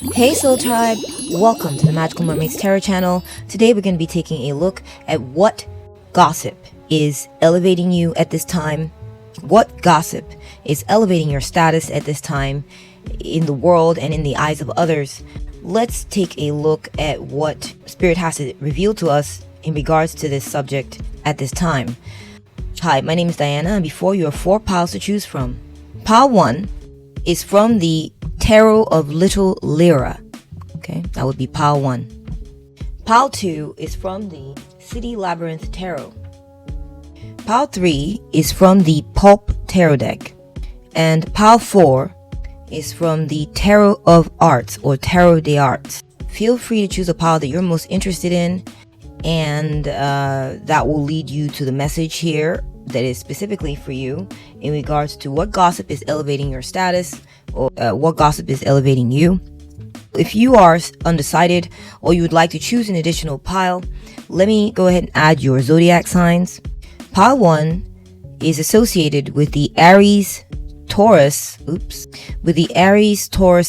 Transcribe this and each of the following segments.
Hey Soul Tribe, welcome to the Magical Mermaids Tarot channel. Today we're going to be taking a look at what gossip is elevating you at this time. What gossip is elevating your status at this time in the world and in the eyes of others. Let's take a look at what Spirit has to reveal to us in regards to this subject at this time. Hi, my name is Diana, and before you have 4 piles to choose from. Pile 1 is from the Tarot of Little Lera. Okay, that would be pile 1. Pile 2 is from the City Labyrinth Tarot. Pile 3 is from the Pulp Tarot deck. And pile 4 is from the Tarot of Arts or Tarot des Arts. Feel free to choose a pile that you're most interested in, and that will lead you to the message here that is specifically for you in regards to what gossip is elevating your status or what gossip is elevating you. If you are undecided or you would like to choose an additional pile, let me go ahead and add your zodiac signs. Pile 1 is associated with the Aries, Taurus,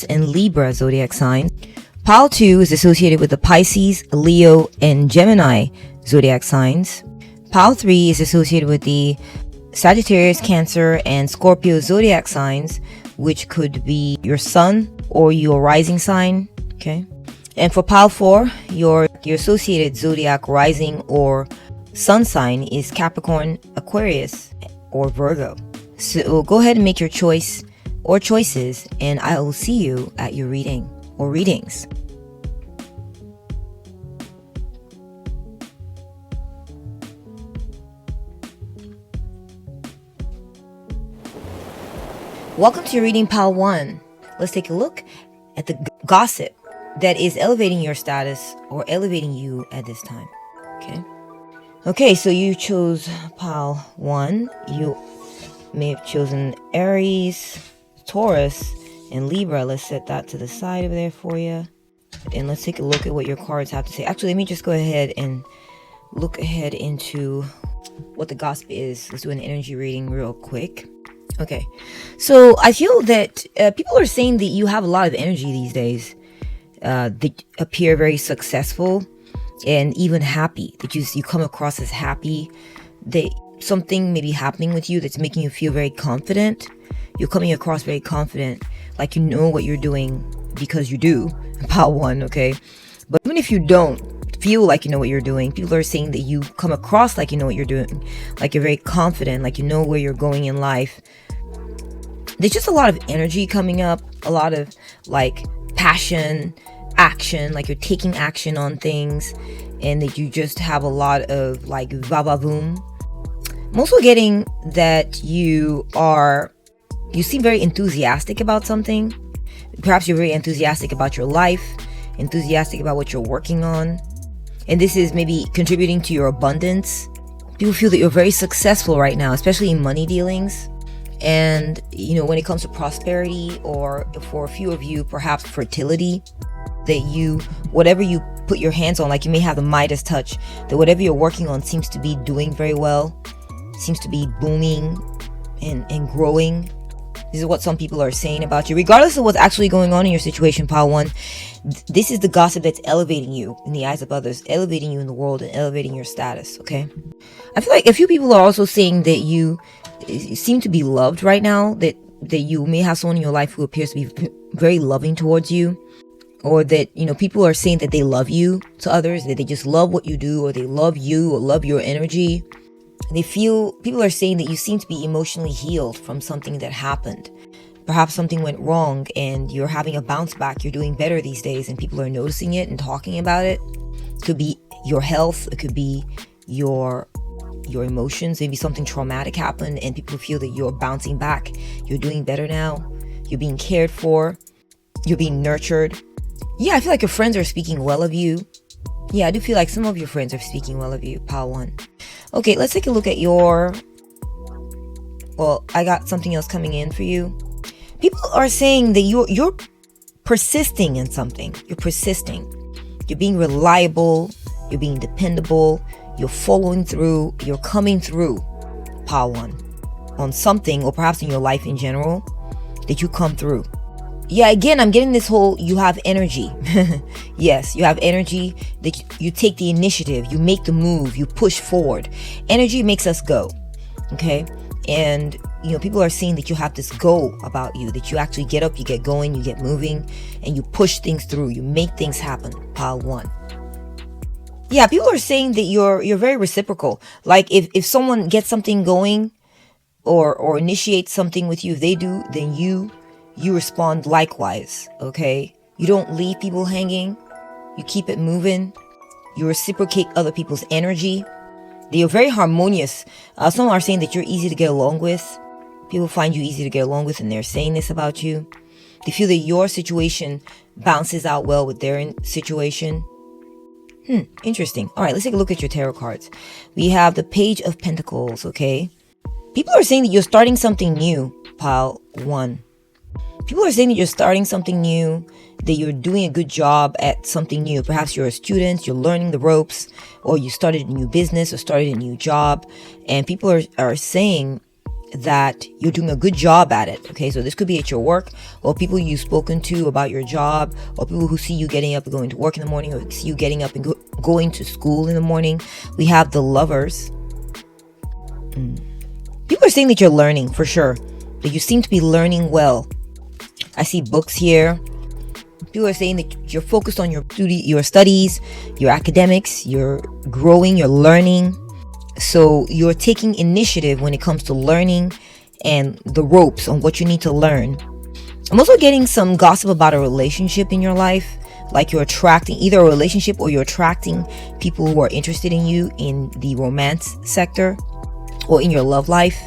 and Libra zodiac signs. Pile 2 is associated with the Pisces, Leo, and Gemini zodiac signs. Pile 3 is associated with the Sagittarius, Cancer, and Scorpio zodiac signs, which could be your sun or your rising sign. Okay. And for pile 4, your associated zodiac rising or sun sign is Capricorn, Aquarius, or Virgo. So go ahead and make your choice or choices, and I will see you at your reading or readings. Welcome to your reading, pile 1. Let's take a look at the gossip that is elevating your status or elevating you at this time. Okay, so you chose pile 1. You may have chosen Aries, Taurus, and Libra. Let's set that to the side over there for you. And let's take a look at what your cards have to say. Actually, let me just go ahead and look ahead into what the gossip is. Let's do an energy reading real quick. Okay, so I feel that people are saying that you have a lot of energy these days. They appear very successful and even happy. That you come across as happy. Something may be happening with you that's making you feel very confident. You're coming across very confident, like you know what you're doing, because you do. Pile 1, okay? But even if you don't feel like you know what you're doing, people are saying that you come across like you know what you're doing, like you're very confident, like you know where you're going in life. There's just a lot of energy coming up, a lot of like passion, action, like you're taking action on things, and that you just have a lot of like va-va-voom. I'm also getting that you seem very enthusiastic about something. Perhaps you're very enthusiastic about your life, enthusiastic about what you're working on. And this is maybe contributing to your abundance. People feel that you're very successful right now, especially in money dealings. And, when it comes to prosperity, or for a few of you, perhaps fertility, that whatever you put your hands on, like you may have the Midas touch, that whatever you're working on seems to be doing very well, seems to be booming and growing. This is what some people are saying about you. Regardless of what's actually going on in your situation, pile 1, this is the gossip that's elevating you in the eyes of others, elevating you in the world, and elevating your status, okay? I feel like a few people are also saying that you seem to be loved right now, that you may have someone in your life who appears to be very loving towards you, or that, people are saying that they love you to others, that they just love what you do, or they love you, or love your energy. People are saying that you seem to be emotionally healed from something that happened. Perhaps something went wrong and you're having a bounce back. You're doing better these days and people are noticing it and talking about it. It could be your health. It could be your emotions. Maybe something traumatic happened and people feel that you're bouncing back. You're doing better now. You're being cared for. You're being nurtured. Yeah, I feel like your friends are speaking well of you. Yeah, I do feel like some of your friends are speaking well of you, pile 1. Okay, let's take a look at I got something else coming in for you. People are saying that you're persisting in something. You're persisting. You're being reliable. You're being dependable. You're following through. You're coming through, pile 1, on something, or perhaps in your life in general, that you come through. Yeah, again, I'm getting this whole, you have energy. Yes, you have energy, that you take the initiative, you make the move, you push forward. Energy makes us go. Okay. And people are seeing that you have this go about you, that you actually get up, you get going, you get moving, and you push things through, you make things happen. Pile 1. Yeah, people are saying that you're very reciprocal. Like if someone gets something going or initiates something with you, if they do, then you respond likewise. Okay, you don't leave people hanging, you keep it moving, you reciprocate other people's energy. They are very harmonious. Some are saying that you're easy to get along with. People find you easy to get along with, and they're saying this about you. They feel that your situation bounces out well with their situation. Interesting. All right, let's take a look at your tarot cards. We have the Page of Pentacles, okay? People are saying that you're starting something new, Pile 1. People are saying that you're starting something new, that you're doing a good job at something new. Perhaps you're a student, you're learning the ropes, or you started a new business or started a new job. And people are saying that you're doing a good job at it. Okay, so this could be at your work, or people you've spoken to about your job, or people who see you getting up and going to work in the morning, or see you getting up and going to school in the morning. We have the Lovers. People are saying that you're learning for sure, that you seem to be learning well. I see books here. People are saying that you're focused on your studies, your academics, you're growing, you're learning. So you're taking initiative when it comes to learning and the ropes on what you need to learn. I'm also getting some gossip about a relationship in your life, like you're attracting either a relationship or you're attracting people who are interested in you in the romance sector or in your love life.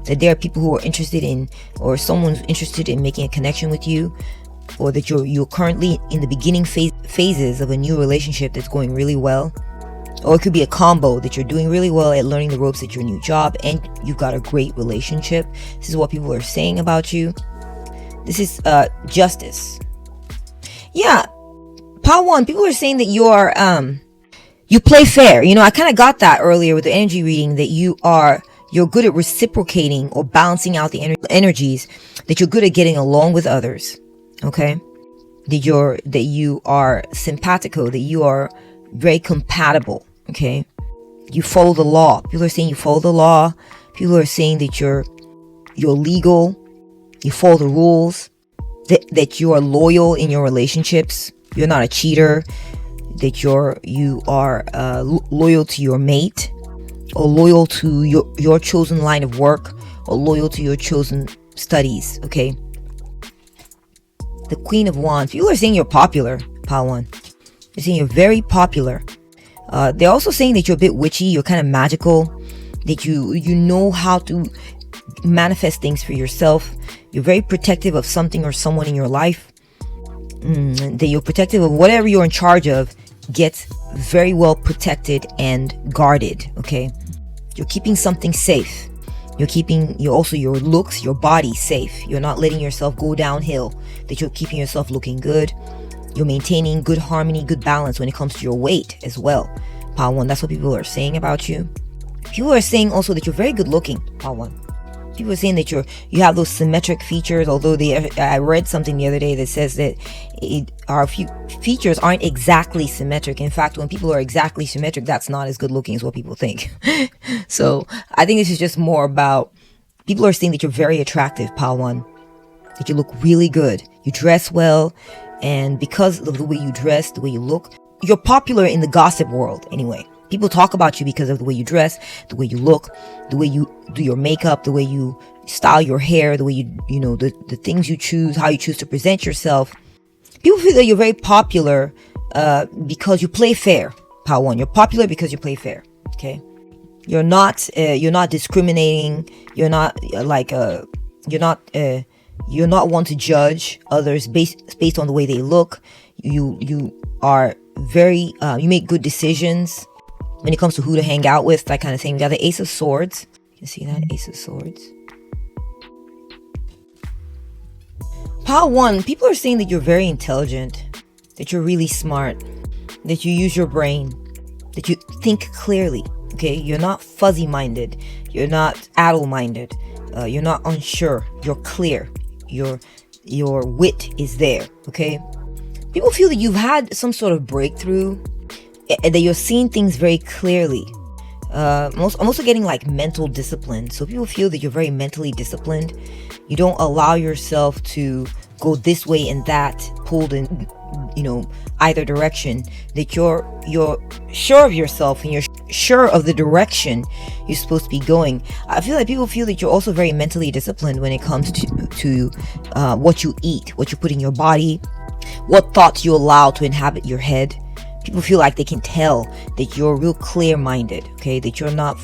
That there are people who are interested in, or someone's interested in making a connection with you, or that you're currently in the beginning phases of a new relationship that's going really well. Or it could be a combo that you're doing really well at learning the ropes at your new job and you've got a great relationship. This is what people are saying about you. This is Justice. Yeah, Pile 1, people are saying that you play fair. I kind of got that earlier with the energy reading, that you're good at reciprocating or balancing out the energies, that you're good at getting along with others. Okay, that you are simpatico, that you are very compatible. Okay, you follow the law. People are saying you follow the law. People are saying that you're legal, you follow the rules, that you are loyal in your relationships, you're not a cheater, that you are loyal to your mate, or loyal to your chosen line of work, or loyal to your chosen studies. Okay, the Queen of Wands. People are saying you're popular, Pile 1. They're saying you're very popular. They're also saying that you're a bit witchy, you're kind of magical, that you know how to manifest things for yourself. You're very protective of something or someone in your life. That you're protective of whatever you're in charge of gets very well protected and guarded. Okay, you're keeping something safe. You're keeping your looks, your body safe. You're not letting yourself go downhill. That you're keeping yourself looking good. You're maintaining good harmony, good balance when it comes to your weight as well. Pile 1, that's what people are saying about you. People are saying also that you're very good looking, Pile 1. People are saying that you have those symmetric features, although I read something the other day that says that our features aren't exactly symmetric. In fact, when people are exactly symmetric, that's not as good looking as what people think. So I think this is just more about, people are saying that you're very attractive, Pile 1. That you look really good. You dress well. And because of the way you dress, the way you look, you're popular in the gossip world anyway. People talk about you because of the way you dress, the way you look, the way you do your makeup, the way you style your hair, the way the things you choose, how you choose to present yourself. People feel that you're very popular because you play fair, Pile 1. You're popular because you play fair. Okay, you're not discriminating. You're not you're not one to judge others based on the way they look. You are very you make good decisions when it comes to who to hang out with, that kind of thing. We got the Ace of Swords. You can see that, Ace of Swords. Pile 1, people are saying that you're very intelligent, that you're really smart, that you use your brain, that you think clearly. Okay, you're not fuzzy-minded, you're not addle-minded, you're not unsure, you're clear. You're your wit is there. Okay, people feel that you've had some sort of breakthrough, that you're seeing things very clearly. I'm also getting like mental discipline. So people feel that you're very mentally disciplined. You don't allow yourself to go this way and that, pulled in, either direction. That you're sure of yourself and you're sure of the direction you're supposed to be going. I feel like people feel that you're also very mentally disciplined when it comes to what you eat, what you put in your body, what thoughts you allow to inhabit your head. People feel like they can tell that you're real clear-minded, okay? That you're not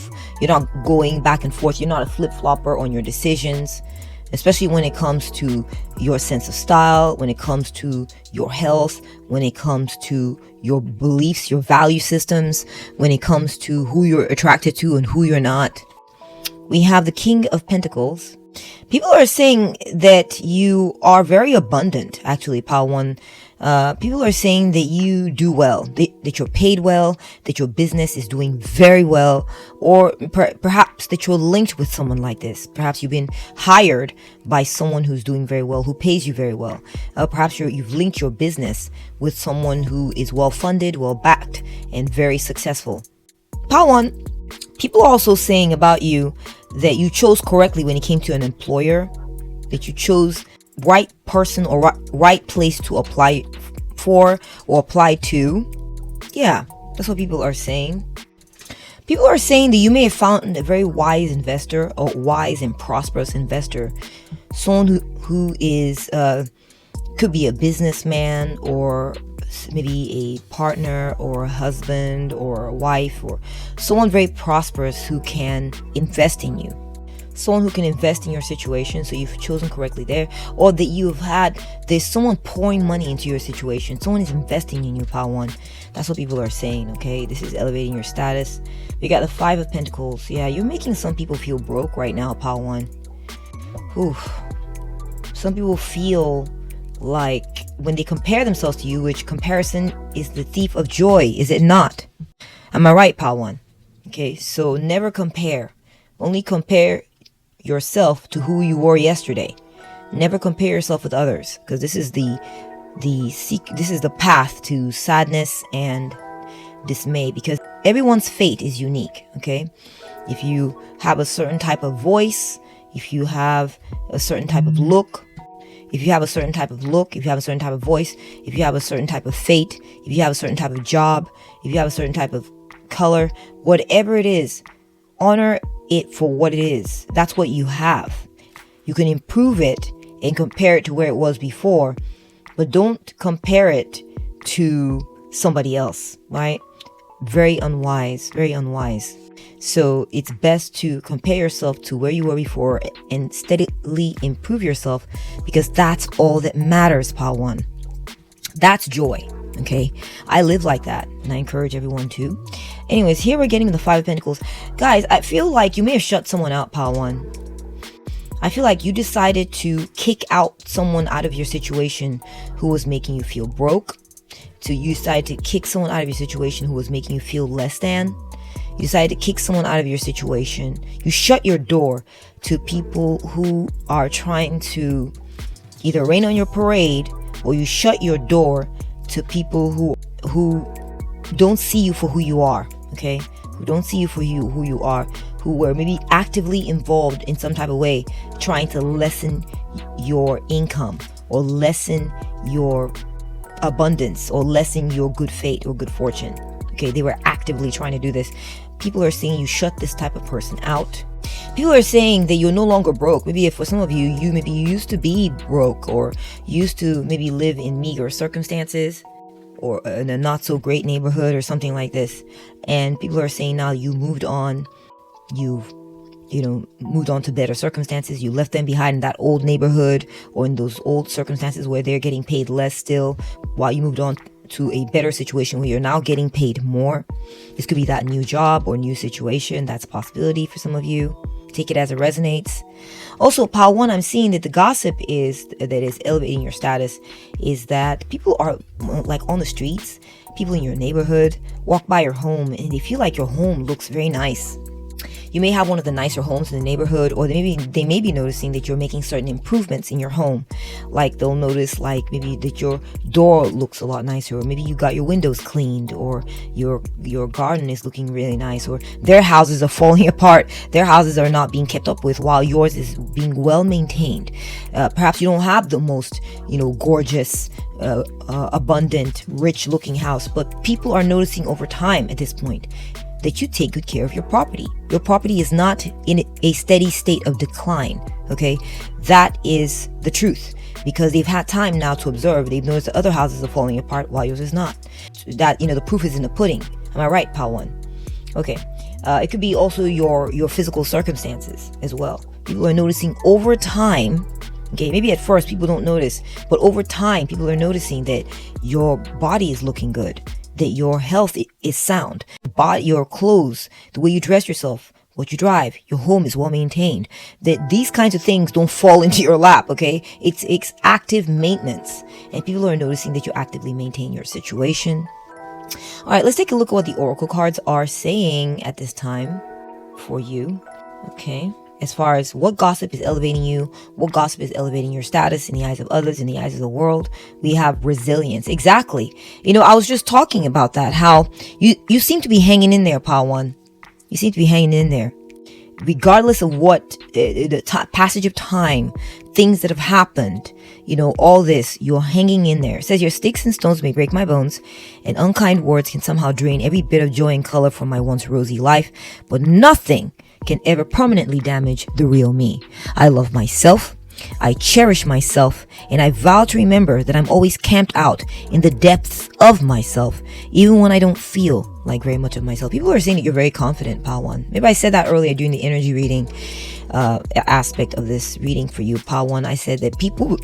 going back and forth. You're not a flip-flopper on your decisions, especially when it comes to your sense of style, when it comes to your health, when it comes to your beliefs, your value systems, when it comes to who you're attracted to and who you're not. We have the King of Pentacles. People are saying that you are very abundant, actually, Pile 1. People are saying that you do well, that you're paid well, that your business is doing very well, or perhaps that you're linked with someone like this. Perhaps you've been hired by someone who's doing very well, who pays you very well. Perhaps you've linked your business with someone who is well-funded, well-backed, and very successful. Pile 1, people are also saying about you that you chose correctly when it came to an employer, that you chose right person or right place to apply for or apply to. Yeah, that's what people are saying. People are saying that you may have found a very wise investor, or wise and prosperous investor, someone who is could be a businessman, or maybe a partner or a husband or a wife, or someone very prosperous who can invest in you. Someone who can invest in your situation, so you've chosen correctly there. Or that there's someone pouring money into your situation. Someone is investing in you, Pile 1. That's what people are saying, okay? This is elevating your status. We got the 5 of Pentacles. Yeah, you're making some people feel broke right now, Pile 1. Oof. Some people feel like when they compare themselves to you, which comparison is the thief of joy, is it not? Am I right, Pile 1? Okay, so never compare. Only compare yourself to who you were yesterday. Never compare yourself with others, because this is the path to sadness and dismay, because everyone's fate is unique. Okay, if you have a certain type of voice, if you have a certain type of look, if you have a certain type of look, if you have a certain type of voice, if you have a certain type of fate, if you have a certain type of job, if you have a certain type of color, whatever it is, honor it for what it is. That's what you have. You can improve it and compare it to where it was before, but don't compare it to somebody else, right? Very unwise, very unwise. So it's best to compare yourself to where you were before and steadily improve yourself, because that's all that matters, Pile 1. That's joy. Okay, I live like that, and I encourage everyone to. Anyways, here we're getting the 5 of Pentacles. Guys, I feel like you may have shut someone out, Pile 1. I feel like you decided to kick someone out of your situation who was making you feel broke. So you decided to kick someone out of your situation who was making you feel less than. You decided to kick someone out of your situation. You shut your door to people who are trying to either rain on your parade, or you shut your door to people who don't see you for who you are, okay? Who don't see you for who you are, who were maybe actively involved in some type of way, trying to lessen your income, or lessen your abundance, or lessen your good fate or good fortune. Okay, they were actively trying to do this. People are saying you shut this type of person out. People are saying that you're no longer broke. Maybe if for some of you, you used to be broke, or used to maybe live in meager circumstances, or in a not so great neighborhood or something like this. And people are saying now you moved on. You've moved on to better circumstances. You left them behind in that old neighborhood, or in those old circumstances where they're getting paid less still, while you moved on to a better situation where you're now getting paid more. This could be that new job or new situation. That's a possibility for some of you. Take it as it resonates. Also, Pile 1, I'm seeing that the gossip that is elevating your status is that people are like on the streets, people in your neighborhood walk by your home and they feel like your home looks very nice. You may have one of the nicer homes in the neighborhood, or they may be noticing that you're making certain improvements in your home. Like they'll notice like maybe that your door looks a lot nicer, or maybe you got your windows cleaned, or your garden is looking really nice, or their houses are falling apart. Their houses are not being kept up with while yours is being well maintained. Perhaps you don't have the most, gorgeous, abundant, rich looking house, but people are noticing over time at this point that you take good care of your property. Your property is not in a steady state of decline. Okay, that is the truth, because they've had time now to observe. They've noticed that other houses are falling apart while yours is not. That, the proof is in the pudding. Am I right, Pal One? Okay. It could be also your physical circumstances as well. People are noticing over time. Okay, maybe at first people don't notice, but over time people are noticing that your body is looking good, that your health is sound, your clothes, the way you dress yourself, what you drive, your home is well maintained, that these kinds of things don't fall into your lap. Okay, it's active maintenance, and people are noticing that you actively maintain your situation. All right, let's take a look at what the oracle cards are saying at this time for you. Okay, as far as what gossip is elevating you, what gossip is elevating your status in the eyes of others, in the eyes of the world, we have resilience. Exactly. I was just talking about that, how you seem to be hanging in there, Pal One. You seem to be hanging in there. Regardless of what the passage of time, things that have happened, all this, you're hanging in there. It says, your sticks and stones may break my bones, and unkind words can somehow drain every bit of joy and color from my once rosy life, but nothing can ever permanently damage the real me. I love myself, I cherish myself, and I vow to remember that I'm always camped out in the depths of myself, even when I don't feel like very much of myself. People are saying that you're very confident, Pal One. Maybe I said that earlier during the energy reading aspect of this reading for you, Pal One. I said that people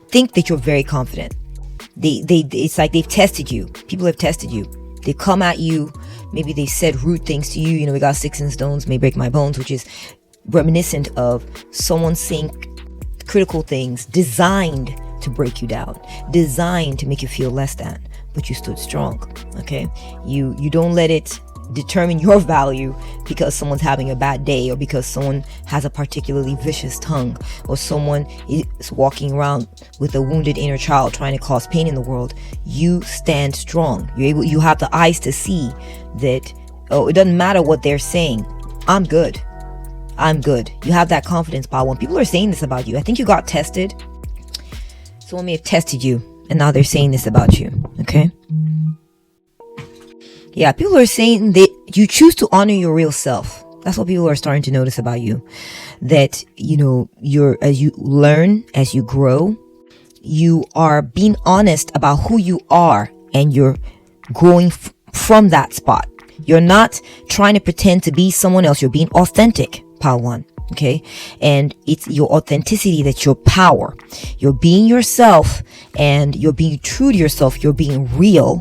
think that you're very confident. It's like they've tested you. People have tested you. They come at you. Maybe they said rude things to you. We got sticks and stones may break my bones, which is reminiscent of someone saying critical things designed to break you down, designed to make you feel less than, but you stood strong. Okay, you don't let it determine your value because someone's having a bad day, or because someone has a particularly vicious tongue, or someone is walking around with a wounded inner child trying to cause pain in the world. You stand strong. You have the eyes to see that, it doesn't matter what they're saying. I'm good. You have that confidence, Pal One. People are saying this about you. I think you got tested. Someone may have tested you, and now they're saying this about you. Okay. Yeah, people are saying that you choose to honor your real self. That's what people are starting to notice about you. That, as you learn, as you grow, you are being honest about who you are, and you're growing from that spot. You're not trying to pretend to be someone else. You're being authentic, Pal One. Okay. And it's your authenticity that's your power. You're being yourself, and you're being true to yourself. You're being real,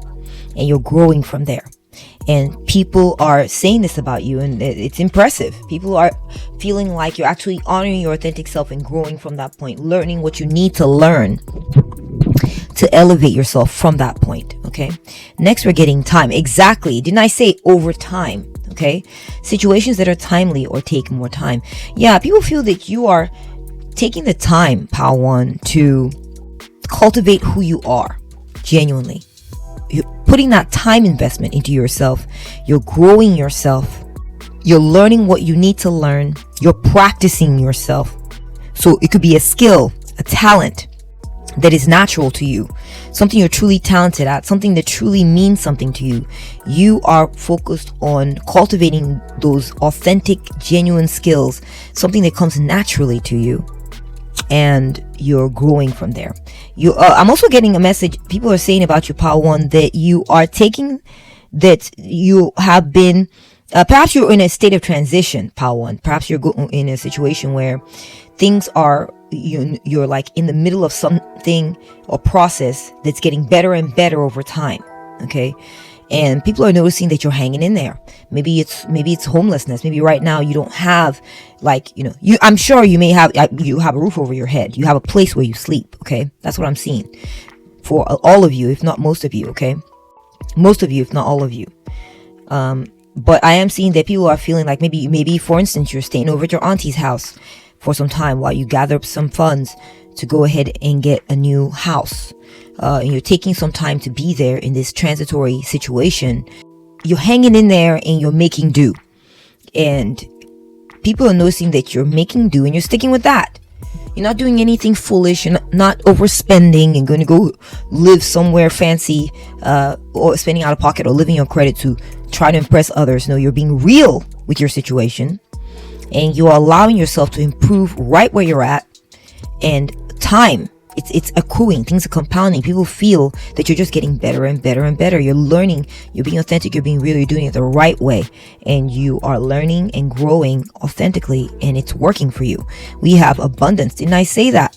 and you're growing from there. And people are saying this about you, and it's impressive. People are feeling like you're actually honoring your authentic self and growing from that point, learning what you need to learn to elevate yourself from that point. Okay. Next, we're getting time. Exactly. Didn't I say over time? Okay. Situations that are timely or take more time. Yeah. People feel that you are taking the time, Pal One, to cultivate who you are genuinely. You're putting that time investment into yourself. You're growing yourself. You're learning what you need to learn. You're practicing yourself. So it could be a skill, a talent that is natural to you, something you're truly talented at, something that truly means something to you. You are focused on cultivating those authentic, genuine skills, something that comes naturally to you, and you're growing from there. I'm also getting a message. People are saying about you, Pal One, that you are taking, that you have been, perhaps you're in a state of transition, Pal One. Perhaps you're in a situation where things are, you're like in the middle of something or process that's getting better and better over time. Okay. And people are noticing that you're hanging in there. Maybe it's homelessness. Maybe right now you don't have, I'm sure you may have, you have a roof over your head. You have a place where you sleep. Okay. That's what I'm seeing for all of you, if not most of you. Okay. Most of you, if not all of you. But I am seeing that people are feeling like maybe for instance, you're staying over at your auntie's house for some time while you gather up some funds to go ahead and get a new house. And you're taking some time to be there in this transitory situation. You're hanging in there and you're making do. And people are noticing that you're making do and you're sticking with that. You're not doing anything foolish. You're not overspending and going to go live somewhere fancy, or spending out of pocket or living on credit to try to impress others. No, you're being real with your situation and you're allowing yourself to improve right where you're at. And time, it's accruing, things are compounding. People feel that you're just getting better and better and better. You're learning, you're being authentic, you're being real, you're doing it the right way, and you are learning and growing authentically, and it's working for you. We have abundance. Didn't I say that?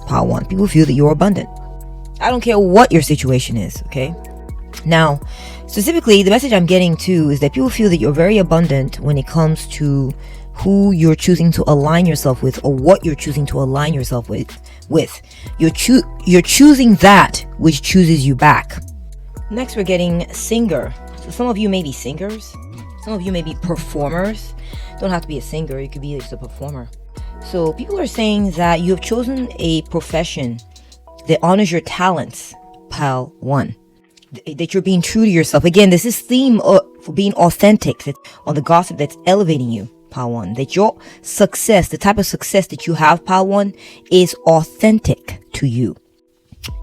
Pile 1. People feel that you're abundant. I don't care what your situation is, okay? Now, specifically, the message I'm getting to is that people feel that you're very abundant when it comes to who you're choosing to align yourself with, or what you're choosing to align yourself with. You're choosing that which chooses you back. Next, we're getting singer. So some of you may be singers. Some of you may be performers. Don't have to be a singer. You could be just a performer. So people are saying that you have chosen a profession that honors your talents, pile 1. That you're being true to yourself. Again, this is theme for being authentic, that on the gossip that's elevating you, pile 1. That your success, the type of success that you have, pile 1, is authentic to you.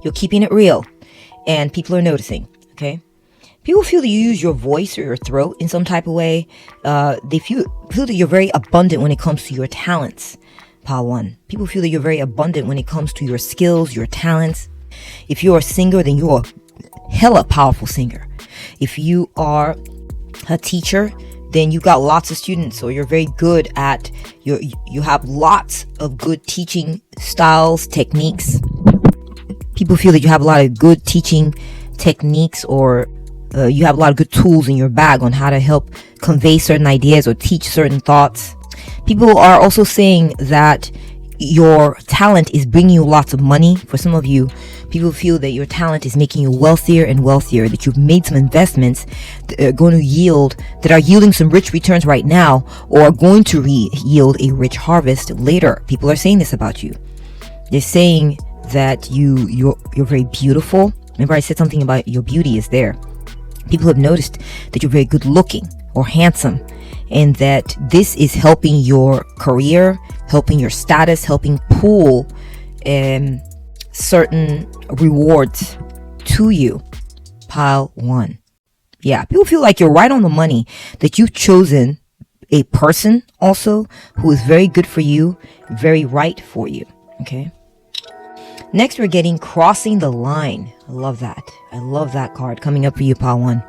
You're keeping it real, and people are noticing. Okay, people feel that you use your voice or your throat in some type of way. They feel that you're very abundant when it comes to your talents, pile 1. People feel that you're very abundant when it comes to your skills, your talents. If you're a singer, then you're a hella powerful singer. If you are a teacher, then you got lots of students, or you're very good at you have lots of good teaching styles, techniques. People feel that you have a lot of good teaching techniques, or you have a lot of good tools in your bag on how to help convey certain ideas or teach certain thoughts. People are also saying that your talent is bringing you lots of money. For some of you, people feel that your talent is making you wealthier and wealthier, that you've made some investments that are yielding some rich returns right now, or are going to yield a rich harvest later. People are saying this about you. They're saying that you're very beautiful. Remember, I said something about your beauty is there. People have noticed that you're very good looking or handsome, and that this is helping your career, helping your status, helping pull certain rewards to you, pile 1. Yeah, people feel like you're right on the money, that you've chosen a person also who is very good for you, very right for you. Okay, next we're getting crossing the line. I love that card coming up for you, pile 1.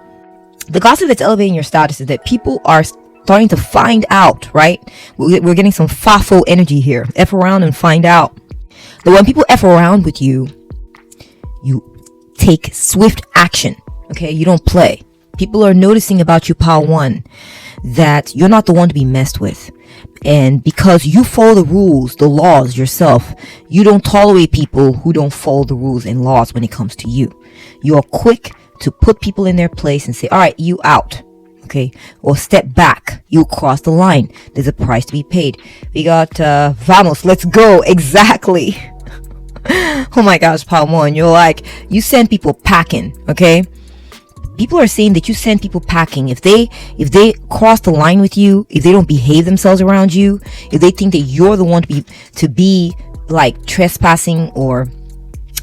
The gossip that's elevating your status is that people are starting to find out, right? We're getting some FAFO energy here. F around and find out. But when people F around with you, you take swift action. Okay, you don't play. People are noticing about you, pile 1, that you're not the one to be messed with. And because you follow the rules, the laws yourself, you don't tolerate people who don't follow the rules and laws when it comes to you. You are quick to put people in their place and say, all right, you out. Okay, or step back. You cross the line. There's a price to be paid. We got vamos, let's go. Exactly. Oh my gosh, pile 1, you're like, you send people packing. Okay, people are saying that you send people packing. If they cross the line with you, if they don't behave themselves around you, if they think that you're the one to be like trespassing or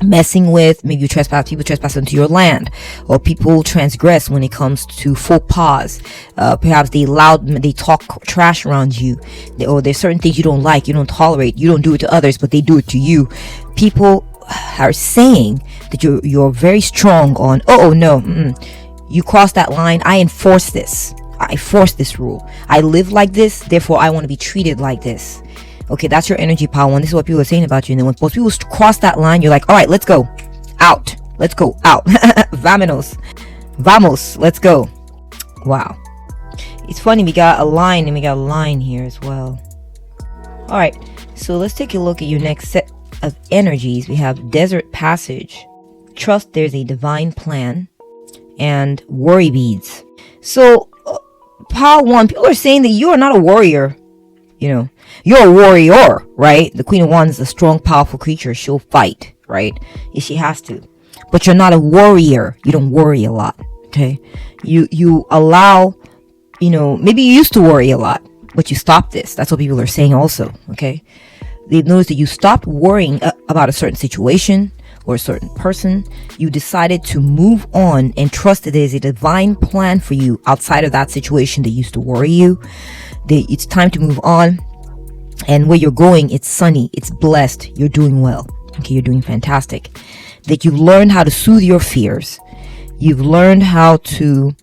messing with, maybe people trespass into your land, or people transgress when it comes to faux pas. Perhaps they talk trash around you, or there's certain things you don't like, you don't tolerate, you don't do it to others, but they do it to you. People are saying that you're very strong on, you cross that line, I enforce this. I force this rule. I live like this, therefore I want to be treated like this. Okay, that's your energy, pile 1. This is what people are saying about you. And then when most people cross that line, you're like, all right, let's go out. Let's go out. Vámonos. Vamos. Let's go. Wow. It's funny. We got a line and we got a line here as well. All right. So let's take a look at your next set of energies. We have Desert Passage, Trust There's a Divine Plan, and Worry Beads. So Pile 1, people are saying that you are not a warrior. You know, you're a warrior, right? The Queen of Wands is a strong, powerful creature. She'll fight, right? If she has to. But you're not a warrior. You don't worry a lot, okay? You allow, you know, maybe you used to worry a lot, but you stopped this. That's what people are saying also, okay? They've noticed that you stopped worrying about a certain situation or a certain person. You decided to move on and trust that there's a divine plan for you outside of that situation that used to worry you. That it's time to move on, and where you're going, it's sunny, it's blessed, you're doing well, okay, you're doing fantastic. That you've learned how to soothe your fears. You've learned how to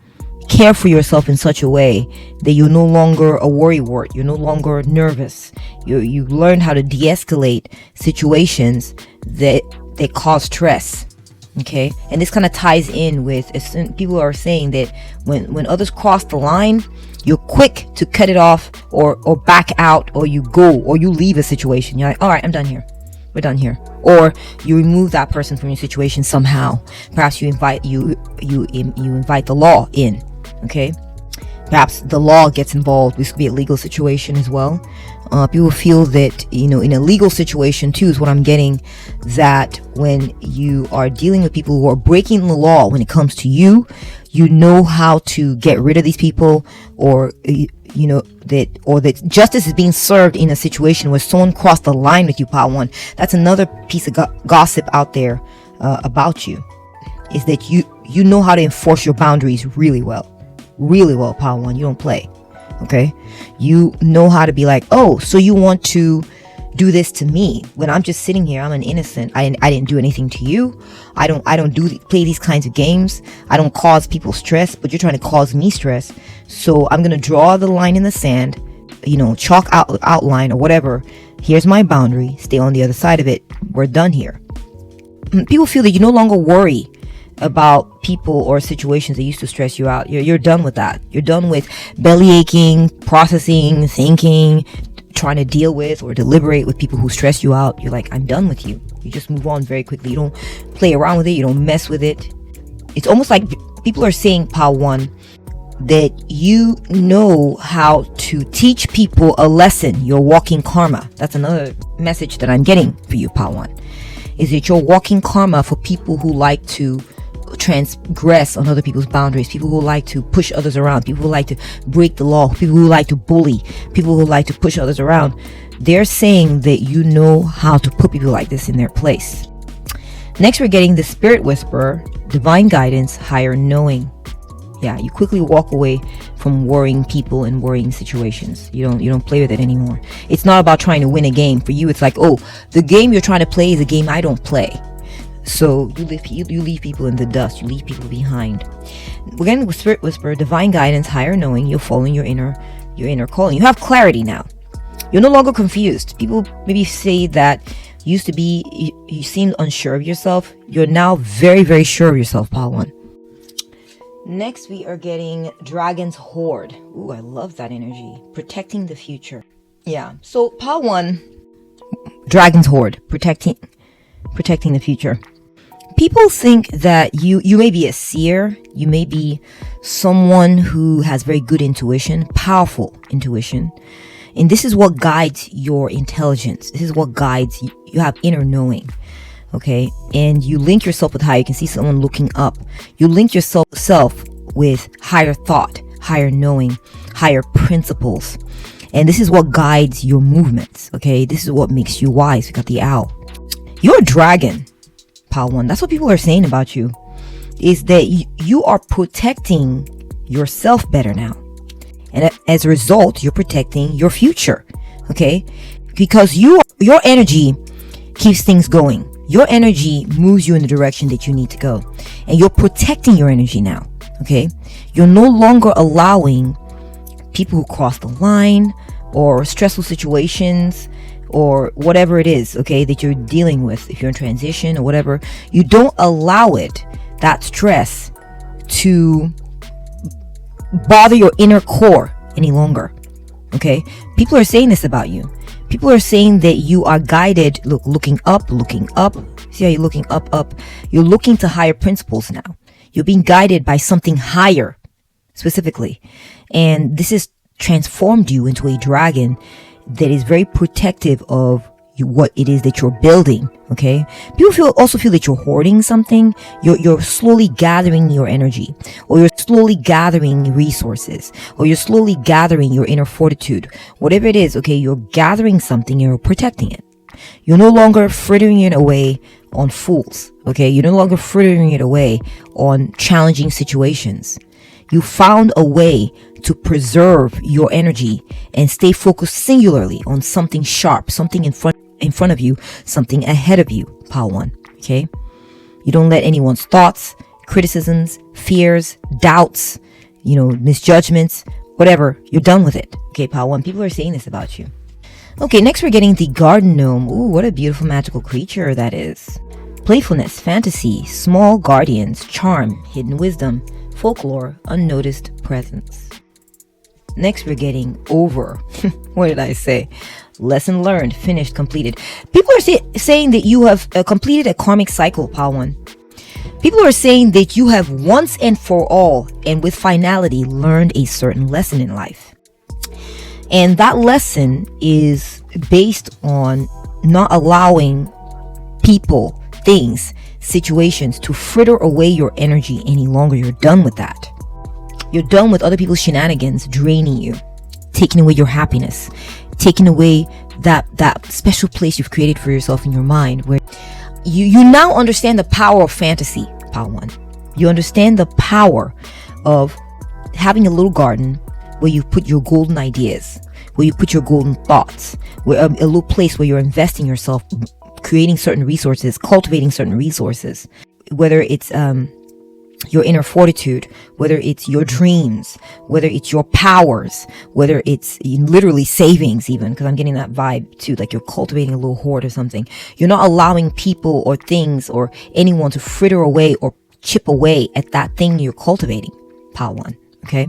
care for yourself in such a way that you're no longer a worrywart, you're no longer nervous. You've learned how to de-escalate situations that cause stress. Okay, and this kind of ties in with, people are saying that when others cross the line, you're quick to cut it off or back out, or you go or you leave a situation. You're like, all right, I'm done here. We're done here. Or you remove that person from your situation somehow. Perhaps you invite invite the law in. Okay, perhaps the law gets involved. This could be a legal situation as well. People feel that, you know, in a legal situation too, is what I'm getting, that when you are dealing with people who are breaking the law when it comes to you, you know how to get rid of these people, or you know that justice is being served in a situation where someone crossed the line with you, Pile 1. That's another piece of gossip out there about you, is that you know how to enforce your boundaries really well, Pile 1. You don't play. Okay, you know how to be like, oh, so you want to do this to me when I'm just sitting here? I'm an innocent. I didn't do anything to you. I don't play these kinds of games. I don't cause people stress, but you're trying to cause me stress. So I'm gonna draw the line in the sand, you know, chalk outline or whatever. Here's my boundary. Stay on the other side of it. We're done here. People feel that you no longer worry about people or situations that used to stress you out. You're done with that. You're done with belly aching, processing, thinking, trying to deal with or deliberate with people who stress you out. You're like, I'm done with you. You just move on very quickly. You don't play around with it. You don't mess with it. It's almost like people are saying, Pile 1, that you know how to teach people a lesson. You're walking karma. That's another message that I'm getting for you, Pile 1. Is that you're walking karma for people who like to transgress on other people's boundaries, people who like to push others around, people who like to break the law, people who like to bully, people who like to push others around. They're saying that you know how to put people like this in their place. Next, we're getting the Spirit Whisperer, divine guidance, higher knowing. Yeah, you quickly walk away from worrying people and worrying situations. You don't play with it anymore. It's not about trying to win a game. For you, it's like, oh, the game you're trying to play is a game I don't play. So you leave people in the dust. You leave people behind. We're getting with Spirit Whisperer, divine guidance, higher knowing. You're following your inner calling. You have clarity now. You're no longer confused. People maybe say that used to be you seemed unsure of yourself. You're now very, very sure of yourself, Pile 1. Next, we are getting Dragon's Horde. Ooh, I love that energy. Protecting the future. Yeah. So Pile 1, Dragon's Horde, protecting the future. People think that you may be a seer, you may be someone who has very good intuition, powerful intuition, and this is what guides your intelligence. This is what guides you. You have inner knowing, okay? And you link yourself with higher. You can see someone looking up. You link yourself with higher thought, higher knowing, higher principles, and this is what guides your movements, okay? This is what makes you wise. We got the owl. You're a dragon, Pile 1. That's what people are saying about you, is that you are protecting yourself better now. And as a result, you're protecting your future, okay? Because your energy keeps things going. Your energy moves you in the direction that you need to go. And you're protecting your energy now, okay? You're no longer allowing people who cross the line or stressful situations or whatever it is, okay, that you're dealing with. If you're in transition or whatever, you don't allow that stress to bother your inner core any longer, okay? People are saying this about you. People are saying that you are guided, looking up. See how you're looking up? You're looking to higher principles now. You're being guided by something higher specifically. And this has transformed you into a dragon that is very protective of what it is that you're building. Okay, people also feel that you're hoarding something. You're slowly gathering your energy, or you're slowly gathering resources, or you're slowly gathering your inner fortitude. Whatever it is, okay, you're gathering something, you're protecting it. You're no longer frittering it away on fools. Okay, you're no longer frittering it away on challenging situations. You found a way to preserve your energy and stay focused singularly on something sharp, something in front of you, something ahead of you, pile 1. Okay, you don't let anyone's thoughts, criticisms, fears, doubts, misjudgments, whatever, you're done with it. Okay, pile 1, people are saying this about you. Okay, next we're getting the garden gnome. Ooh, what a beautiful magical creature that is. Playfulness, fantasy, small guardians, charm, hidden wisdom, folklore, unnoticed presence. Next we're getting over. What did I say? Lesson learned, finished, completed. People are saying that you have completed a karmic cycle, pile 1. People are saying that you have once and for all, and with finality, learned a certain lesson in life. And that lesson is based on not allowing people, things, situations to fritter away your energy any longer. You're done with that. You're done with other people's shenanigans draining you, taking away your happiness, taking away that special place you've created for yourself in your mind, where you now understand the power of fantasy, pile 1. You understand the power of having a little garden where you put your golden ideas, where you put your golden thoughts, where a little place where you're investing yourself, creating certain resources, cultivating certain resources, whether it's your inner fortitude, whether it's your dreams, whether it's your powers, whether it's literally savings even, because I'm getting that vibe too, like you're cultivating a little hoard or something. You're not allowing people or things or anyone to fritter away or chip away at that thing you're cultivating, pile 1. Okay,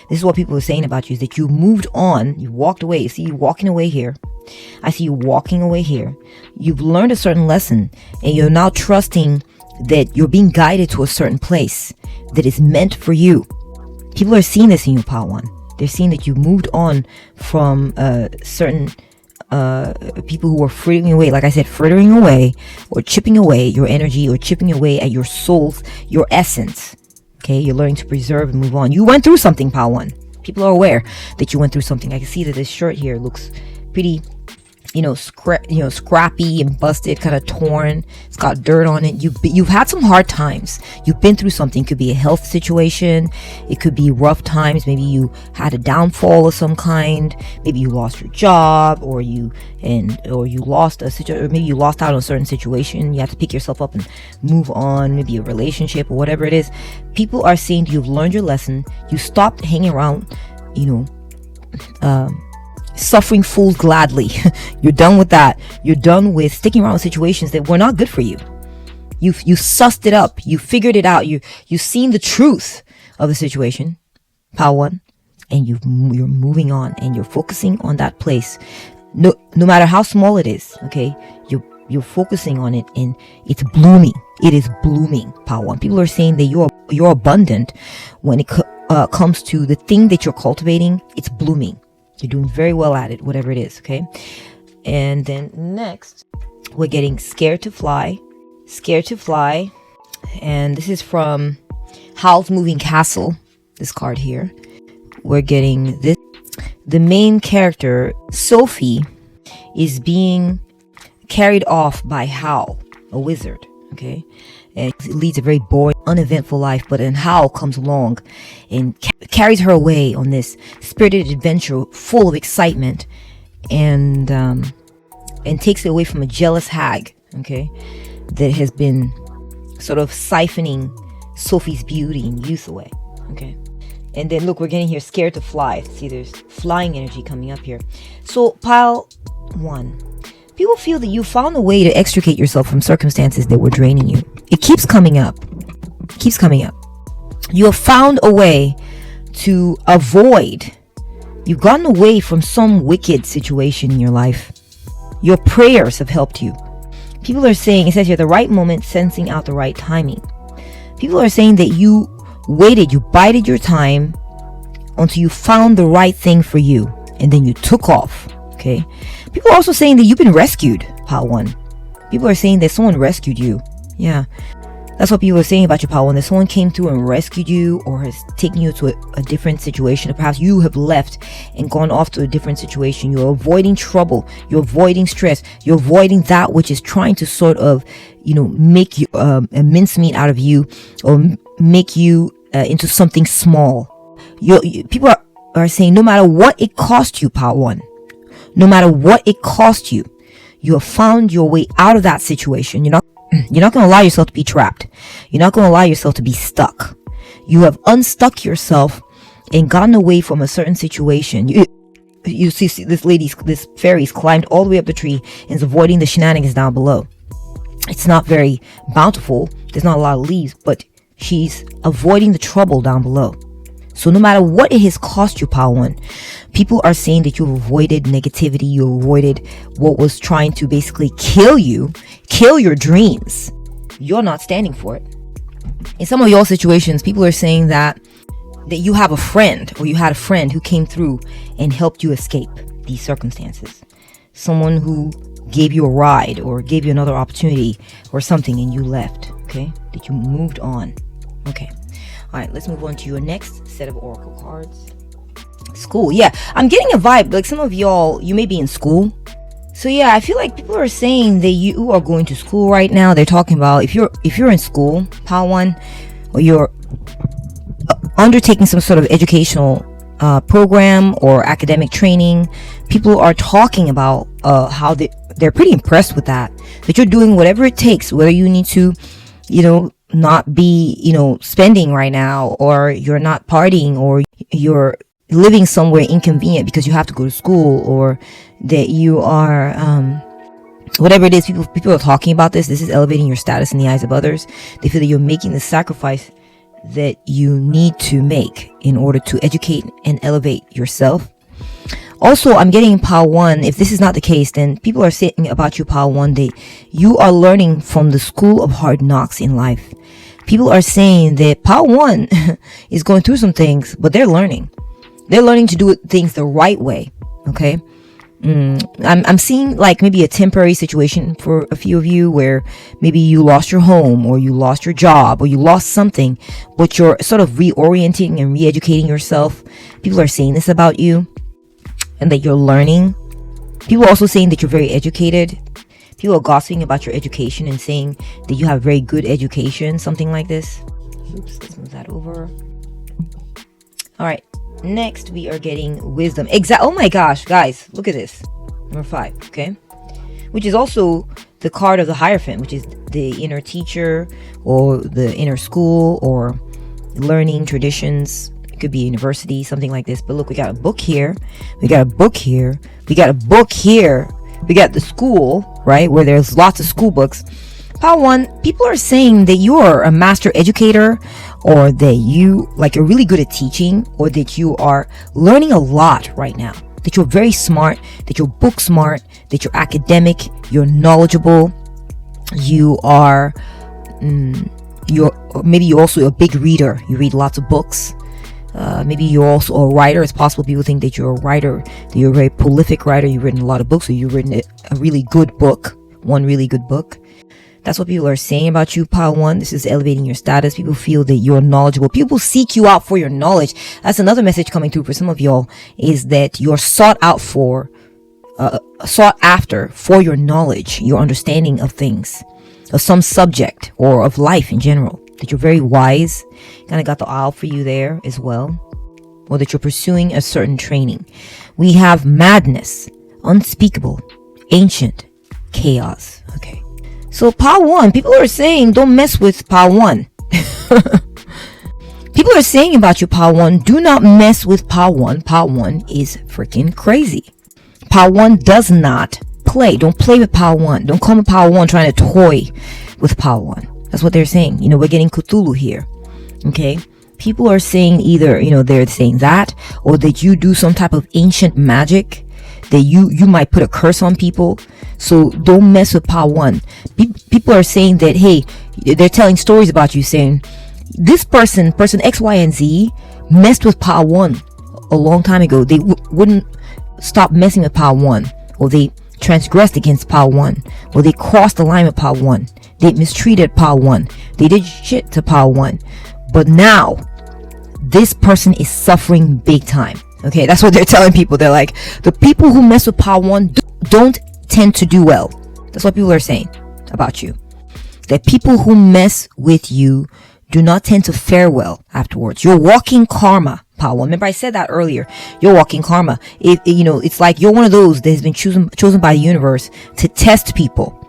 this is what people are saying about you, is that you moved on, you walked away. You see you walking away here. I see you walking away here. You've learned a certain lesson, and you're now trusting that you're being guided to a certain place that is meant for you. People are seeing this in you, pile 1. They're seeing that you moved on from certain people who are frittering away, like I said, frittering away or chipping away your energy, or chipping away at your soul's, your essence. Okay, you're learning to preserve and move on. You went through something, pile 1. People are aware that you went through something. I can see that this shirt here looks pretty, scrappy and busted, kind of torn. It's got dirt on it. You've had some hard times. You've been through something. It could be a health situation. It could be rough times. Maybe you had a downfall of some kind. Maybe you lost your job, or you lost a situation, or maybe you lost out on a certain situation. You have to pick yourself up and move on. Maybe a relationship or whatever it is. People are saying you've learned your lesson. You stopped hanging around, suffering fools gladly. You're done with that. You're done with sticking around situations that were not good for you. You sussed it up. You figured it out. You've seen the truth of the situation, pile 1, and you're moving on, and you're focusing on that place. No matter how small it is, okay? You're focusing on it, and it's blooming. It is blooming, pile 1. People are saying that you're abundant when it comes to the thing that you're cultivating. It's blooming. You're doing very well at it, whatever it is, okay? And then next, we're getting scared to fly. Scared to fly. And this is from Howl's Moving Castle, this card here. We're getting this. The main character, Sophie, is being carried off by Howl, a wizard, okay? And it leads a very boring, uneventful life, but then Howl comes along and carries her away on this spirited adventure full of excitement, and takes it away from a jealous hag, okay, that has been sort of siphoning Sophie's beauty and youth away, okay? And then look, we're getting here scared to fly. See, there's flying energy coming up here. So pile 1. People feel that you found a way to extricate yourself from circumstances that were draining you. It keeps coming up. Keeps coming up. You have found a way to avoid. You've gotten away from some wicked situation in your life. Your prayers have helped you. People are saying, it says here, the right moment, sensing out the right timing. People are saying that you waited, you bided your time, until you found the right thing for you, and then you took off. Okay, people are also saying that you've been rescued, pile 1. People are saying that someone rescued you. Yeah, that's what people are saying about your pile 1, that someone came through and rescued you, or has taken you to a different situation, or perhaps you have left and gone off to a different situation. You're avoiding trouble, you're avoiding stress, you're avoiding that which is trying to sort of, make you a mincemeat out of you, or make you into something small. People are saying, no matter what it cost you, pile 1, no matter what it cost you, you have found your way out of that situation. You're not going to allow yourself to be trapped. You're not going to allow yourself to be stuck. You have unstuck yourself and gotten away from a certain situation. You see this fairy's climbed all the way up the tree and is avoiding the shenanigans down below. It's not very bountiful. There's not a lot of leaves, but she's avoiding the trouble down below. So no matter what it has cost you, pile 1, people are saying that you've avoided negativity. You avoided what was trying to basically kill you, kill your dreams. You're not standing for it. In some of your situations, people are saying that you have a friend, or you had a friend who came through and helped you escape these circumstances. Someone who gave you a ride or gave you another opportunity or something, and you left. Okay, that you moved on. Okay. All right, let's move on to your next set of oracle cards. School. Yeah, I'm getting a vibe like some of y'all, you may be in school. So yeah, I feel like people are saying that you are going to school right now. They're talking about if you're in school, pile 1, or you're undertaking some sort of educational program or academic training. People are talking about how they're pretty impressed with that you're doing whatever it takes, whether you need to, not be, spending right now, or you're not partying, or you're living somewhere inconvenient because you have to go to school, or that you are, whatever it is, people are talking about this. This is elevating your status in the eyes of others. They feel that you're making the sacrifice that you need to make in order to educate and elevate yourself. Also, I'm getting pile 1. If this is not the case, then people are saying about you, pile 1, that you are learning from the school of hard knocks in life. People are saying that pile 1 is going through some things, but they're learning. They're learning to do things the right way. Okay. I'm seeing like maybe a temporary situation for a few of you where maybe you lost your home, or you lost your job, or you lost something, but you're sort of reorienting and re-educating yourself. People are saying this about you, and that you're learning. People are also saying that you're very educated. People are gossiping about your education and saying that you have very good education, something like this. Oops, let's move that over. All right, next we are getting wisdom. Oh my gosh, guys, look at this. Number 5, okay? Which is also the card of the Hierophant, which is the inner teacher, or the inner school, or learning traditions. Could be university, something like this. But look, we got a book here, we got a book here, we got a book here, we got the school, right, where there's lots of school books. Pile 1, people are saying that you're a master educator, or that you're really good at teaching, or that you are learning a lot right now, that you're very smart, that you're book smart, that you're academic, you're knowledgeable, you are maybe you're also a big reader. You read lots of books. Maybe you're also a writer. It's possible people think that you're a writer, that you're a very prolific writer. You've written a lot of books, or you've written a really good book, one really good book. That's what people are saying about you, pile 1. This is elevating your status. People feel that you're knowledgeable. People seek you out for your knowledge. That's another message coming through for some of y'all, is that you're sought after for your knowledge, your understanding of things, of some subject, or of life in general. That you're very wise. Kind of got the owl for you there as well. Or that you're pursuing a certain training. We have madness, unspeakable, ancient, chaos. Okay. So pile 1, people are saying don't mess with pile 1. People are saying about you, pile 1, do not mess with pile 1. Pile 1 is freaking crazy. Pile 1 does not play. Don't play with pile 1. Don't come with pile 1 trying to toy with pile 1. That's what they're saying. We're getting Cthulhu here. Okay. People are saying either, they're saying that, or that you do some type of ancient magic, that you might put a curse on people. So don't mess with pile 1. People are saying that, hey, they're telling stories about you saying this person X, Y, and Z messed with pile 1 a long time ago, they wouldn't stop messing with Power 1, or they transgressed against Power 1, or they crossed the line with Power 1, they mistreated Power 1, they did shit to Power 1. But now this person is suffering big time. Okay, that's what they're telling people. They're like, the people who mess with Power 1 don't tend to do well. That's what people are saying about you. That people who mess with you do not tend to fare well afterwards. You're walking karma, Power 1. Remember I said that earlier. You're walking karma. It's like you're one of those that has been chosen by the universe to test people.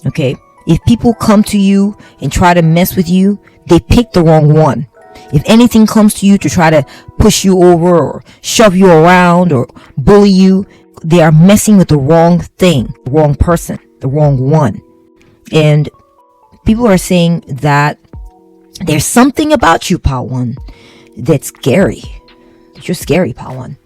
Okay, if people come to you and try to mess with you, they pick the wrong one. If anything comes to you to try to push you over or shove you around or bully you, they are messing with the wrong thing, the wrong person, the wrong one. And people are saying that there's something about you, Power 1, that's scary. You're scary, Power 1.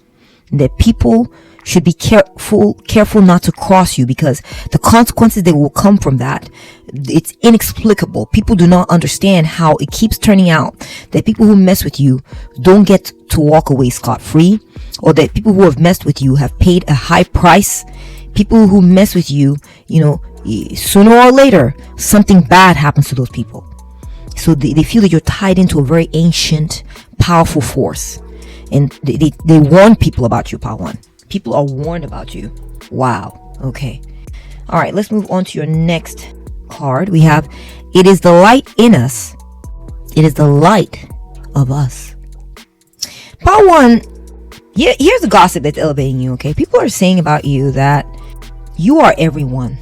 That people should be careful not to cross you, because the consequences that will come from that, it's inexplicable. People do not understand how it keeps turning out that people who mess with you don't get to walk away scot-free, or that people who have messed with you have paid a high price. People who mess with you, sooner or later, something bad happens to those people. So they feel that you're tied into a very ancient, powerful force. And they warn people about you, Power 1. People are warned about you. Wow. Okay. All right, let's move on to your next card. We have, it is the light in us. It is the light of us. Power 1, here's the gossip that's elevating you, okay? People are saying about you that you are everyone.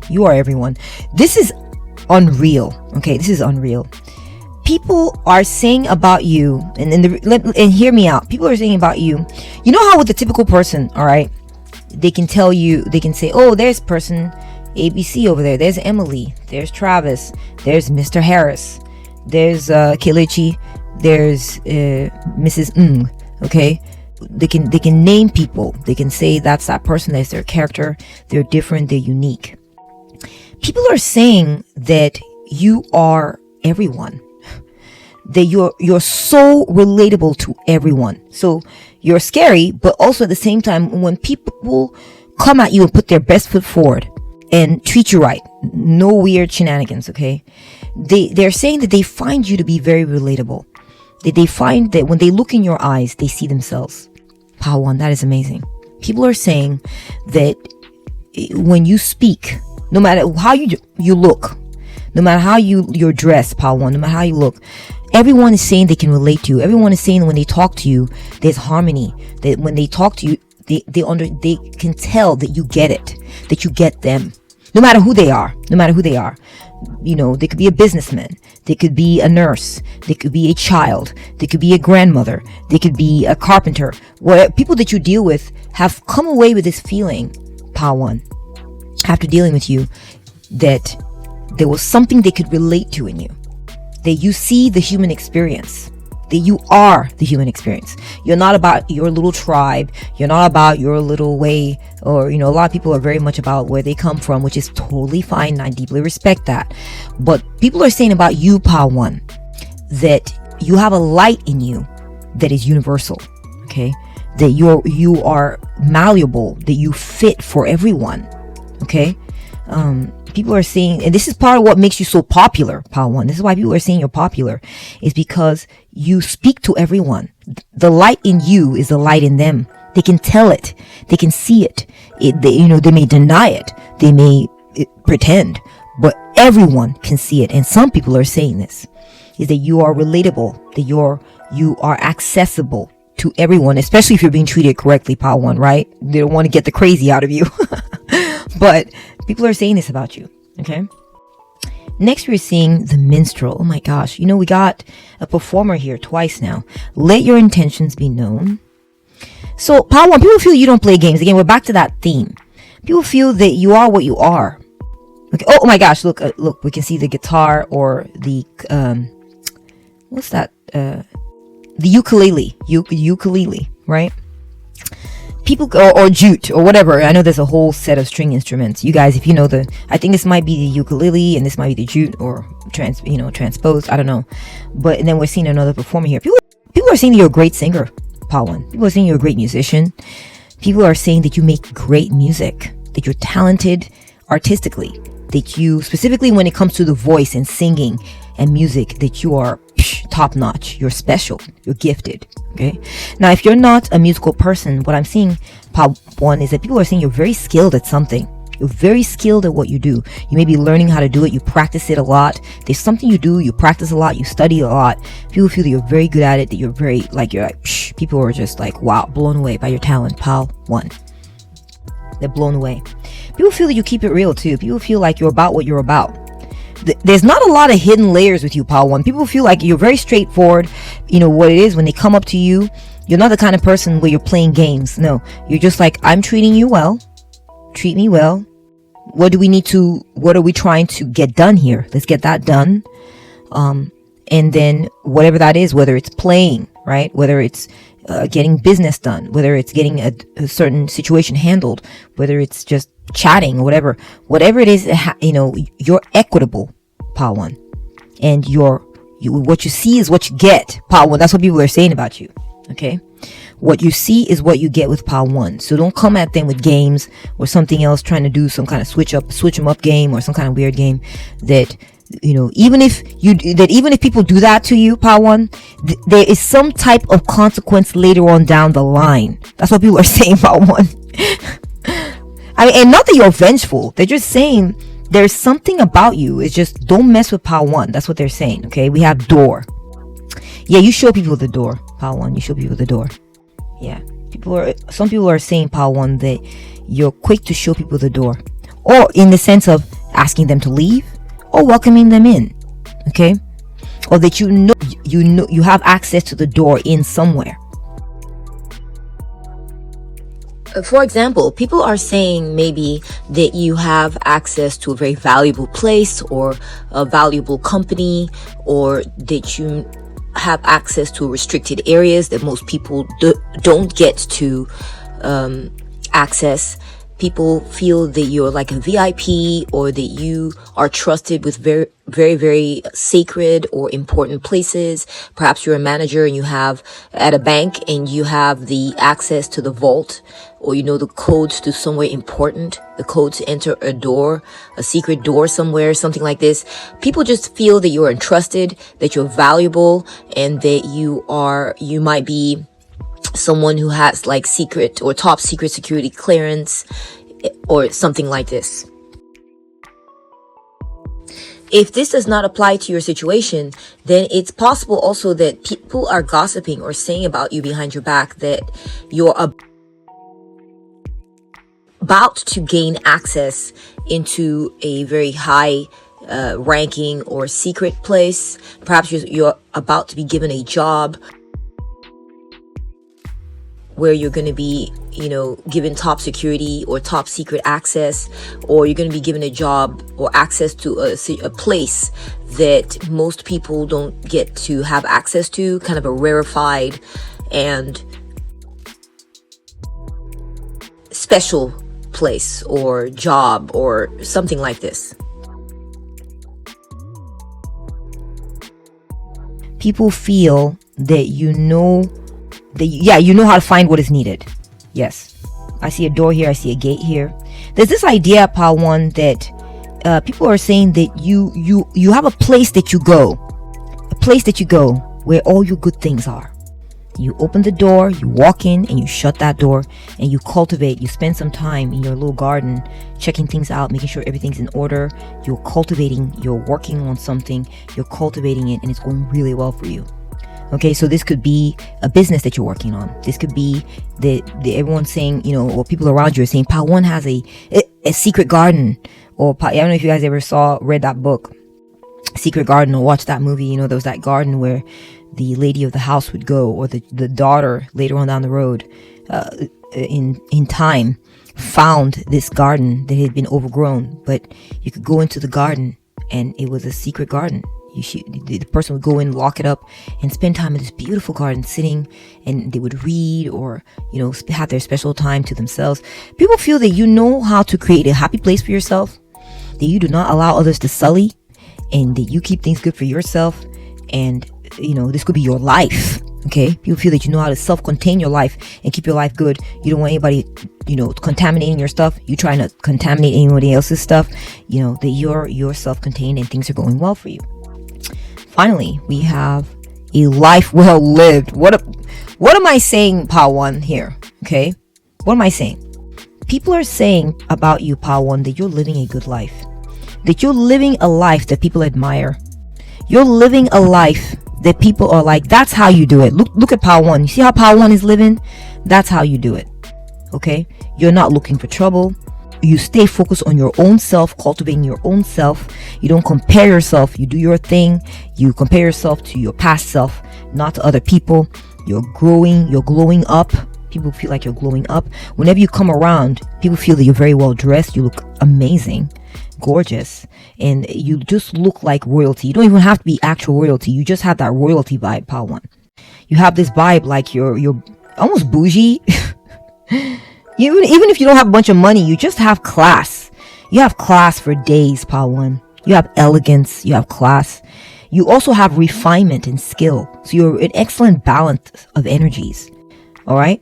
You are everyone. This is unreal, okay? This is unreal. People are saying about you, and hear me out. People are saying about you, you know how with the typical person, all right, they can tell you, they can say, oh, there's person ABC over there, there's Emily, there's Travis, there's Mr. Harris, there's Kelechi, there's Mrs. Ng, okay? They can name people. They can say that's that person, that's their character, they're different, they're unique. People are saying that you are everyone. That you're so relatable to everyone. So you're scary, but also at the same time, when people come at you and put their best foot forward and treat you right, no weird shenanigans, okay? They're saying that they find you to be very relatable. That they find that when they look in your eyes, they see themselves. Power 1, that is amazing. People are saying that when you speak, no matter how you look, no matter how you're dressed, Power 1, no matter how you look, everyone is saying they can relate to you. Everyone is saying that when they talk to you, there's harmony. That when they talk to you, they can tell that you get it, that you get them. No matter who they are, no matter who they are. They could be a businessman. They could be a nurse. They could be a child. They could be a grandmother. They could be a carpenter. People that you deal with have come away with this feeling, Power 1, after dealing with you, that there was something they could relate to in you. That you see the human experience. That you are the human experience. You're not about your little tribe. You're not about your little way. Or, a lot of people are very much about where they come from, which is totally fine. And I deeply respect that. But people are saying about you, Power 1, that you have a light in you that is universal. Okay? That you are malleable. That you fit for everyone. Okay? People are saying, and this is part of what makes you so popular, Power 1. This is why people are saying you're popular, is because you speak to everyone. The light in you is the light in them. They can tell it. They can see it. They may deny it. They may pretend, but everyone can see it. And some people are saying this, is that you are relatable, that you are accessible to everyone, especially if you're being treated correctly, Power 1, right? They don't want to get the crazy out of you. But people are saying this about you, okay? Next, we're seeing the minstrel. Oh my gosh. We got a performer here twice now. Let your intentions be known. So, Power 1, people feel you don't play games. Again, we're back to that theme. People feel that you are what you are. Okay. Oh my gosh. Look, we can see the guitar or the, what's that? The ukulele. Ukulele, right? People or jute or whatever. I know there's a whole set of string instruments. You guys, if you know I think this might be the ukulele and this might be the jute or transposed. I don't know. But and then we're seeing another performer here. People are saying that you're a great singer. Pile 1. People are saying you're a great musician. People are saying that you make great music, that you're talented artistically, that you, specifically when it comes to the voice and singing and music, that you are top notch. You're special. You're gifted. Okay. Now, if you're not a musical person, what I'm seeing, Pile 1, is that people are saying you're very skilled at something. You're very skilled at what you do. You may be learning how to do it. You practice it a lot. There's something you do. You practice a lot. You study a lot. People feel that you're very good at it. That you're very, like, you're like, people are just like, wow, blown away by your talent. Pile 1. They're blown away. People feel that you keep it real too. People feel like you're about what you're about. There's not a lot of hidden layers with you, Pile 1. People feel like you're very straightforward. You know what it is when they come up to you. You're not the kind of person where you're playing games. No, you're just like, I'm treating you well. Treat me well. What are we trying to get done here? Let's get that done. And then whatever that is, whether it's playing, right? Whether it's getting business done, whether it's getting a certain situation handled, whether it's just chatting or whatever it is, you're equitable, Pile 1. And what you see is what you get, Pile 1. That's what people are saying about you. Okay. What you see is what you get with Pile 1. So don't come at them with games or something else, trying to do some kind of switch them up game or some kind of weird game that, even if people do that to you, Pile 1, there is some type of consequence later on down the line. That's what people are saying, Pile 1. I mean, and not that you're vengeful. They're just saying there's something about you. It's just, don't mess with Pile 1. That's what they're saying. Okay. We have door. Yeah. You show people the door, Pile 1. You show people the door. Yeah, some people are saying, Pile 1, that you're quick to show people the door, or in the sense of asking them to leave or welcoming them in. Okay, or that you have access to the door in somewhere. For example, people are saying maybe that you have access to a very valuable place or a valuable company, or that you have access to restricted areas that most people don't get to access. People feel that you're like a VIP, or that you are trusted with very, very, very sacred or important places. Perhaps you're a manager and you have at a bank and you have the access to the vault, or the codes to somewhere important, the code to enter a door, a secret door somewhere, something like this. People just feel that you're entrusted, that you're valuable, and that you might be someone who has like secret or top secret security clearance or something like this. If this does not apply to your situation, then it's possible also that people are gossiping or saying about you behind your back that you're about to gain access into a very high ranking or secret place. Perhaps you're about to be given a job where you're going to be, given top security or top secret access, or you're going to be given a job or access to a place that most people don't get to have access to, kind of a rarefied and special place or job or something like this. People feel that you know how to find what is needed. Yes. I see a door here. I see a gate here. There's this idea, Pile 1, that people are saying that you have a place that you go. A place that you go where all your good things are. You open the door, you walk in, and you shut that door, and you cultivate. You spend some time in your little garden checking things out, making sure everything's in order. You're cultivating, you're working on something, you're cultivating it, and it's going really well for you. Okay, so this could be a business that you're working on. This could be that everyone's saying, or people around you are saying, Pile 1 has a secret garden. Or I don't know if you guys ever read that book, Secret Garden, or watched that movie. There was that garden where the lady of the house would go, or the daughter later on down the road, in time, found this garden that had been overgrown. But you could go into the garden, and it was a secret garden. The person would go in, lock it up, and spend time in this beautiful garden sitting, and they would read or, have their special time to themselves. People feel that you know how to create a happy place for yourself, that you do not allow others to sully, and that you keep things good for yourself. And, this could be your life. Okay, people feel that you know how to self-contain your life and keep your life good. You don't want anybody, contaminating your stuff. You trying to contaminate anybody else's stuff. That you're self-contained and things are going well for you. Finally, we have a life well lived. What am I saying, Pile 1 here? Okay, what am I saying? People are saying about you, Pile 1, that you're living a good life. That you're living a life that people admire. You're living a life that people are like, that's how you do it. Look at Pile 1. You see how Pile 1 is living? That's how you do it. Okay? You're not looking for trouble. You stay focused on your own self, cultivating your own self. You don't compare yourself. You do your thing. You compare yourself to your past self, not to other people. You're growing. You're glowing up. People feel like you're glowing up. Whenever you come around, people feel that you're very well dressed. You look amazing, gorgeous, and you just look like royalty. You don't even have to be actual royalty. You just have that royalty vibe, Pile 1. You have this vibe like you're almost bougie. Even if you don't have a bunch of money, you just have class. You have class for days, Pile 1. You have elegance. You have class. You also have refinement and skill. So you're an excellent balance of energies. All right.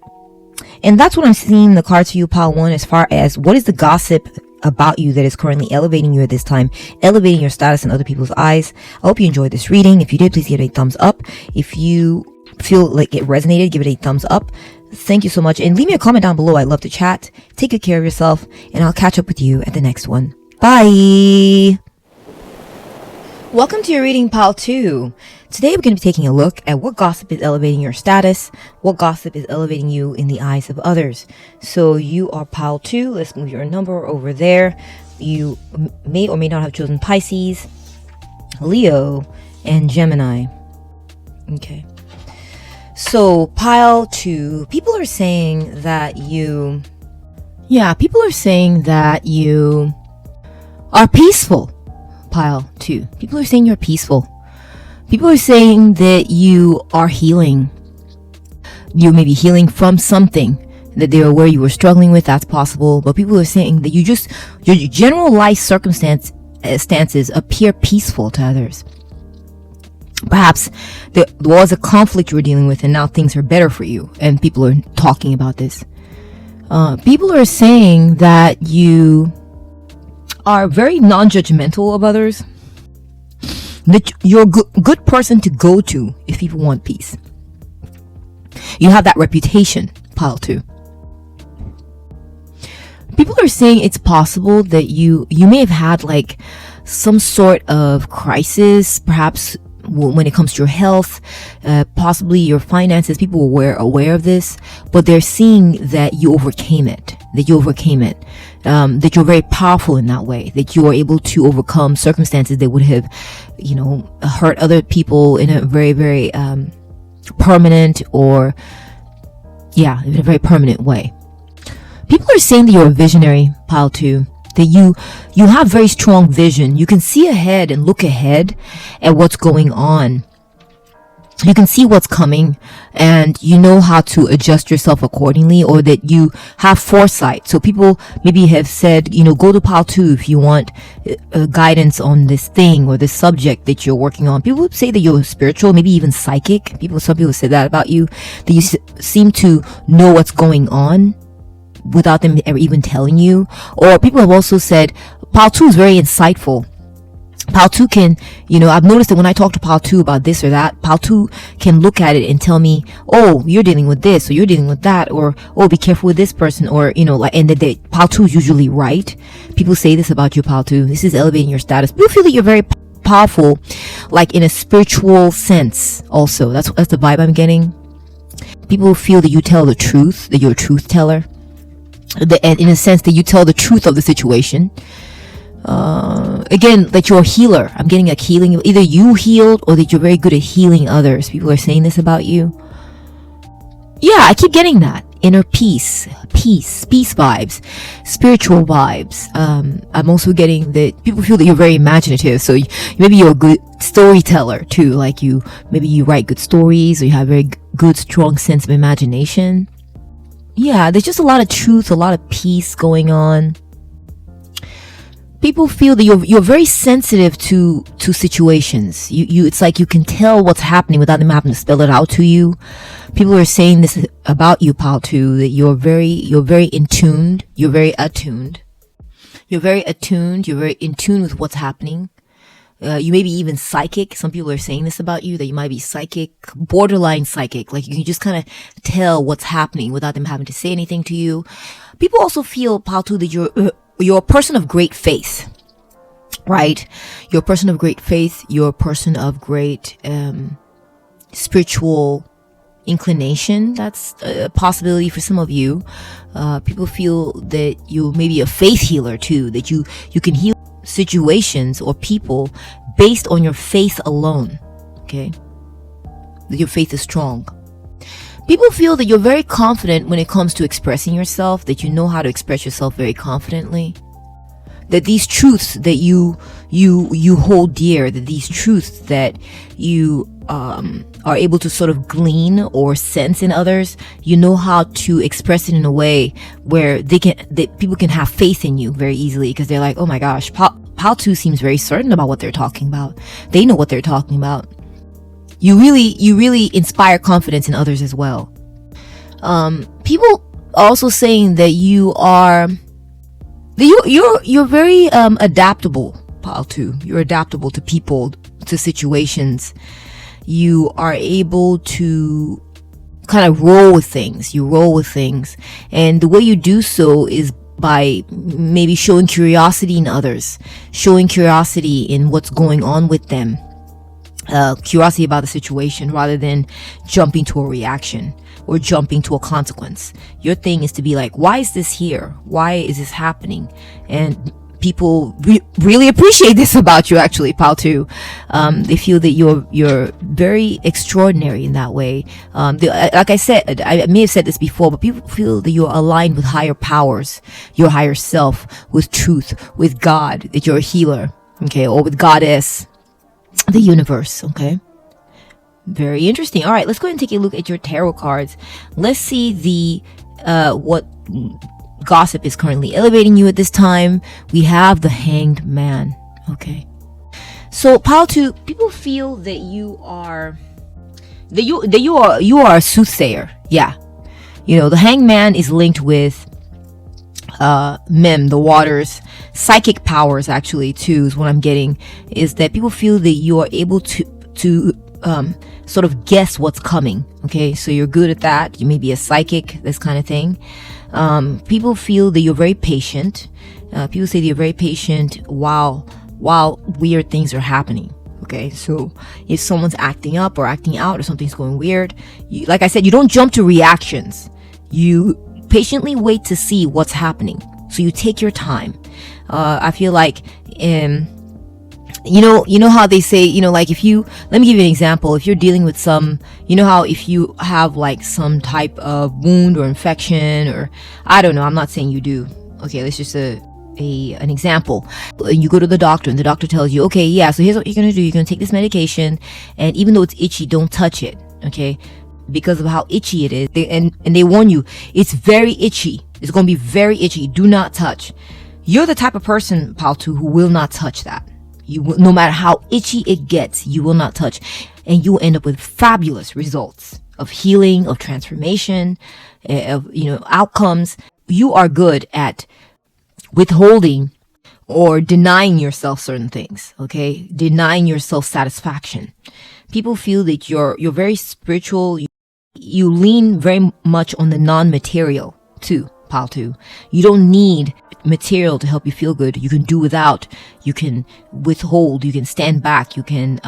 And that's what I'm seeing in the cards for you, Pile 1, as far as what is the gossip about you that is currently elevating you at this time, elevating your status in other people's eyes. I hope you enjoyed this reading. If you did, please give it a thumbs up. If you feel like it resonated, give it a thumbs up. Thank you so much. And leave me a comment down below. I'd love to chat. Take good care of yourself. And I'll catch up with you at the next one. Bye. Welcome to your reading, Pile 2. Today we're going to be taking a look at what gossip is elevating your status, what gossip is elevating you in the eyes of others. So you are Pile 2. Let's move your number over there. You may or may not have chosen Pisces, Leo, and Gemini. Okay. So Pile 2, people are saying that you are peaceful. Pile 2. People are saying you're peaceful. People are saying that you are healing. You may be healing from something that they are aware you were struggling with. That's possible. But people are saying that your general life stances appear peaceful to others. Perhaps there was a conflict you were dealing with and now things are better for you. And people are talking about this. People are saying that you are very non-judgmental of others. That you're a good person to go to if people want peace. You have that reputation, Pile 2. People are saying it's possible that you may have had like some sort of crisis, perhaps when it comes to your health, possibly your finances. People were aware of this, but they're seeing that you overcame it. That you're very powerful in that way, that you are able to overcome circumstances that would have, hurt other people in a very, very permanent in a very permanent way. People are saying that you're a visionary, Pile 2, that you have very strong vision. You can see ahead and look ahead at what's going on. You can see what's coming and you know how to adjust yourself accordingly, or that you have foresight. So people maybe have said, go to Pile 2 if you want guidance on this thing or this subject that you're working on. People would say that you're spiritual, maybe even psychic. Some people say that about you, that you seem to know what's going on without them ever even telling you. Or people have also said Pile 2 is very insightful. Pile 2 can, I've noticed that when I talk to Pile 2 about this or that, Pile 2 can look at it and tell me, oh, you're dealing with this, or you're dealing with that, or, oh, be careful with this person, or, and that Pile 2 is usually right. People say this about you, Pile 2. This is elevating your status. People feel that you're very powerful, like in a spiritual sense also. That's the vibe I'm getting. People feel that you tell the truth, that you're a truth teller. And in a sense that you tell the truth of the situation. Again, that you're a healer. I'm getting like healing. Either you healed or that you're very good at healing others. People are saying this about you. Yeah, I keep getting that. Inner peace vibes, spiritual vibes. I'm also getting that people feel that you're very imaginative. So maybe you're a good storyteller too. Like maybe you write good stories, or you have a very good, strong sense of imagination. Yeah, there's just a lot of truth, a lot of peace going on. People feel that you're very sensitive to situations. It's like you can tell what's happening without them having to spell it out to you. People are saying this about you, Pal, too, that you're very in tuned. You're very attuned. You're very attuned. You're very in tune with what's happening. You may be even psychic. Some people are saying this about you, that you might be psychic, borderline psychic. Like, you can just kind of tell what's happening without them having to say anything to you. People also feel, Pal, too, that you're a person of great faith, right? You're a person of great faith. You're a person of great spiritual inclination. That's a possibility for some of you. People feel that you may be a faith healer too, that you can heal situations or people based on your faith alone, okay? That your faith is strong. People feel that you're very confident when it comes to expressing yourself, that you know how to express yourself very confidently, that these truths that you hold dear, that these truths that you are able to sort of glean or sense in others, you know how to express it in a way where that people can have faith in you very easily, because they're like, oh my gosh, Pal 2 seems very certain about what they're talking about. They know what they're talking about. You really inspire confidence in others as well. People are also saying that you're very adaptable, Pal 2. You're adaptable to people, to situations. You are able to kind of roll with things. You roll with things. And the way you do so is by maybe showing curiosity in others, showing curiosity in what's going on with them. Curiosity about the situation rather than jumping to a reaction or jumping to a consequence. Your thing is to be like, why is this here? Why is this happening? And people really appreciate this about you, actually, Pal 2. They feel that you're very extraordinary in that way. Like I said, I may have said this before, but people feel that you're aligned with higher powers, your higher self, with truth, with God, that you're a healer, okay, or with Goddess, the universe, okay? Very interesting. All right, let's go ahead and take a look at your tarot cards. Let's see what gossip is currently elevating you at this time. We have the Hanged Man, okay? So, Pal 2, people feel that you are a soothsayer. Yeah. You know, the Hanged Man is linked with Mem, the waters, psychic powers, actually, too, is what I'm getting, is that people feel that you are able to sort of guess what's coming, okay? So you're good at that. You may be a psychic, this kind of thing. People feel that you're very patient. People say that you're very patient while weird things are happening, okay? So if someone's acting up or acting out or something's going weird, like I said, you don't jump to reactions. You patiently wait to see what's happening. So you take your time. I feel like, you know how they say, like let me give you an example. If you're dealing with how if you have like some type of wound or infection, or I don't know, I'm not saying you do. Okay, let's just an example. You go to the doctor and the doctor tells you, okay, yeah, so here's what you're going to do. You're going to take this medication, and even though it's itchy, don't touch it. Okay. Because of how itchy it is. And they warn you, it's very itchy. It's going to be very itchy. Do not touch. You're the type of person, Pal 2, who will not touch that. You will, no matter how itchy it gets, you will not touch. And you will end up with fabulous results of healing, of transformation, of, outcomes. You are good at withholding or denying yourself certain things, okay? Denying yourself satisfaction. People feel that you're very spiritual. You lean very much on the non-material too, Pal 2. You don't need material to help you feel good. You can do without. You can withhold. You can stand back. You can.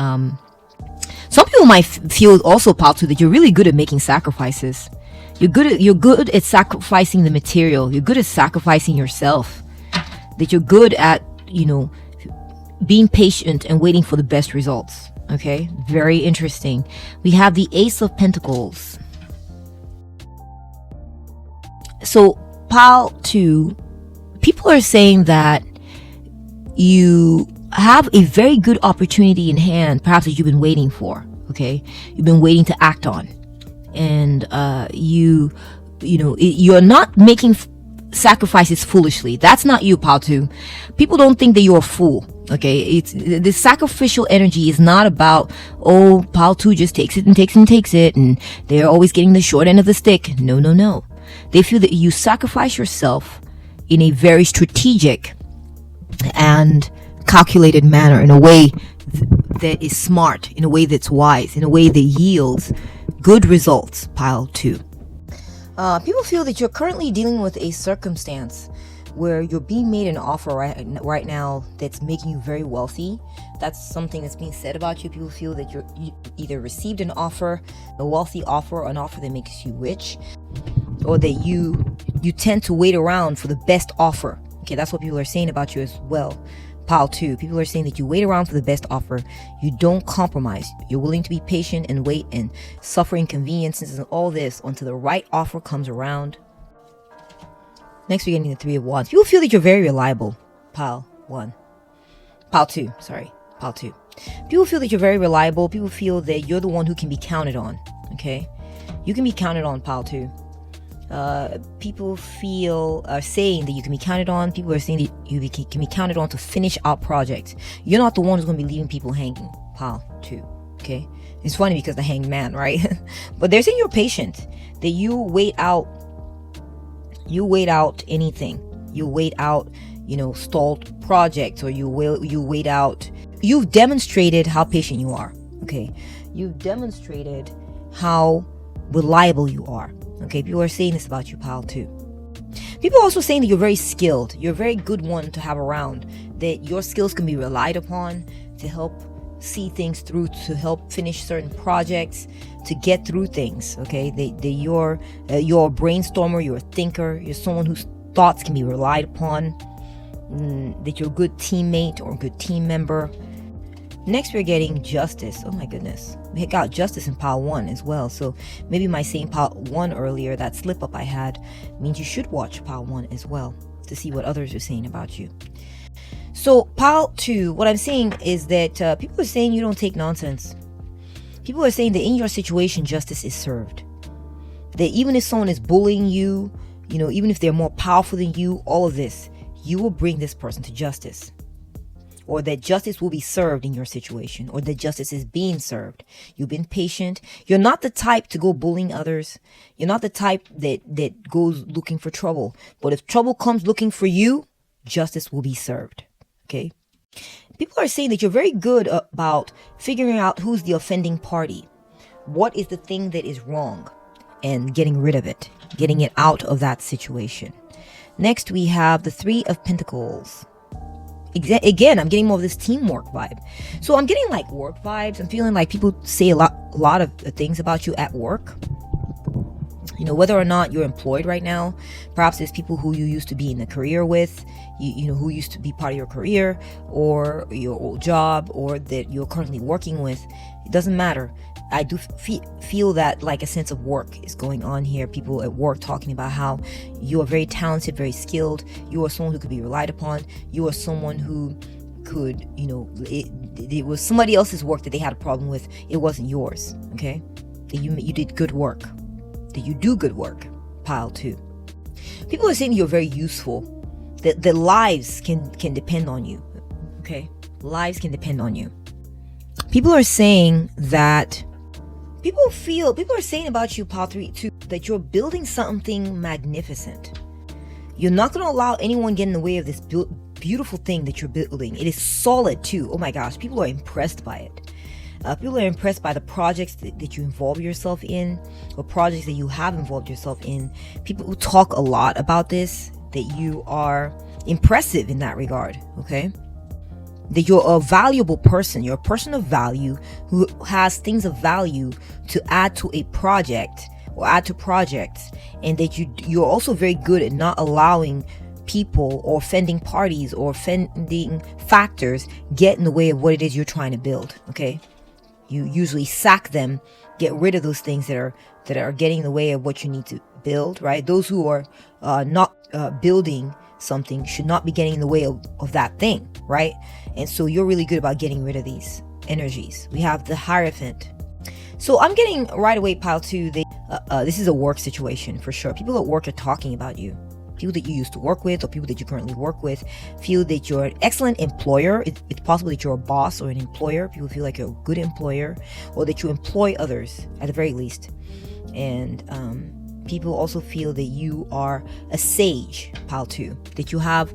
Some people might feel also, Pal 2, that you're really good at making sacrifices. You're good at sacrificing the material. You're good at sacrificing yourself. That you're good at being patient and waiting for the best results. Okay, very interesting. We have the Ace of Pentacles. So, Pal 2, people are saying that you have a very good opportunity in hand, perhaps that you've been waiting for. Okay, you've been waiting to act on, and you're not making sacrifices foolishly. That's not you, pile 2. People don't think that you're a fool. Okay, it's the sacrificial energy is not about, oh, pile 2 just takes it and takes and takes it, and they're always getting the short end of the stick. No, no, no. They feel that you sacrifice yourself in a very strategic and calculated manner, in a way that is smart, in a way that's wise, in a way that yields good results, pile 2. People feel that you're currently dealing with a circumstance where you're being made an offer right now that's making you very wealthy. That's something that's being said about you. People feel that you either received an offer, a wealthy offer, or an offer that makes you rich, or that you tend to wait around for the best offer. Okay, that's what people are saying about you as well. Pile 2, people are saying that you wait around for the best offer. You don't compromise. You're willing to be patient and wait and suffer inconveniences and all this until the right offer comes around. Next, we're getting the 3 of Wands. People feel that you're very reliable. Pile 2. People feel that you're very reliable. People feel that you're the one who can be counted on. Okay, you can be counted on, pile 2. People are saying that you can be counted on. People are saying that you can be counted on to finish out projects. You're not the one who's going to be leaving people hanging, pile 2. Okay, it's funny because the hanged man, right? But they're saying you're patient, that you wait out anything. You wait out, stalled projects, or you wait out. You've demonstrated how patient you are. Okay, you've demonstrated how reliable you are. Okay, people are saying this about you, pile 2. People are also saying that you're very skilled. You're a very good one to have around, that your skills can be relied upon to help see things through, to help finish certain projects, to get through things. Okay, you're a brainstormer, you're a thinker, you're someone whose thoughts can be relied upon, that you're a good teammate or a good team member. Next, we're getting Justice. Oh my goodness. We got Justice in pile 1 as well. So maybe my saying pile 1 earlier, that slip up I had, means you should watch pile 1 as well to see what others are saying about you. So pile 2, what I'm saying is that people are saying you don't take nonsense. People are saying that in your situation, justice is served. That even if someone is bullying you, even if they're more powerful than you, all of this, you will bring this person to justice. Or that justice will be served in your situation, or that justice is being served. You've been patient. You're not the type to go bullying others. You're not the type that goes looking for trouble. But if trouble comes looking for you, justice will be served. Okay? People are saying that you're very good about figuring out who's the offending party. What is the thing that is wrong? And getting rid of it. Getting it out of that situation. Next, we have the 3 of Pentacles. Again, I'm getting more of this teamwork vibe. So I'm getting like work vibes. I'm feeling like people say a lot of things about you at work. Whether or not you're employed right now, perhaps it's people who you used to be in a career with, who used to be part of your career or your old job, or that you're currently working with. It doesn't matter. I do feel that like a sense of work is going on here. People at work talking about how you are very talented, very skilled. You are someone who could be relied upon. You are someone who could, it was somebody else's work that they had a problem with. It wasn't yours. Okay, that you did good work. That you do good work. Pile 2. People are saying you're very useful. That the lives can depend on you. Okay, lives can depend on you. People are saying that. People are saying about you, pile 3, too, that you're building something magnificent. You're not going to allow anyone get in the way of this beautiful thing that you're building. It is solid, too. Oh my gosh, people are impressed by it. People are impressed by the projects that you involve yourself in, or projects that you have involved yourself in. People who talk a lot about this, that you are impressive in that regard, okay? That you're a valuable person. You're a person of value who has things of value to add to a project or add to projects. And that you're also very good at not allowing people or offending parties or offending factors get in the way of what it is you're trying to build. Okay? You usually sack them, get rid of those things that are getting in the way of what you need to build, right? Those who are not building something should not be getting in the way of that thing, right? And so you're really good about getting rid of these energies. We have the Hierophant. So I'm getting right away, pile 2, this is a work situation for sure. People at work are talking about you. People that you used to work with or people that you currently work with feel that you're an excellent employer. It's possible that you're a boss or an employer. People feel like you're a good employer, or that you employ others at the very least. And people also feel that you are a sage, pile 2, that you have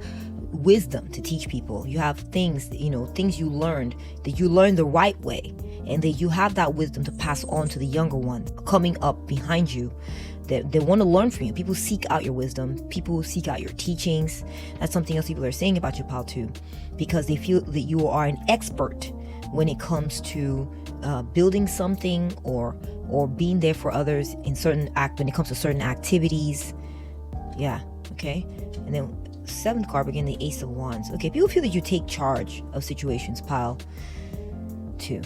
wisdom to teach people. You have things, things you learned, that you learned the right way, and that you have that wisdom to pass on to the younger one coming up behind you. They want to learn from you. People seek out your wisdom. People seek out your teachings. That's something else people are saying about you, pile 2, because they feel that you are an expert when it comes to building something or being there for others in when it comes to certain activities. Yeah, okay. And then 7th card, again, the Ace of Wands. Okay, people feel that you take charge of situations, pile 2.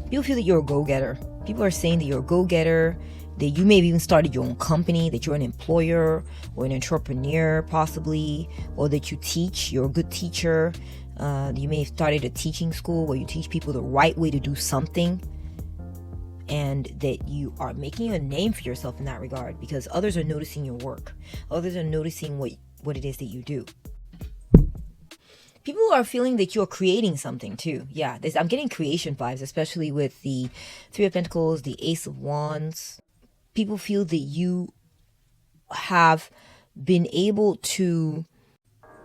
People feel that you're a go-getter. People are saying that you're a go-getter, that you may have even started your own company, that you're an employer or an entrepreneur possibly, or that you teach, you're a good teacher. You may have started a teaching school where you teach people the right way to do something, and that you are making a name for yourself in that regard, because others are noticing your work. Others are noticing what it is that you do. People are feeling that you're creating something too. Yeah, I'm getting creation vibes, especially with the 3 of Pentacles, the Ace of Wands. People feel that you have been able to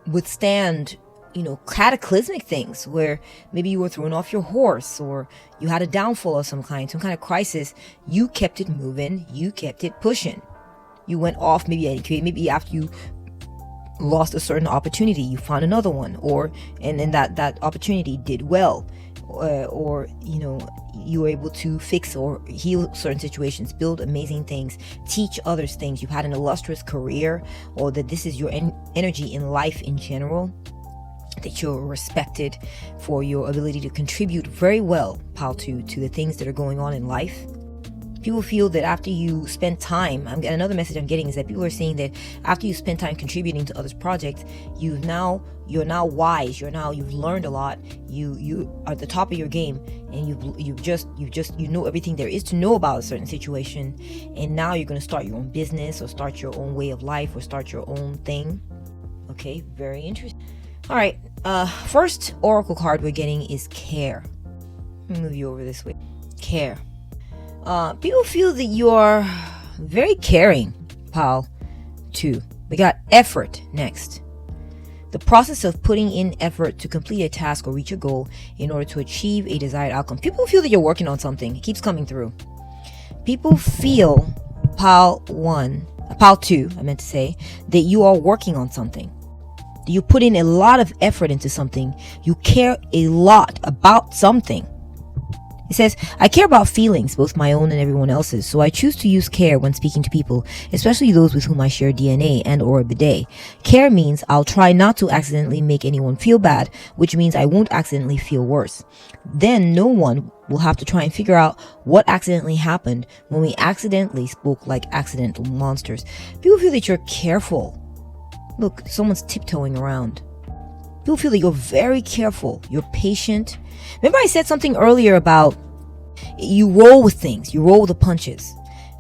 withstand, cataclysmic things where maybe you were thrown off your horse or you had a downfall of some kind of crisis. You kept it moving. You kept it pushing. You went off maybe after you lost a certain opportunity, you found another one, and then that opportunity did well, or you were able to fix or heal certain situations, build amazing things, teach others things. You've had an illustrious career, or that this is your energy in life in general, that you're respected for your ability to contribute very well, pile 2, to the things that are going on in life. People feel that after you spend time, another message I'm getting is that people are saying that after you spend time contributing to others' projects, you're now wise. You've learned a lot. You are at the top of your game, and you know everything there is to know about a certain situation. And now you're going to start your own business, or start your own way of life, or start your own thing. Okay, very interesting. All right, first oracle card we're getting is care. Let me move you over this way. Care. People feel that you're very caring, pile 2. We got effort next. The process of putting in effort to complete a task or reach a goal in order to achieve a desired outcome. People feel that you're working on something. It keeps coming through. People feel, pile 2, I meant to say, that you are working on something. That you put in a lot of effort into something. You care a lot about something. It says, I care about feelings, both my own and everyone else's, so I choose to use care when speaking to people, especially those with whom I share DNA and or a bidet. Care means I'll try not to accidentally make anyone feel bad, which means I won't accidentally feel worse. Then no one will have to try and figure out what accidentally happened when we accidentally spoke like accidental monsters. People feel that you're careful. Look, someone's tiptoeing around. People feel that you're very careful. You're patient. Remember I said something earlier about you roll with things. You roll with the punches.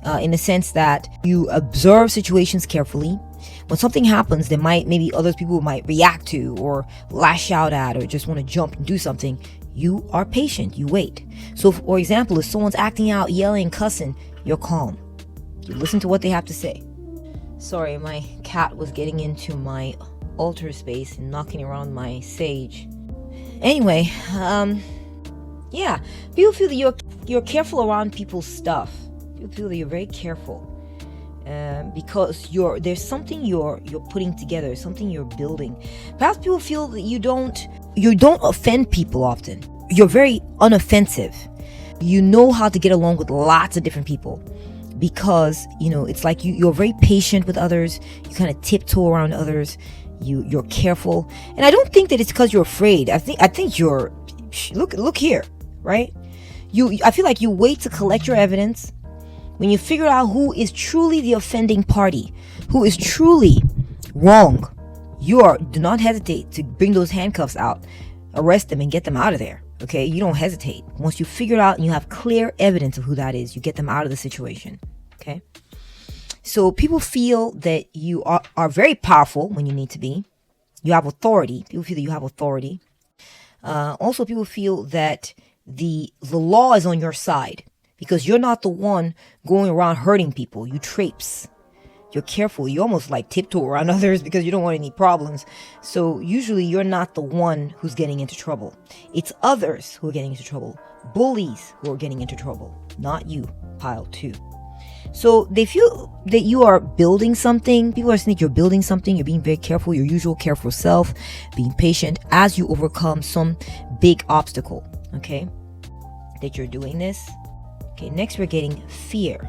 In the sense that you observe situations carefully. When something happens that maybe other people might react to or lash out at or just want to jump and do something, you are patient. You wait. So, for example, if someone's acting out, yelling, cussing, you're calm. You listen to what they have to say. Sorry, my cat was getting into my altar space and knocking around my sage. Anyway, yeah, people feel that you're careful around people's stuff. People feel that you're very careful, because there's something you're putting together, something you're building. Perhaps people feel that you don't offend people often. You're very unoffensive. You know how to get along with lots of different people, because it's like you're very patient with others. You kind of tiptoe around others. You're careful, and I don't think that it's because you're afraid. I think you're look here, right? I feel like you wait to collect your evidence. When you figure out who is truly the offending party, who is truly wrong, do not hesitate to bring those handcuffs out, arrest them, and get them out of there. Okay, you don't hesitate. Once you figure it out and you have clear evidence of who that is, you get them out of the situation. Okay. So people feel that you are very powerful when you need to be. You have authority. People feel that you have authority. Also, people feel that the law is on your side because you're not the one going around hurting people. You traipse. You're careful. You almost like tiptoe around others because you don't want any problems. So usually you're not the one who's getting into trouble. It's others who are getting into trouble. Bullies who are getting into trouble. Not you, pile 2. So they feel that you are building something. People are saying that you're building something. You're being very careful, your usual careful self, being patient as you overcome some big obstacle. Okay, that you're doing this. Okay, next we're getting fear.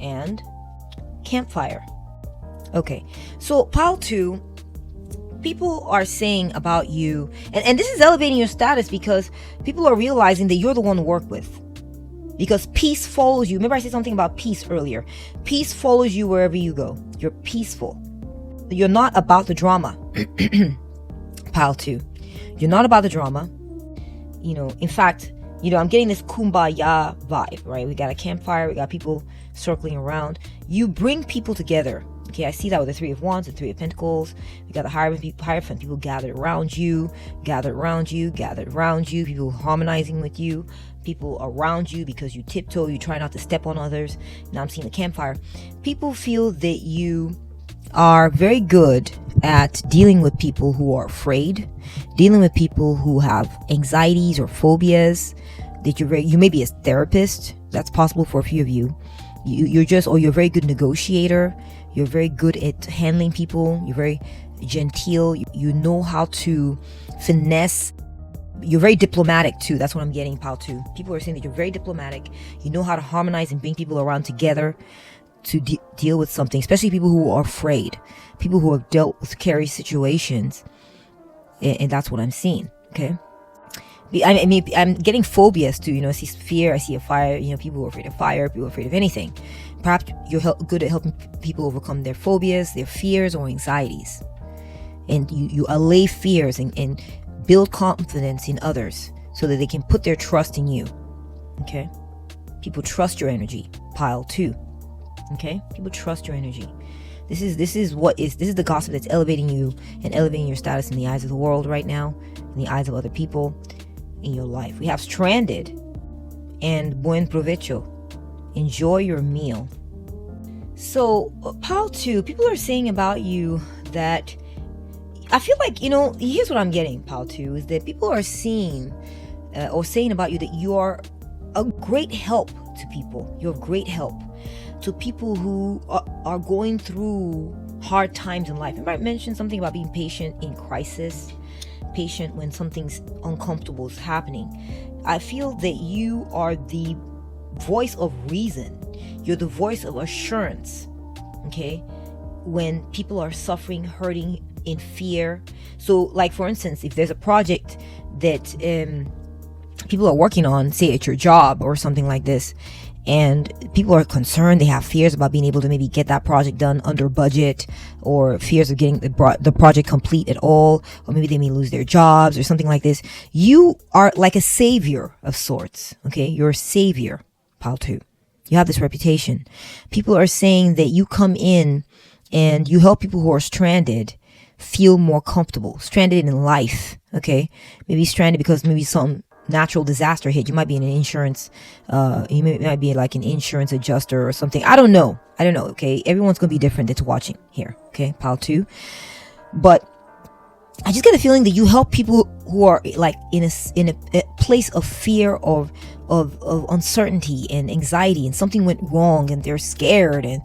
And campfire. Okay, so pile 2, people are saying about you, and this is elevating your status because people are realizing that you're the one to work with. Because peace follows you. Remember I said something about peace earlier. Peace follows you wherever you go. You're peaceful. You're not about the drama. Pile 2. You're not about the drama. In fact, I'm getting this kumbaya vibe, right? We got a campfire. We got people circling around. You bring people together. Okay, I see that with the 3 of Wands, the 3 of Pentacles. We got the Hierophant. People gathered around you. People harmonizing with you. People around you because you tiptoe, you try not to step on others. Now I'm seeing the campfire. People feel that you are very good at dealing with people who are afraid, dealing with people who have anxieties or phobias. That you may be a therapist. That's possible for a few of you. You're a very good negotiator. You're very good at handling people. You're very genteel. You know how to finesse. You're very diplomatic too. That's what I'm getting, pile 2. People are saying that you're very diplomatic. You know how to harmonize and bring people around together to deal with something, especially people who are afraid, people who have dealt with scary situations. And that's what I'm seeing. Okay. I mean, I'm getting phobias too. I see fear. I see a fire. People who are afraid of fire. People who are afraid of anything. Perhaps you're good at helping people overcome their phobias, their fears, or anxieties. And you allay fears and build confidence in others so that they can put their trust in you. Okay? People trust your energy. Pile 2. Okay? People trust your energy. This is the gossip that's elevating you and elevating your status in the eyes of the world right now, in the eyes of other people in your life. We have stranded and buen provecho. Enjoy your meal. So, pile 2, people are saying about you that I feel like, here's what I'm getting, pile 2, is that people are seeing or saying about you that you are a great help to people. You're a great help to people who are going through hard times in life. Remember I mentioned something about being patient in crisis, patient when something's uncomfortable is happening. I feel that you are the voice of reason. You're the voice of assurance. Okay? When people are suffering, hurting, in fear. So like for instance, if there's a project that people are working on, say at your job or something like this, and people are concerned, they have fears about being able to maybe get that project done under budget, or fears of getting the project complete at all, or maybe they may lose their jobs or something like this. You are like a savior of sorts. Okay, you're a savior, pile 2. You have this reputation. People are saying that you come in and you help people who are stranded feel more comfortable, stranded in life. Okay, maybe stranded because maybe some natural disaster hit. You might be in an insurance, might be like an insurance adjuster or something. I don't know. Okay, everyone's gonna be different that's watching here. Okay, pile 2. But I just get a feeling that you help people who are like in a place of fear, of uncertainty and anxiety, and something went wrong and they're scared and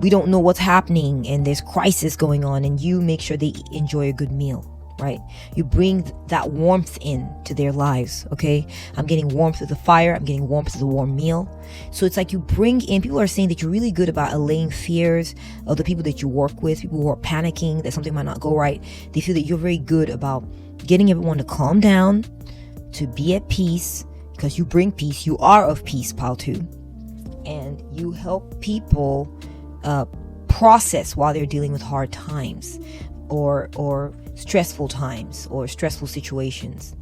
we don't know what's happening and there's crisis going on, and you make sure they enjoy a good meal. Right? You bring that warmth in to their lives. Okay, I'm getting warmth with the fire. I'm getting warmth with the warm meal. So it's like you bring in, people are saying that you're really good about allaying fears of the people that you work with, people who are panicking that something might not go right. They feel that you're very good about getting everyone to calm down, to be at peace, because you bring peace. You are of peace, pile 2. And you help people process while they're dealing with hard times or stressful times or stressful situations.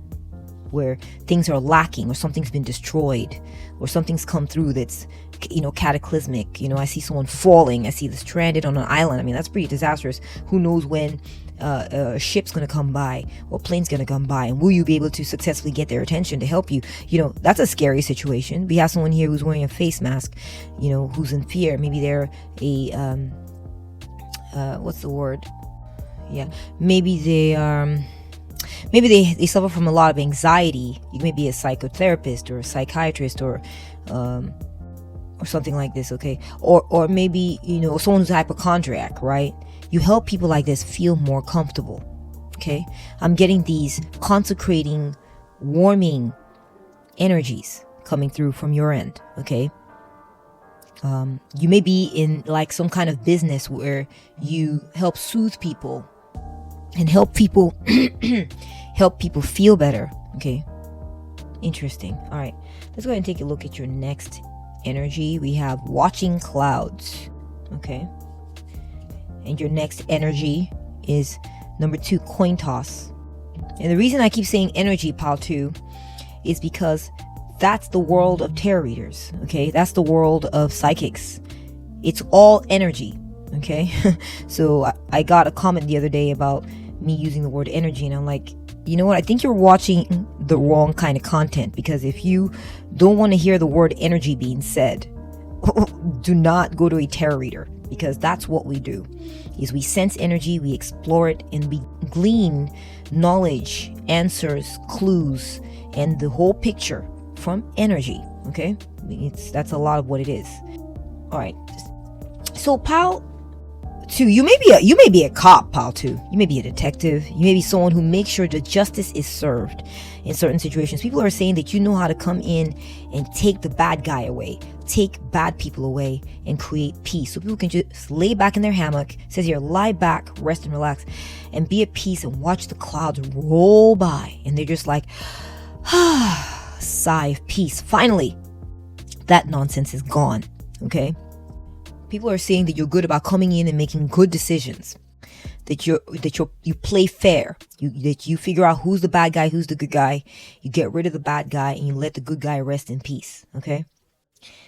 where things are lacking, or something's been destroyed, or something's come through that's, cataclysmic. I see someone falling. I see this stranded on an island. I mean, that's pretty disastrous. Who knows when a ship's going to come by, or plane's going to come by, and will you be able to successfully get their attention to help you? That's a scary situation. We have someone here who's wearing a face mask, who's in fear. Maybe they're what's the word? Yeah, maybe they they suffer from a lot of anxiety. You may be a psychotherapist or a psychiatrist, or something like this, okay? Or maybe, someone who's a hypochondriac, right? You help people like this feel more comfortable, okay? I'm getting these consecrating, warming energies coming through from your end, okay? You may be in like some kind of business where you help soothe people and help people feel better, okay? Interesting. All right, let's go ahead and take a look at your next energy. We have watching clouds, okay? And your next energy is number 2, coin toss. And the reason I keep saying energy, pile 2, is because that's the world of tarot readers, okay? That's the world of psychics. It's all energy, okay? So I got a comment the other day about me using the word energy, and I'm like, you know what? I think you're watching the wrong kind of content, because if you don't want to hear the word energy being said, do not go to a tarot reader, because that's what we do. Is we sense energy, we explore it, and we glean knowledge, answers, clues, and the whole picture from energy, okay? That's a lot of what it is. All right. So pile 2, you may be a cop, pile 2. You may be a detective. You may be someone who makes sure that justice is served in certain situations. People are saying that you know how to come in and take the bad guy away, take bad people away, and create peace. So people can just lay back in their hammock. It says here, lie back, rest and relax, and be at peace and watch the clouds roll by. And they're just like, sigh of peace. Finally, that nonsense is gone, okay? People are saying that you're good about coming in and making good decisions. That you play fair. That you figure out who's the bad guy, who's the good guy. You get rid of the bad guy and you let the good guy rest in peace. Okay?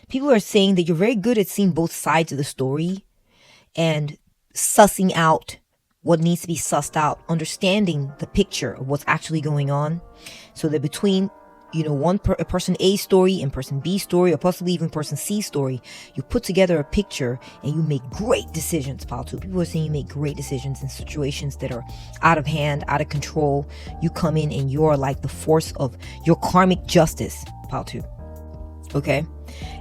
People are saying that you're very good at seeing both sides of the story and sussing out what needs to be sussed out, understanding the picture of what's actually going on, so that between a person A story and person B story, or possibly even person C story, you put together a picture and you make great decisions, pile 2. People are saying you make great decisions in situations that are out of hand, out of control. You come in and you're like the force of your karmic justice, pile 2. Okay?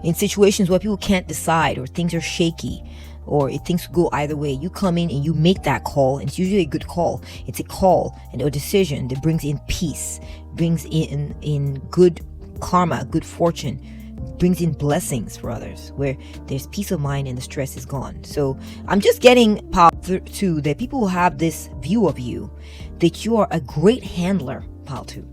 In situations where people can't decide, or things are shaky, or if things go either way, you come in and you make that call, and it's usually a good call. It's a call and a decision that brings in peace, brings in good karma, good fortune, brings in blessings for others, where there's peace of mind and the stress is gone. So I'm just getting pile 2 that people will have this view of you, that you are a great handler, pile 2,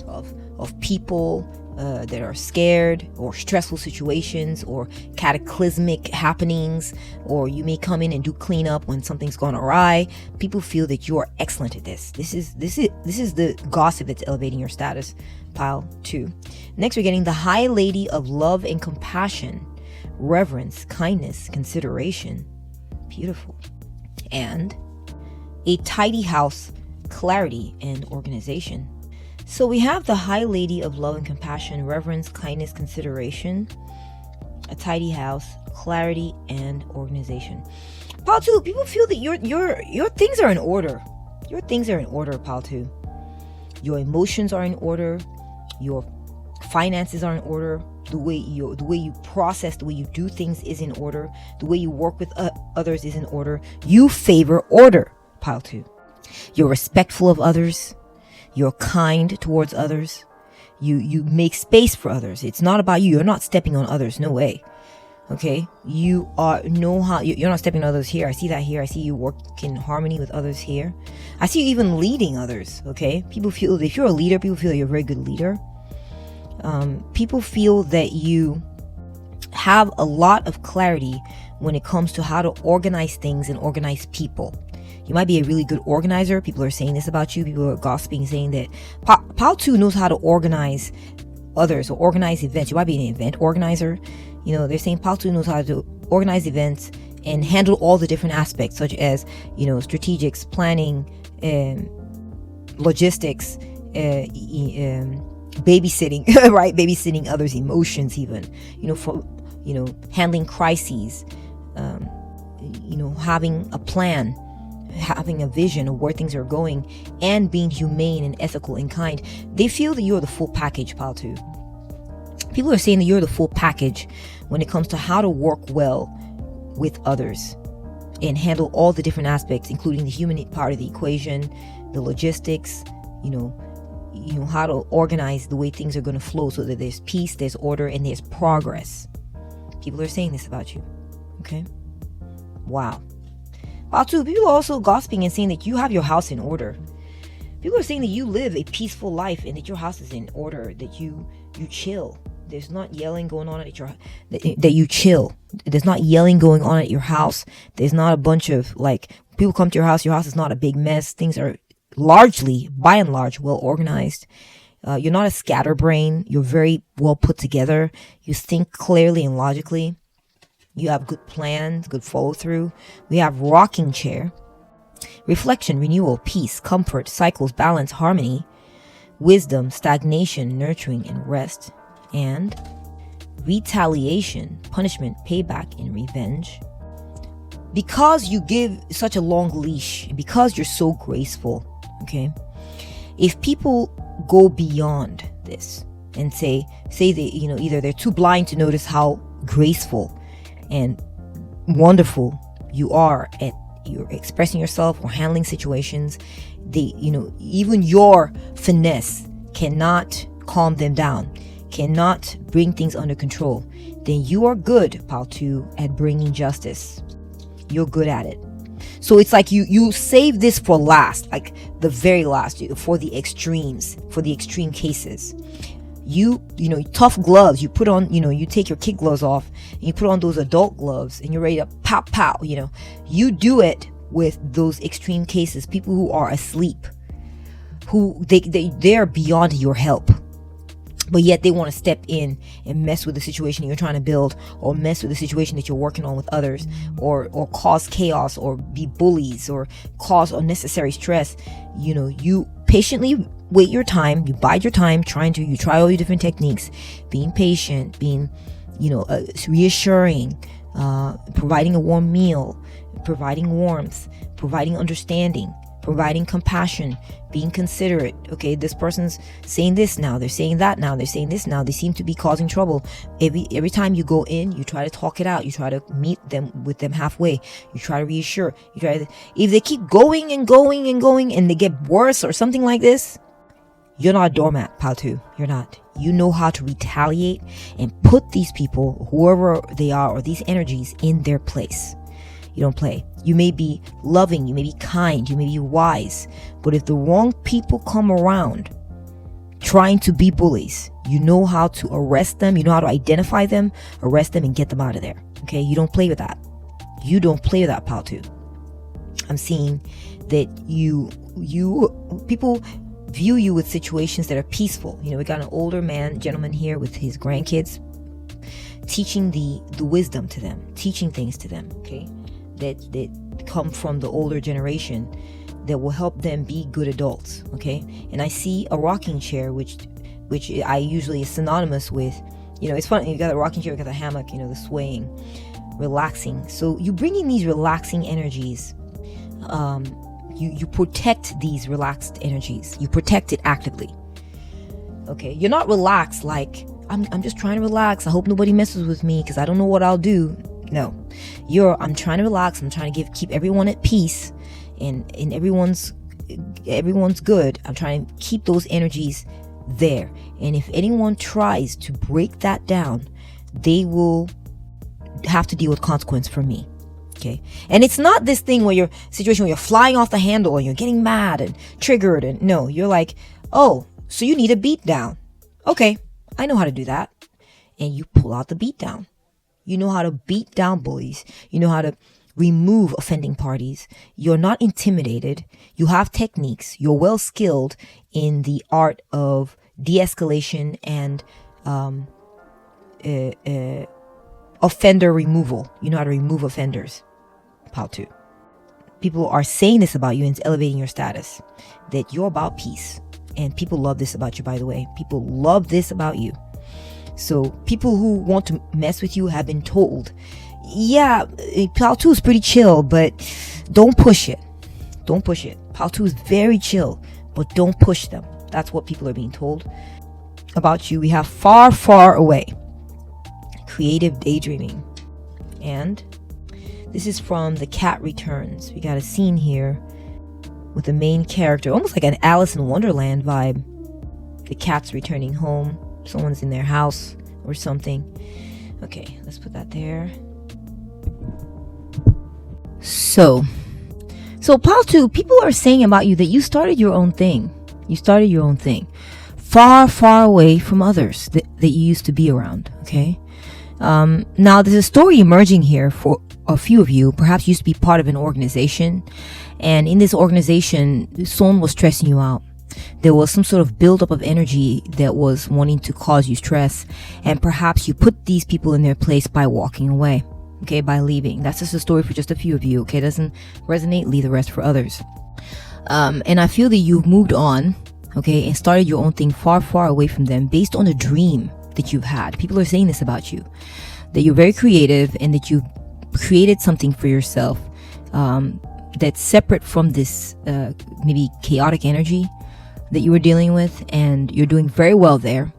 of people that are scared, or stressful situations, or cataclysmic happenings, or you may come in and do cleanup when something's gone awry. People feel that you are excellent at this. This is the gossip that's elevating your status, pile 2. Next, we're getting the High Lady of Love and Compassion, Reverence, Kindness, Consideration. Beautiful. And a Tidy House, Clarity, and Organization. So we have the High Lady of Love and Compassion, Reverence, Kindness, Consideration, a tidy house, clarity, and organization. Pile 2, people feel that your things are in order. Your things are in order, pile 2. Your emotions are in order. Your finances are in order. The way you process, the way you do things is in order. The way you work with others is in order. You favor order, pile 2. You're respectful of others. You're kind towards others. You make space for others. It's not about you. You're not stepping on others. No way. Okay? You're not stepping on others here. I see that here. I see you work in harmony with others here. I see you even leading others. Okay? People feel, if you're a leader, people feel you're a very good leader. People feel that you have a lot of clarity when it comes to how to organize things and organize people. You might be a really good organizer. People are saying this about you. People are gossiping, saying that Pal 2 knows how to organize others or organize events. You might be an event organizer. They're saying Pal 2 knows how to organize events and handle all the different aspects, such as, strategics, planning, logistics, babysitting, right? Babysitting others' emotions, even, handling crises, having a plan, having a vision of where things are going, and being humane and ethical and kind. They feel that you're the full package, Pal 2. People are saying that you're the full package when it comes to how to work well with others and handle all the different aspects, including the human part of the equation, the logistics, how to organize the way things are going to flow so that there's peace, there's order, and there's progress. People are saying this about you. Okay? Wow. Pal 2, people are also gossiping and saying that you have your house in order. People are saying that you live a peaceful life and that your house is in order, that you chill. There's not yelling going on at that you chill. There's not yelling going on at your house. There's not a bunch of, people come to your house is not a big mess. Things are largely, by and large, well organized. You're not a scatterbrain. You're very well put together. You think clearly and logically. You have good plans, good follow through. We have rocking chair, reflection, renewal, peace, comfort, cycles, balance, harmony, wisdom, stagnation, nurturing, and rest, and retaliation, punishment, payback, and revenge. Because you give such a long leash, and because you're so graceful, okay, if people go beyond this and say that, either they're too blind to notice how graceful and wonderful you are at you're expressing yourself or handling situations, even your finesse cannot calm them down, cannot bring things under control, then you are good, Pal 2, at bringing justice. You're good at it. So it's like you save this for last, like the very last, for the extremes, for the extreme cases. Tough gloves, you put on, you take your kid gloves off and you put on those adult gloves and you're ready to pow pow. You do it with those extreme cases, people who are asleep, who they're beyond your help, but yet they want to step in and mess with the situation you're trying to build, or mess with the situation that you're working on with others, or cause chaos, or be bullies, or cause unnecessary stress. You patiently wait your time, you bide your time, you try all your different techniques, being patient, being, reassuring, providing a warm meal, providing warmth, providing understanding, providing compassion, being considerate. Okay, this person's saying this now, they're saying that now, they're saying this now, they seem to be causing trouble. Every time you go in, you try to talk it out, you try to meet them with them halfway, you try to reassure, if they keep going and going and going and they get worse or something like this, you're not a doormat, Pal 2. You're not. You know how to retaliate and put these people, whoever they are, or these energies, in their place. You don't play. You may be loving, you may be kind, you may be wise, but if the wrong people come around trying to be bullies, you know how to arrest them, you know how to identify them, arrest them, and get them out of there. Okay, you don't play with that. You don't play with that, Pal 2. I'm seeing that people view you with situations that are peaceful. We got an older gentleman here with his grandkids, teaching the wisdom to them, teaching things to them, okay, that come from the older generation, that will help them be good adults, okay. And I see a rocking chair, which I usually is synonymous with, it's funny, you got a rocking chair, you got the hammock, the swaying, relaxing. So you bring in these relaxing energies. You protect these relaxed energies. You protect it actively. Okay, you're not relaxed like I'm just trying to relax. I hope nobody messes with me because I don't know what I'll do. No, I'm trying to relax. I'm trying to keep everyone at peace, and everyone's good. I'm trying to keep those energies there. And if anyone tries to break that down, they will have to deal with consequence from me. Okay. And it's not this thing where situation where you're flying off the handle and you're getting mad and triggered, and no, you're like, oh, so you need a beat down. Okay, I know how to do that. And you pull out the beat down. You know how to beat down bullies. You know how to remove offending parties. You're not intimidated. You have techniques. You're well skilled in the art of de-escalation and offender removal. You know how to remove offenders. Pile 2. People are saying this about you and it's elevating your status. That you're about peace. And people love this about you, by the way. People love this about you. So people who want to mess with you have been told, yeah, Pile 2 is pretty chill, but don't push it. Don't push it. Pile 2 is very chill, but don't push them. That's what people are being told about you. We have far, far away. Creative daydreaming. And this is from The Cat Returns. We got a scene here with the main character, almost like an Alice in Wonderland vibe. The cat's returning home. Someone's in their house or something. Okay, let's put that there. So Pile 2, people are saying about you that you started your own thing. You started your own thing. Far, far away from others that you used to be around, okay? Now, there's a story emerging here for a few of you. Perhaps you used to be part of an organization. And in this organization, someone was stressing you out. There was some sort of buildup of energy that was wanting to cause you stress. And perhaps you put these people in their place by walking away. Okay, by leaving. That's just a story for just a few of you. Okay, doesn't resonate, leave the rest for others. And I feel that you've moved on, okay, and started your own thing far, far away from them based on a dream that you've had. People are saying this about you, that you're very creative and that you've created something for yourself that's separate from this maybe chaotic energy that you were dealing with, and you're doing very well there.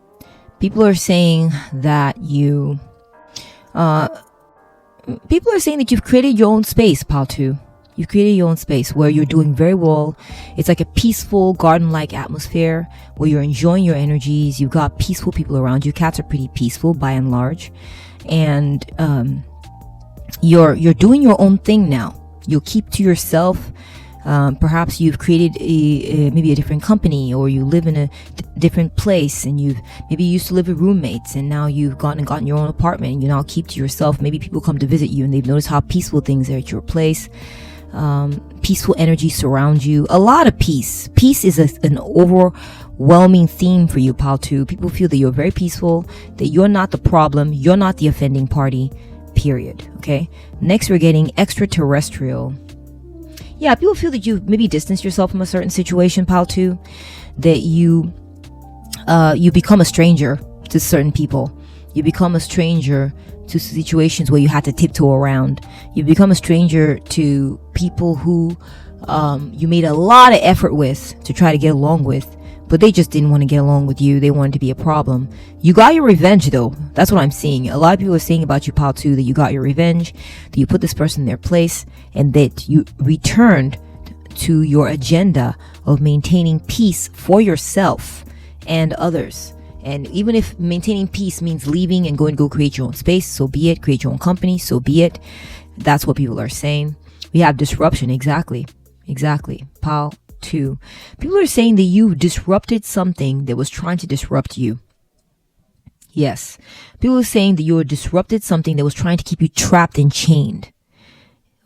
People are saying that you've created your own space, Pile 2. You've created your own space where you're doing very well. It's like a peaceful garden-like atmosphere where you're enjoying your energies. You've got peaceful people around you. Cats are pretty peaceful by and large. And you're doing your own thing now. You'll keep to yourself. Perhaps you've created maybe a different company, or you live in a different place, and maybe you used to live with roommates, and now you've gone and gotten your own apartment, and you now keep to yourself. Maybe people come to visit you and they've noticed how peaceful things are at your place. Peaceful energy surrounds you. A lot of peace. Peace is an overwhelming theme for you, Pile 2. People feel that you're very peaceful, that you're not the problem, you're not the offending party, period. Okay. Next, we're getting extraterrestrial. Yeah, people feel that you maybe distance yourself from a certain situation, Pile 2, that you become a stranger to certain people. You become a stranger to situations where you had to tiptoe around. You become a stranger to people who you made a lot of effort with to try to get along with, but they just didn't want to get along with you. They wanted to be a problem. You got your revenge, though. That's what I'm seeing. A lot of people are saying about you, Pile 2, that you got your revenge, that you put this person in their place, and that you returned to your agenda of maintaining peace for yourself and others. And even if maintaining peace means leaving and going to go create your own space, so be it. Create your own company, so be it. That's what people are saying. We have disruption. Exactly. Pile 2. People are saying that you disrupted something that was trying to disrupt you. Yes. People are saying that you disrupted something that was trying to keep you trapped and chained.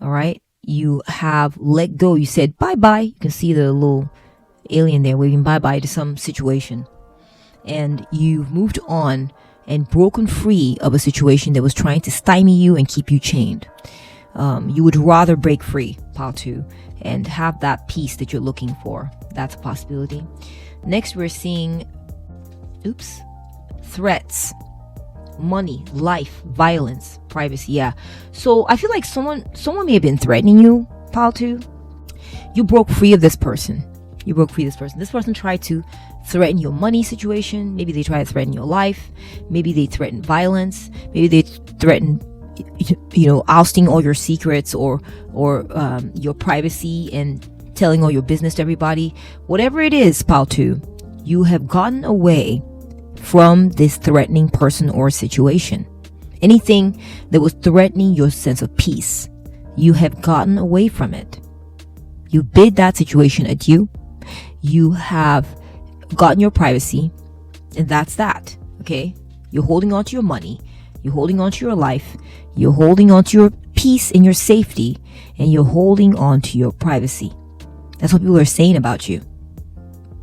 All right. You have let go. You said bye-bye. You can see the little alien there waving bye-bye to some situation. And you've moved on and broken free of a situation that was trying to stymie you and keep you chained. You would rather break free, Pile 2, and have that peace that you're looking for. That's a possibility. Next, we're seeing, threats, money, life, violence, privacy. Yeah. So I feel like someone may have been threatening you, Pile 2. You broke free of this person. This person tried to threaten your money situation. Maybe they tried to threaten your life. Maybe they threatened violence. Maybe they threatened, ousting all your secrets or your privacy and telling all your business to everybody. Whatever it is, Pile 2, you have gotten away from this threatening person or situation. Anything that was threatening your sense of peace, you have gotten away from it. You bid that situation adieu. You have gotten your privacy, and that's that. Okay, you're holding on to your money, you're holding on to your life, you're holding on to your peace and your safety, and you're holding on to your privacy. That's what people are saying about you,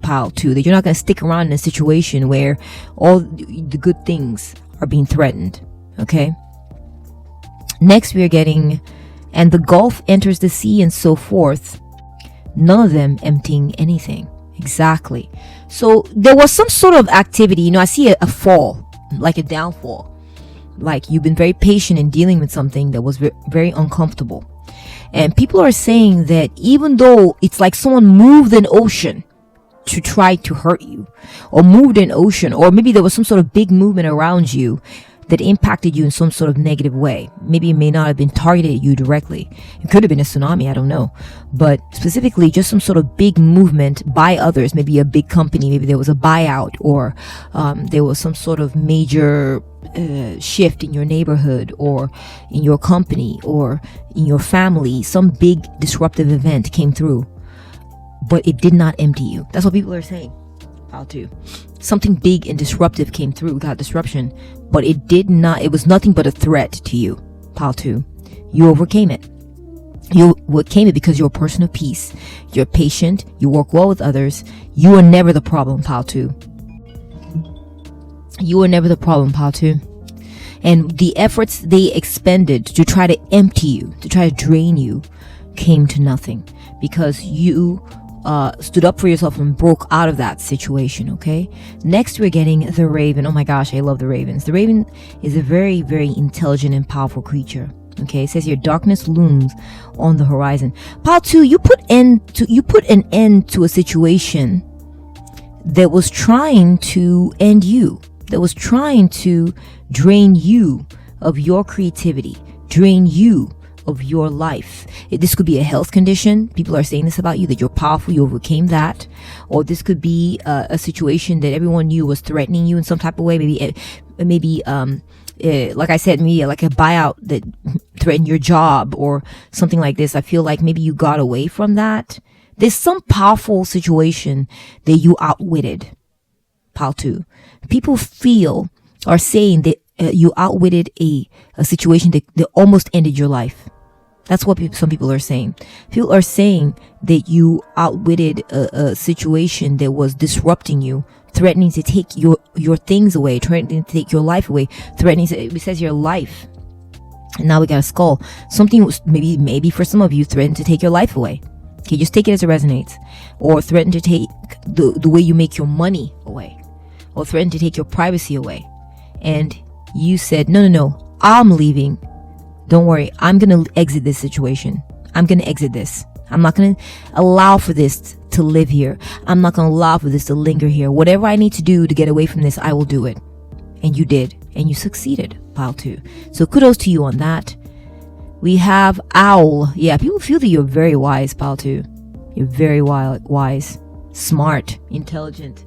pile 2, that you're not going to stick around in a situation where all the good things are being threatened. Okay. Next, we are getting, and the gulf enters the sea, and so forth, none of them emptying anything. Exactly. So there was some sort of activity. I see a fall, like a downfall. Like you've been very patient in dealing with something that was very uncomfortable. And people are saying that even though it's like someone moved an ocean to try to hurt you, or moved an ocean, or maybe there was some sort of big movement around you that impacted you in some sort of negative way. Maybe it may not have been targeted at you directly. It could have been a tsunami, I don't know. But specifically, just some sort of big movement by others, maybe a big company, maybe there was a buyout, or there was some sort of major shift in your neighborhood, or in your company, or in your family. Some big disruptive event came through, but it did not empty you. That's what people are saying. Pile 2. Something big and disruptive came through, got disruption, but it did not, it was nothing but a threat to you. Pile 2. You overcame it. You overcame it because you're a person of peace. You're patient. You work well with others. You are never the problem, Pile 2. You are never the problem, Pile 2. And the efforts they expended to try to empty you, to try to drain you, came to nothing because you stood up for yourself and broke out of that situation. Okay. Next, we're getting the raven. Oh my gosh, I love the ravens. The raven is a very, very intelligent and powerful creature. Okay. It says here, darkness looms on the horizon. Pile 2, you put an end to a situation that was trying to end you, that was trying to drain you of your creativity, drain you of your life. This could be a health condition. People are saying this about you, that you're powerful, you overcame that. Or this could be a situation that everyone knew was threatening you in some type of way. Maybe like I said, maybe like a buyout that threatened your job or something like this. I feel like maybe you got away from that. There's some powerful situation that you outwitted. Pile 2. People are saying that you outwitted a situation that almost ended your life. That's what some people are saying. People are saying that you outwitted a situation that was disrupting you, threatening to take your things away, threatening to take your life away, it says your life. And now we got a skull. Something was maybe for some of you threatened to take your life away. Okay, just take it as it resonates. Or threaten to take the way you make your money away. Or threaten to take your privacy away. And you said, no, I'm leaving. Don't worry, I'm going to exit this situation. I'm going to exit this. I'm not going to allow for this to live here. I'm not going to allow for this to linger here. Whatever I need to do to get away from this, I will do it. And you did. And you succeeded, Pile 2. So kudos to you on that. We have Owl. Yeah, people feel that you're very wise, Pile 2. You're very wise, smart, intelligent.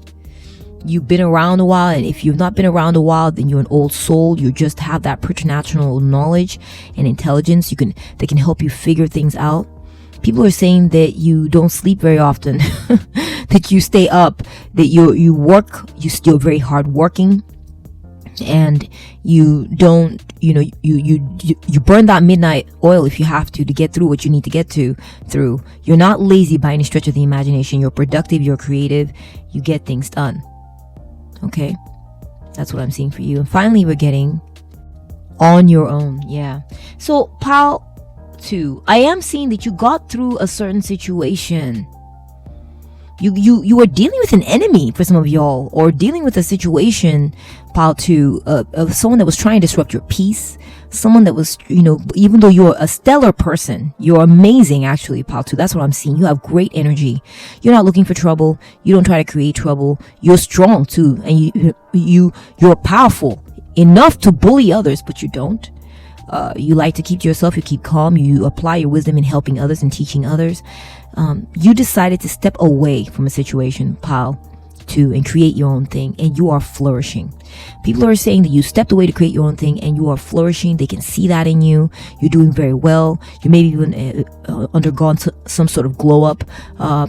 You've been around a while, and if you've not been around a while, then you're an old soul. You just have that preternatural knowledge and intelligence that can help you figure things out. People are saying that you don't sleep very often, that you stay up, that you work, you're very hardworking, and you don't, you burn that midnight oil if you have to get through what you need to get through. You're not lazy by any stretch of the imagination. You're productive, you're creative, you get things done. Okay, that's what I'm seeing for you. And finally, we're getting on your own. Yeah. So Pile 2, I am seeing that you got through a certain situation. You were dealing with an enemy for some of y'all, or dealing with a situation, Pile 2, of someone that was trying to disrupt your peace. Someone that was, even though you're a stellar person, you're amazing actually, Pile 2. That's what I'm seeing. You have great energy. You're not looking for trouble. You don't try to create trouble. You're strong too, and you're powerful enough to bully others, but you don't. You like to keep to yourself. You keep calm. You apply your wisdom in helping others and teaching others. You decided to step away from a situation, Pile, to and create your own thing, and you are flourishing. People are saying that you stepped away to create your own thing and you are flourishing. They can see that in you. You're doing very well. You maybe even undergone some sort of glow up.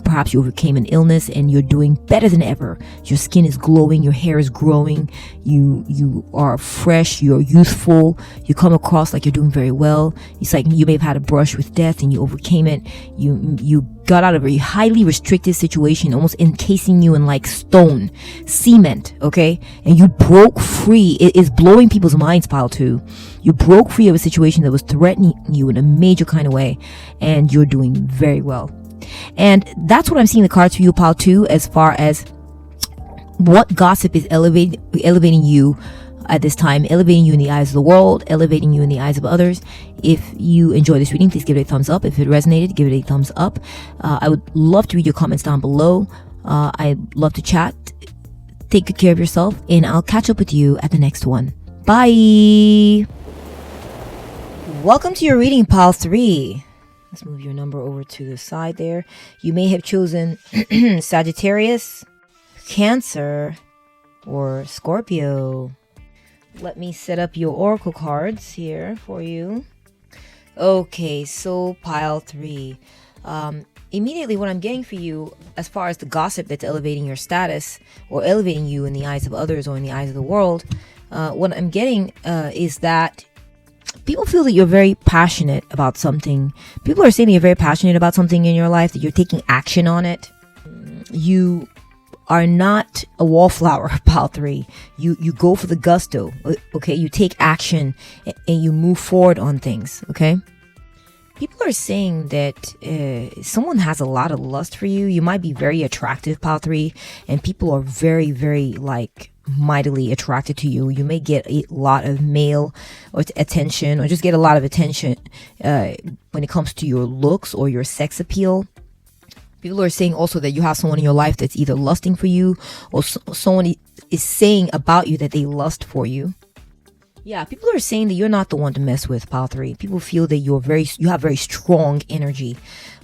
Perhaps you overcame an illness and you're doing better than ever. Your skin is glowing. Your hair is growing. You are fresh. You're youthful. You come across like you're doing very well. It's like you may have had a brush with death and you overcame it. You got out of a very highly restricted situation, almost encasing you in like stone, cement, okay? And you broke free. It is blowing people's minds, Pile 2. You broke free of a situation that was threatening you in a major kind of way, and you're doing very well. And that's what I'm seeing the cards for you, Pile 2, as far as what gossip is elevating you at this time, elevating you in the eyes of the world, elevating you in the eyes of others. If you enjoy this reading, please give it a thumbs up. If it resonated, give it a thumbs up. I would love to read your comments down below. I'd love to chat. Take good care of yourself, and I'll catch up with you at the next one. Bye! Welcome to your reading, Pile 3. Let's move your number over to the side there. You may have chosen Sagittarius, Cancer, or Scorpio. Let me set up your oracle cards here for you. Okay, so Pile 3. Immediately what I'm getting for you as far as the gossip that's elevating your status or elevating you in the eyes of others or in the eyes of the world, what I'm getting is that people feel that you're very passionate about something. People are saying that you're very passionate about something in your life, that you're taking action on it. You are not a wallflower, Pile 3. You go for the gusto, okay? You take action and you move forward on things, okay? People are saying that someone has a lot of lust for you. You might be very attractive, Pile 3, and people are very, very, like, mightily attracted to you. You may get a lot of male or attention, or just get a lot of attention when it comes to your looks or your sex appeal. People are saying also that you have someone in your life that's either lusting for you or someone is saying about you that they lust for you. Yeah, people are saying that you're not the one to mess with, Pile 3. People feel that you have very strong energy.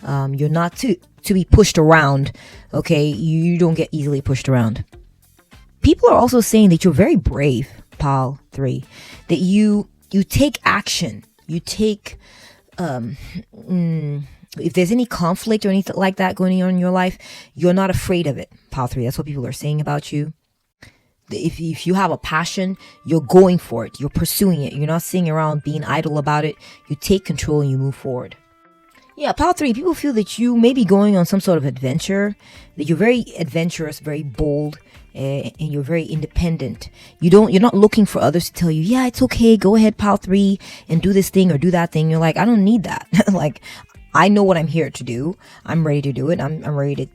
You're not to be pushed around, okay? You don't get easily pushed around. People are also saying that you're very brave, Pile 3. That you take action. You take... if there's any conflict or anything like that going on in your life, you're not afraid of it, Pile 3. That's what people are saying about you. If you have a passion, you're going for it. You're pursuing it. You're not sitting around being idle about it. You take control and you move forward. Yeah, Pile 3, people feel that you may be going on some sort of adventure, that you're very adventurous, very bold, and you're very independent. You're not looking for others to tell you, yeah, it's okay, go ahead, Pile 3, and do this thing or do that thing. You're like, I don't need that. Like, I know what I'm here to do. I'm ready to do it. I'm ready to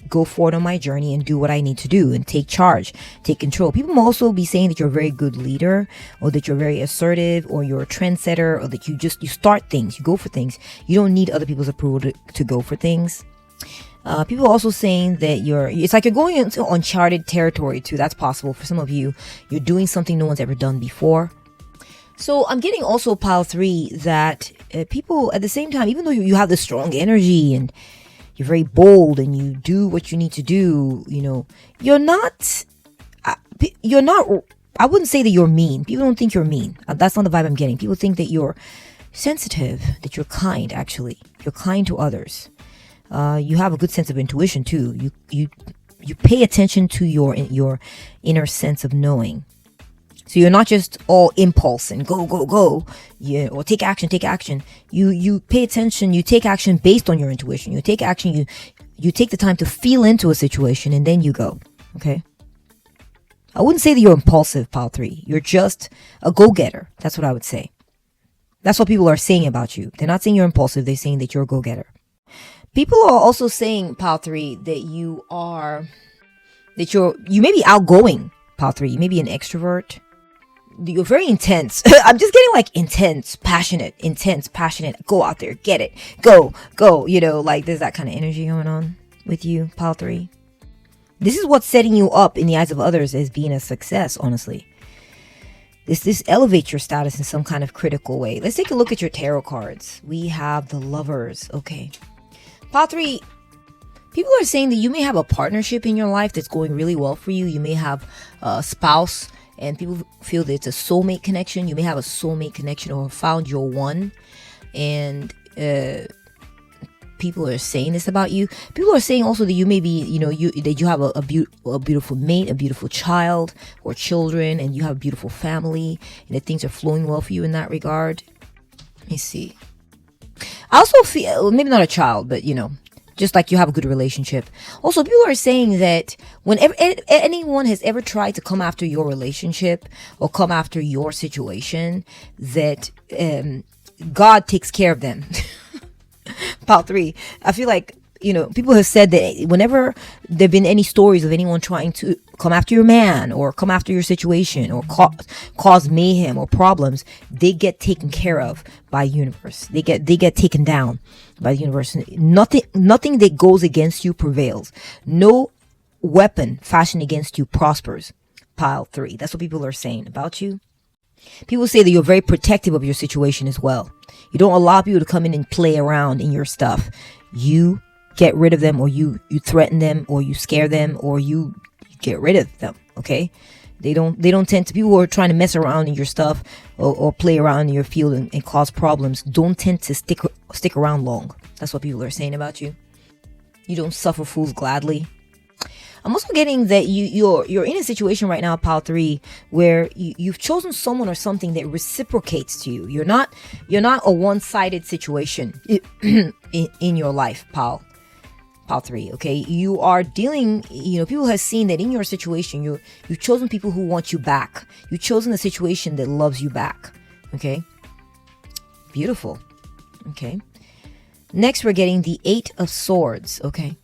go forward on my journey and do what I need to do and take charge, take control. People will also be saying that you're a very good leader, or that you're very assertive, or you're a trendsetter, or that you start things, you go for things. You don't need other people's approval to go for things. People are also saying that it's like you're going into uncharted territory too. That's possible for some of you. You're doing something no one's ever done before. So I'm getting also, Pile 3, that people at the same time, even though you have this strong energy and you're very bold and you do what you need to do, you're not, I wouldn't say that you're mean. People don't think you're mean. That's not the vibe I'm getting. People think that you're sensitive, that you're kind, actually. You're kind to others. You have a good sense of intuition too. You pay attention to your inner sense of knowing. So you're not just all impulse and go, yeah, or take action. You pay attention, you take action based on your intuition. You take action, you take the time to feel into a situation, and then you go, okay? I wouldn't say that you're impulsive, Pile 3. You're just a go-getter. That's what I would say. That's what people are saying about you. They're not saying you're impulsive, they're saying that you're a go-getter. People are also saying, Pile 3, that you may be outgoing, Pile 3. You may be an extrovert. You're very intense. I'm just getting like intense, passionate. Go out there, get it, go. Like there's that kind of energy going on with you, Pile 3. This is what's setting you up in the eyes of others as being a success, honestly. This elevates your status in some kind of critical way. Let's take a look at your tarot cards. We have the Lovers. Okay. Pile 3, People are saying that you may have a partnership in your life that's going really well for you. You may have a spouse, and people feel that it's a soulmate connection. You may have a soulmate connection or found your one. And people are saying this about you. People are saying also that you may be, that you have a beautiful mate, a beautiful child or children, and you have a beautiful family, and that things are flowing well for you in that regard. Let me see. I also feel, maybe not a child, but just like you have a good relationship. Also, people are saying that whenever anyone has ever tried to come after your relationship or come after your situation, that God takes care of them. Pile 3. I feel like, people have said that whenever there have been any stories of anyone trying to come after your man or come after your situation or cause mayhem or problems, they get taken care of by the universe. They get taken down by the universe. Nothing that goes against you prevails. No weapon fashioned against you prospers. Pile 3. That's what people are saying about you. People say that you're very protective of your situation as well. You don't allow people to come in and play around in your stuff. You get rid of them, or you threaten them, or you scare them, or you get rid of them. Okay, they don't tend to, people who are trying to mess around in your stuff or play around in your field and cause problems don't tend to stick around long. That's what people are saying about you. You don't suffer fools gladly. I'm also getting that you're in a situation right now, Pile 3, where you've chosen someone or something that reciprocates to you. You're not a one-sided situation in your life, Pile 3. Okay, you are dealing. People have seen that in your situation. You've chosen people who want you back. You've chosen a situation that loves you back. Okay, beautiful. Okay, next we're getting the 8 of Swords. Okay.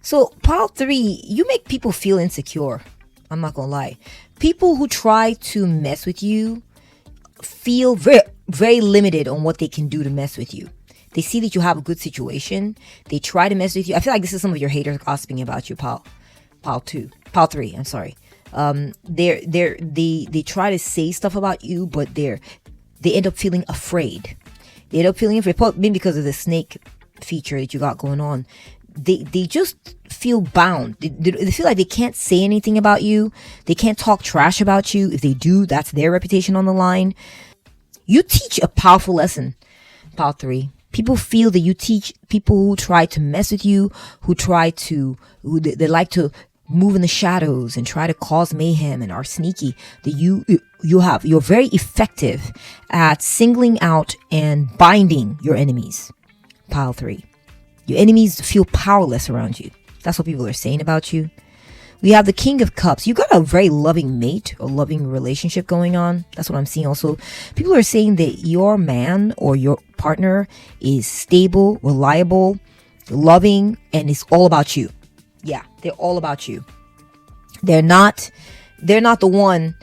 So, Pile 3, you make people feel insecure. I'm not gonna lie. People who try to mess with you feel very, very limited on what they can do to mess with you. They see that you have a good situation. They try to mess with you. I feel like this is some of your haters gossiping about you, Pile 3. I'm sorry. They try to say stuff about you, but they end up feeling afraid. They end up feeling afraid, maybe because of the snake feature that you got going on. They just feel bound. They feel like they can't say anything about you. They can't talk trash about you. If they do, that's their reputation on the line. You teach a powerful lesson, Pile 3. People feel that you teach people who try to mess with you, they like to move in the shadows and try to cause mayhem and are sneaky, that you're very effective at singling out and binding your enemies, Pile 3. Your enemies feel powerless around you. That's what people are saying about you. We have the King of Cups. You got a very loving mate or loving relationship going on. That's what I'm seeing also. People are saying that your man or your partner is stable, reliable, loving, and it's all about you. Yeah, they're all about you. They're not the one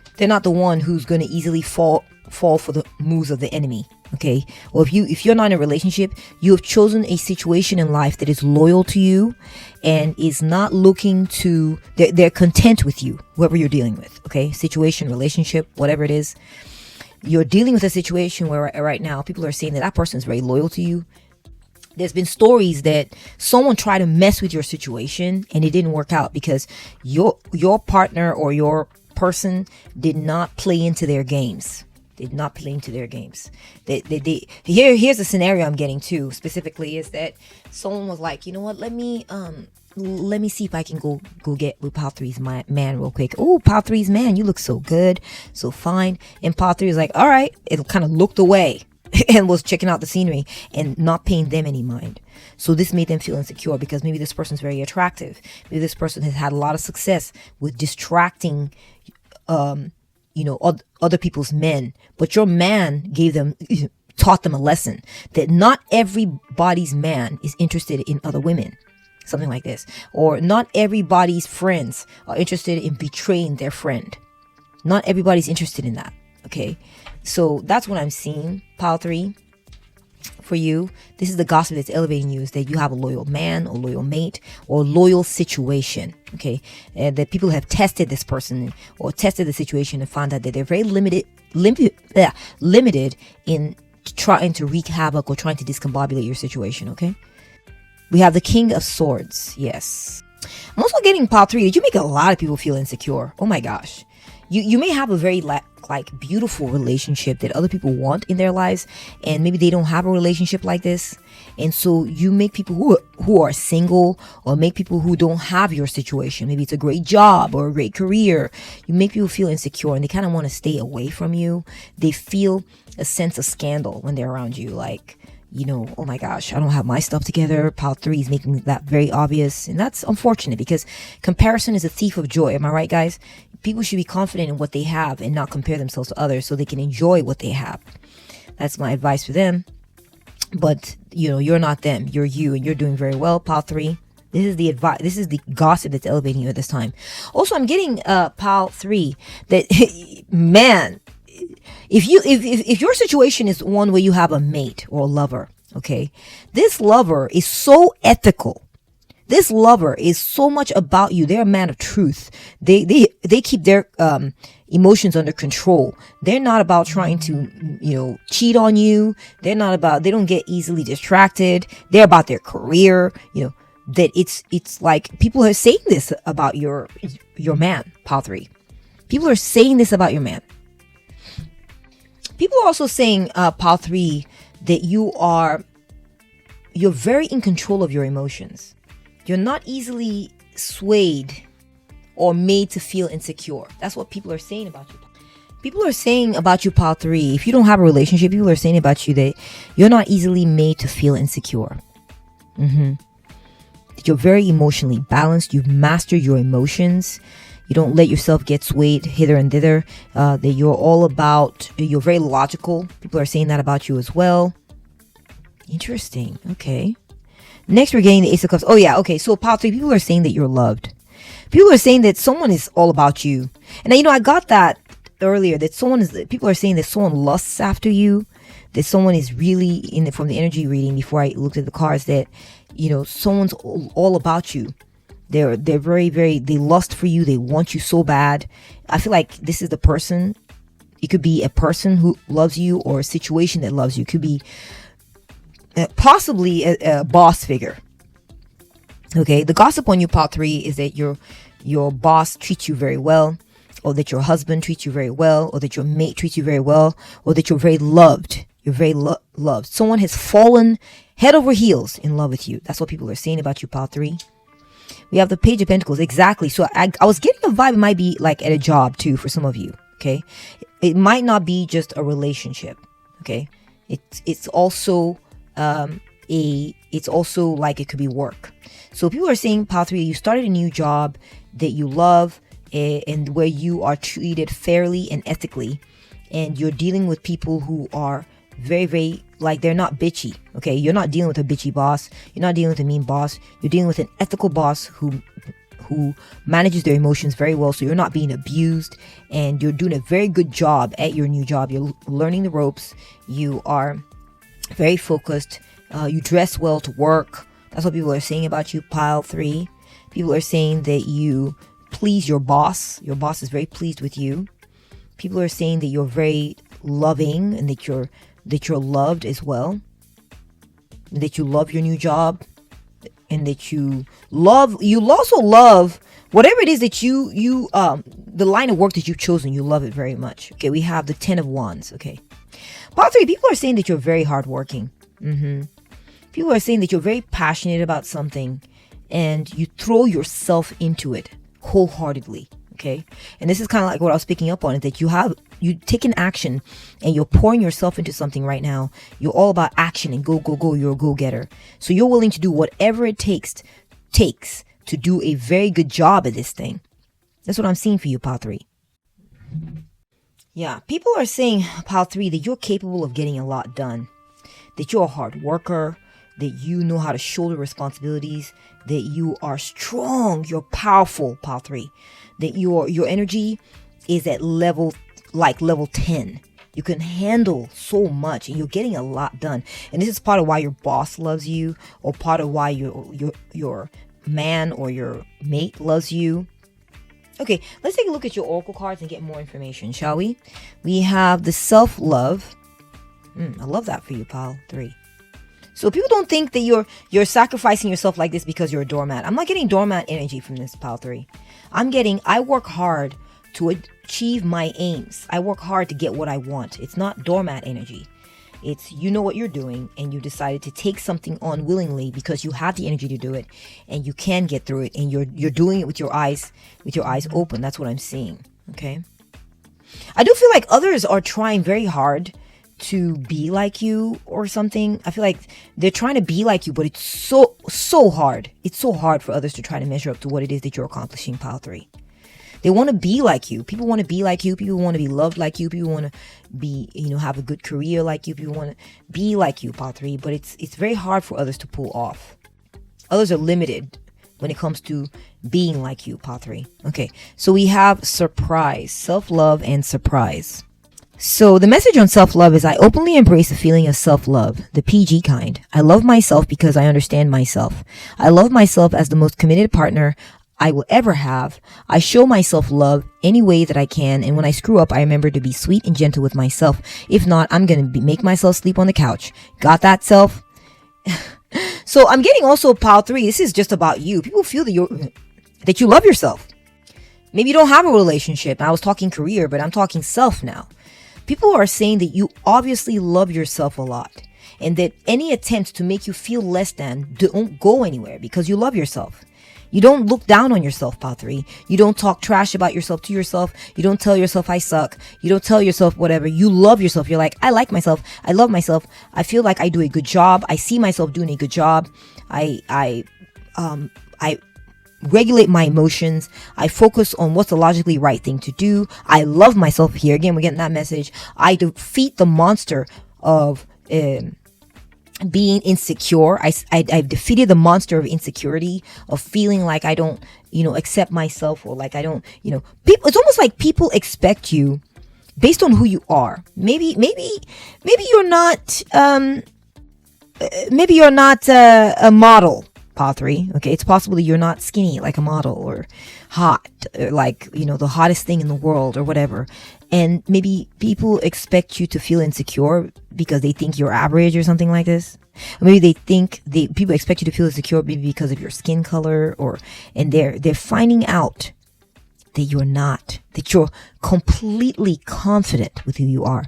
who's going to easily fall for the moves of the enemy. Okay, or if you're not in a relationship, you have chosen a situation in life that is loyal to you and is not looking to, they're content with you, whoever you're dealing with. Okay, situation, relationship, whatever it is, you're dealing with a situation where right now people are saying that person is very loyal to you. There's been stories that someone tried to mess with your situation and it didn't work out because your partner or your person did not play into their games. Here's the scenario I'm getting to specifically is that someone was like, you know what, let me see if I can go get with Pile 3's man real quick. Oh, Pile 3's man, you look so good, so fine. And Pile 3 was like, all right, it kind of looked away and was checking out the scenery and not paying them any mind. So this made them feel insecure because maybe this person's very attractive. Maybe this person has had a lot of success with distracting other people's men, but your man taught them a lesson that not everybody's man is interested in other women, something like this, or not everybody's friends are interested in betraying their friend. Not everybody's interested in that. Okay, so that's what I'm seeing, Pile 3. For you, this is the gossip that's elevating you, is that you have a loyal man or loyal mate or loyal situation. Okay, and that people have tested this person or tested the situation and found out that they're very limited in trying to wreak havoc or trying to discombobulate your situation. Okay, We have the King of Swords. Yes. I'm also getting pile 3 that you make a lot of people feel insecure. Oh my gosh. You may have a very like beautiful relationship that other people want in their lives, and maybe they don't have a relationship like this, and so you make people who are single, or make people who don't have your situation, maybe it's a great job or a great career, you make people feel insecure and they kind of want to stay away from you. They feel a sense of scandal when they're around you, like, you know, oh my gosh, I don't have my stuff together. Pile 3 is making that very obvious. And that's unfortunate, because comparison is a thief of joy. Am I right, guys? People should be confident in what they have and not compare themselves to others so they can enjoy what they have. That's my advice for them. But, you know, you're not them. You're you, and you're doing very well, Pile 3. This is the advice. This is the gossip that's elevating you at this time. Also, I'm getting Pile 3 that, man, if your situation is one where you have a mate or a lover, okay, this lover is so ethical. This lover is so much about you. They're a man of truth. They keep their emotions under control. They're not about trying to, you know, cheat on you. They don't get easily distracted. They're about their career. You know, that it's like people are saying this about your man, Pile 3. People are saying this about your man. People are also saying, Pile 3, that you're very in control of your emotions. You're not easily swayed or made to feel insecure. That's what people are saying about you. People are saying about you, Pile 3, if you don't have a relationship, people are saying about you that you're not easily made to feel insecure. That you're very emotionally balanced. You've mastered your emotions. You don't let yourself get swayed hither and thither. That you're very logical. People are saying that about you as well. Interesting. Okay. Next, we're getting the Ace of Cups. Oh, yeah. Okay. So, Pile 3, people are saying that you're loved. People are saying that someone is all about you. And, you know, I got that earlier, that people are saying that someone lusts after you. That someone is really, from the energy reading before I looked at the cards, that, you know, someone's all about you. They're very, very, they lust for you. They want you so bad. I feel like this is the person. It could be a person who loves you, or a situation that loves you. It could be possibly a boss figure. Okay, the gossip on you, Pile 3, is that your boss treats you very well, or that your husband treats you very well, or that your mate treats you very well, or that you're very loved. You're very loved. Someone has fallen head over heels in love with you. That's what people are saying about you, Pile 3. We have the Page of Pentacles. Exactly. So I was getting a vibe. It might be like at a job too for some of you. Okay, it might not be just a relationship. Okay, it's also it's also like it could be work. So people are saying, Pile 3, you started a new job that you love, and where you are treated fairly and ethically, and you're dealing with people who are very, very, like, they're not bitchy. Okay, you're not dealing with a bitchy boss. You're not dealing with a mean boss. You're dealing with an ethical boss who manages their emotions very well. So you're not being abused, and you're doing a very good job at your new job. You're learning the ropes. You are very focused. You dress well to work. That's what people are saying about you, Pile 3. People are saying that you please your boss. Your boss is very pleased with you. People are saying that you're very loving, and that you're loved as well. And that you love your new job, and that you also love whatever it is that the line of work that you've chosen. You love it very much. Okay, we have the 10 of Wands. Okay, Pile 3, people are saying that you're very hardworking. People are saying that you're very passionate about something, and you throw yourself into it wholeheartedly. Okay, and this is kind of like what I was picking up on, is that you taken action, and you're pouring yourself into something right now. You're all about action and go. You're a go-getter. So you're willing to do whatever it takes to do a very good job at this thing. That's what I'm seeing for you, Pile 3. Yeah, people are saying, Pile 3, that you're capable of getting a lot done. That you're a hard worker. That you know how to shoulder responsibilities. That you are strong. You're powerful, Pile 3. That your energy is at level 10. You can handle so much, and you're getting a lot done. And this is part of why your boss loves you, or part of why your man or your mate loves you. Okay, let's take a look at your oracle cards and get more information, shall we? We have the self-love. I love that for you, Pile 3. So people don't think that you're sacrificing yourself like this because you're a doormat. I'm not getting doormat energy from this, pile 3. I'm getting, I work hard to achieve my aims. I work hard to get what I want. It's not doormat energy. It's, you know what you're doing, and you decided to take something on willingly because you have the energy to do it, and you can get through it, and you're doing it with your eyes open. That's what I'm seeing. Okay. I do feel like others are trying very hard to be like you or something. I feel like they're trying to be like you, but it's so hard. It's so hard for others to try to measure up to what it is that you're accomplishing, pile 3. They want to be like you. People want to be like you. People want to be loved like you. People want to be, have a good career like you. People want to be like you, pile 3. But it's very hard for others to pull off. Others are limited when it comes to being like you, pile 3. Okay, so we have surprise, self-love, and surprise. So the message on self-love is, I openly embrace the feeling of self-love, the PG kind. I love myself because I understand myself. I love myself as the most committed partner I will ever have. I show myself love any way that I can, and when I screw up, I remember to be sweet and gentle with myself. If not, I'm gonna make myself sleep on the couch. Got that, self? So I'm getting also pile 3. This is just about you. People feel that you love yourself. Maybe you don't have a relationship. I was talking career, but I'm talking self now. People are saying that you obviously love yourself a lot, and that any attempt to make you feel less than don't go anywhere because you love yourself. You don't look down on yourself, pile 3. You don't talk trash about yourself to yourself. You don't tell yourself I suck. You don't tell yourself whatever. You love yourself. You're like, I like myself. I love myself. I feel like I do a good job. I see myself doing a good job. I regulate my emotions. I focus on what's the logically right thing to do. I love myself. Here again, we're getting that message. I defeat the monster of being insecure. I've defeated the monster of insecurity, of feeling like I don't, accept myself, or like I don't, people. It's almost like people expect you based on who you are. Maybe you're not, a model, pile 3. Okay, it's possible that you're not skinny like a model, or hot, like the hottest thing in the world, or whatever. And maybe people expect you to feel insecure because they think you're average or something like this. Or maybe they think people expect you to feel insecure maybe because of your skin color, and they're finding out that you're not, that you're completely confident with who you are,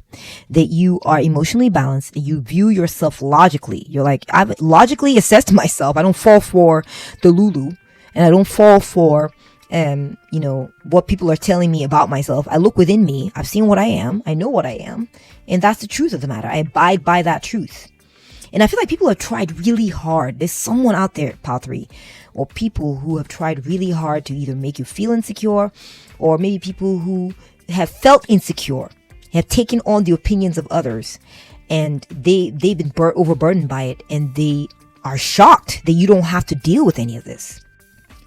that you are emotionally balanced, that you view yourself logically. You're like, I've logically assessed myself. I don't fall for the Lulu, and I don't fall for what people are telling me about myself. I look within me. I've seen what I am. I know what I am. And that's the truth of the matter. I abide by that truth. And I feel like people have tried really hard. There's someone out there, pile 3, or people who have tried really hard to either make you feel insecure, or maybe people who have felt insecure, have taken on the opinions of others, and they've been overburdened by it, and they are shocked that you don't have to deal with any of this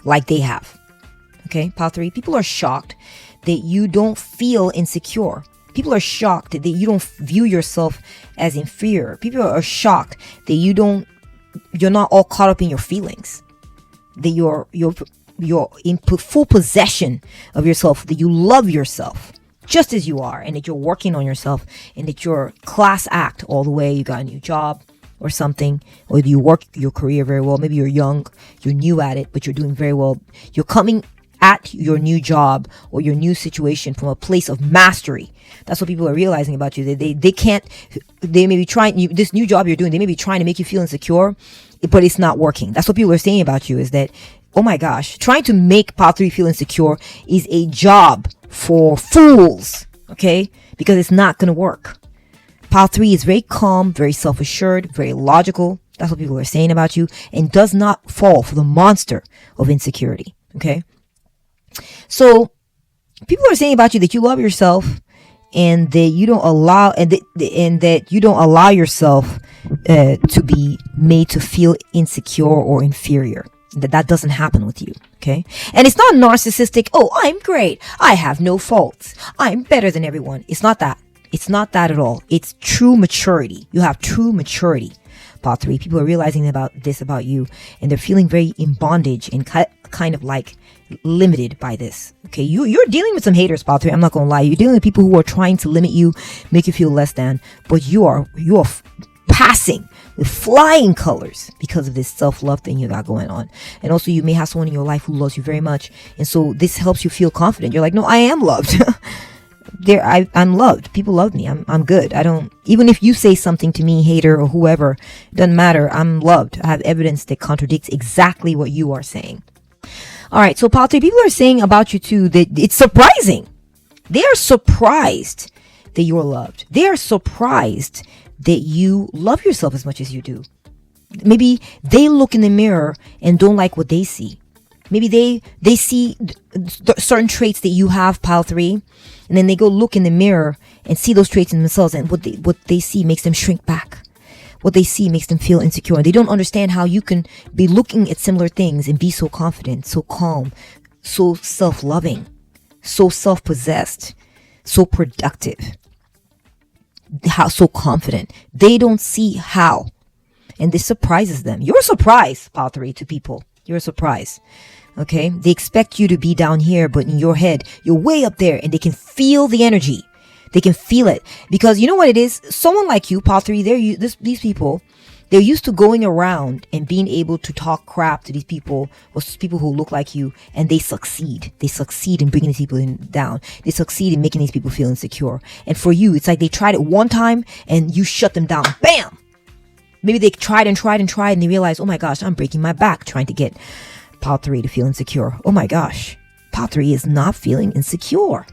like they have. Okay, pile 3, people are shocked that you don't feel insecure. People are shocked that you don't view yourself as inferior. People are shocked that you're not all caught up in your feelings. That you're in full possession of yourself. That you love yourself just as you are, and that you're working on yourself, and that you're class act all the way. You got a new job or something, or you work your career very well. Maybe you're young, you're new at it, but you're doing very well. You're coming at your new job or your new situation from a place of mastery. That's what people are realizing about you. They may be trying, this new job you're doing, they may be trying to make you feel insecure, but it's not working. That's what people are saying about you, is that, oh my gosh, trying to make pile 3 feel insecure is a job for fools, okay? Because it's not going to work. Pile 3 is very calm, very self-assured, very logical. That's what people are saying about you, and does not fall for the monster of insecurity, okay? So people are saying about you that you love yourself, and that you don't allow, and that you don't allow yourself to be made to feel insecure or inferior. That doesn't happen with you, okay? And it's not narcissistic. Oh, I'm great. I have no faults. I'm better than everyone. It's not that. It's not that at all. It's true maturity. You have true maturity. Pile 3, people are realizing about you, and they're feeling very in bondage and kind of like limited by this. Okay, you're dealing with some haters, pile 3. I'm not gonna lie. You're dealing with people who are trying to limit you, make you feel less than. But you are surpassing with flying colors because of this self-love thing you got going on. And also you may have someone in your life who loves you very much, and so this helps you feel confident. You're like, no, I am loved. I'm loved. People love me. I'm good. I don't, even if you say something to me, hater or whoever, it doesn't matter. I'm loved. I have evidence that contradicts exactly what you are saying. All right, so Pal 3, people are saying about you too that it's surprising. They are surprised that you're loved. They are surprised that you love yourself as much as you do. Maybe they look in the mirror and don't like what they see. Maybe they see certain traits that you have, Pile 3, and then they go look in the mirror and see those traits in themselves, and what they see makes them shrink back. What they see makes them feel insecure. And they don't understand how you can be looking at similar things and be so confident, so calm, so self-loving, so self-possessed, so productive. How so confident. They don't see how. And this surprises them. You're a surprise, Pile 3, to people. You're a surprise. Okay? They expect you to be down here, but in your head, you're way up there, and they can feel the energy. They can feel it. Because you know what it is? Someone like you, Pile 3, these people, they're used to going around and being able to talk crap to these people, or people who look like you, and they succeed. They succeed in bringing these people down. They succeed in making these people feel insecure. And for you, it's like they tried it one time, and you shut them down. Bam! Maybe they tried and tried and tried, and they realized, oh my gosh, I'm breaking my back trying to get Pile 3 to feel insecure. Oh my gosh, Pile 3 is not feeling insecure.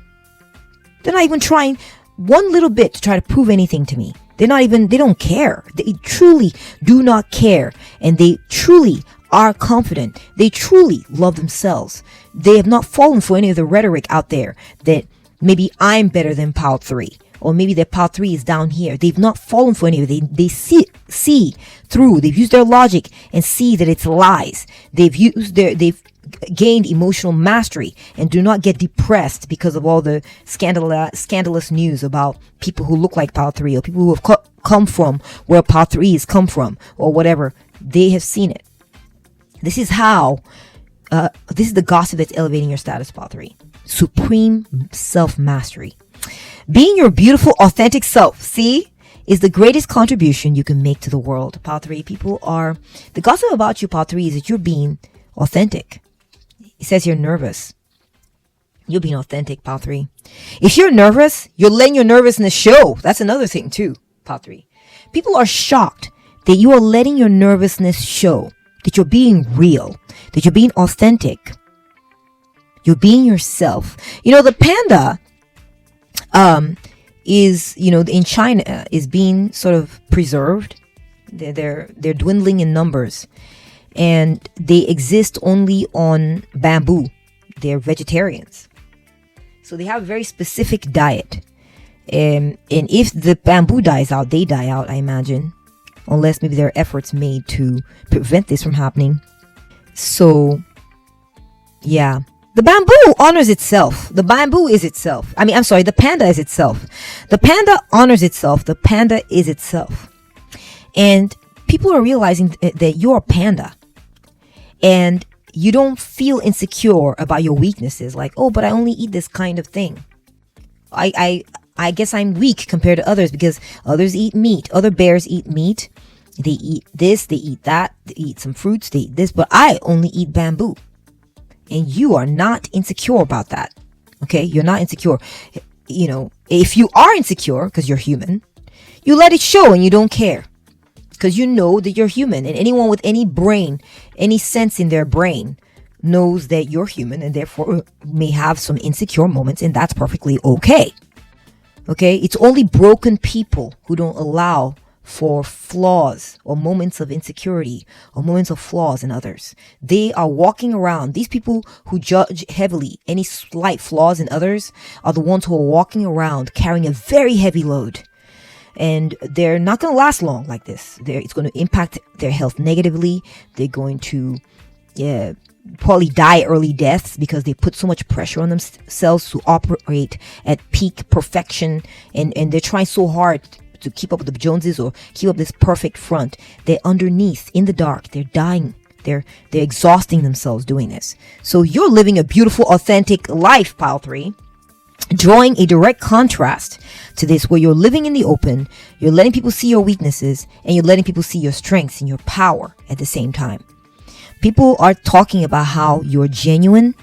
They're not even trying one little bit to try to prove anything to me. They don't care. They truly do not care. And they truly are confident. They truly love themselves. They have not fallen for any of the rhetoric out there that maybe I'm better than Pile 3. Or maybe that Pile 3 is down here. They've not fallen for any of it. They see through. They've used their logic and see that it's lies. They've gained emotional mastery and do not get depressed because of all the scandalous news about people who look like Pile 3 or people who have come from where Pile 3 has come from or whatever. They have seen it. This is the gossip that's elevating your status, Pile 3. Supreme self-mastery. Being your beautiful, authentic self, see, is the greatest contribution you can make to the world. Pile 3, the gossip about you, Pile 3, is that you're being authentic. It says you're nervous. You're being authentic, Pile 3. If you're nervous, you're letting your nervousness show. That's another thing too, Pile 3. People are shocked that you are letting your nervousness show, that you're being real, that you're being authentic. You're being yourself. You know, the panda is, in China, is being sort of preserved. They're dwindling in numbers, and they exist only on bamboo. They're vegetarians, so they have a very specific diet. And if the bamboo dies out, they die out, I imagine, unless maybe there are efforts made to prevent this from happening. So, yeah. The bamboo honors itself. The bamboo is itself. The panda is itself. The panda honors itself. The panda is itself. And people are realizing that you're a panda. And you don't feel insecure about your weaknesses. Like, oh, but I only eat this kind of thing. I guess I'm weak compared to others because others eat meat. Other bears eat meat. They eat this, they eat that, they eat some fruits, they eat this. But I only eat bamboo. And you are not insecure about that. Okay? You're not insecure. If you are insecure, because you're human, you let it show and you don't care. Because you know that you're human. And anyone with any brain, any sense in their brain, knows that you're human and therefore may have some insecure moments, and that's perfectly okay. Okay? It's only broken people who don't allow for flaws or moments of insecurity or moments of flaws in others. They are walking around. These people who judge heavily any slight flaws in others are the ones who are walking around carrying a very heavy load. And they're not going to last long like this. It's going to impact their health negatively. They're going to probably die early deaths because they put so much pressure on themselves to operate at peak perfection. And they're trying so hard to keep up with the Joneses or keep up this perfect front. They're underneath in the dark. They're dying. They're exhausting themselves doing this. So you're living a beautiful, authentic life, Pile 3. drawing a direct contrast to this, where you're living in the open, you're letting people see your weaknesses, and you're letting people see your strengths and your power at the same time. People are talking about how you're genuine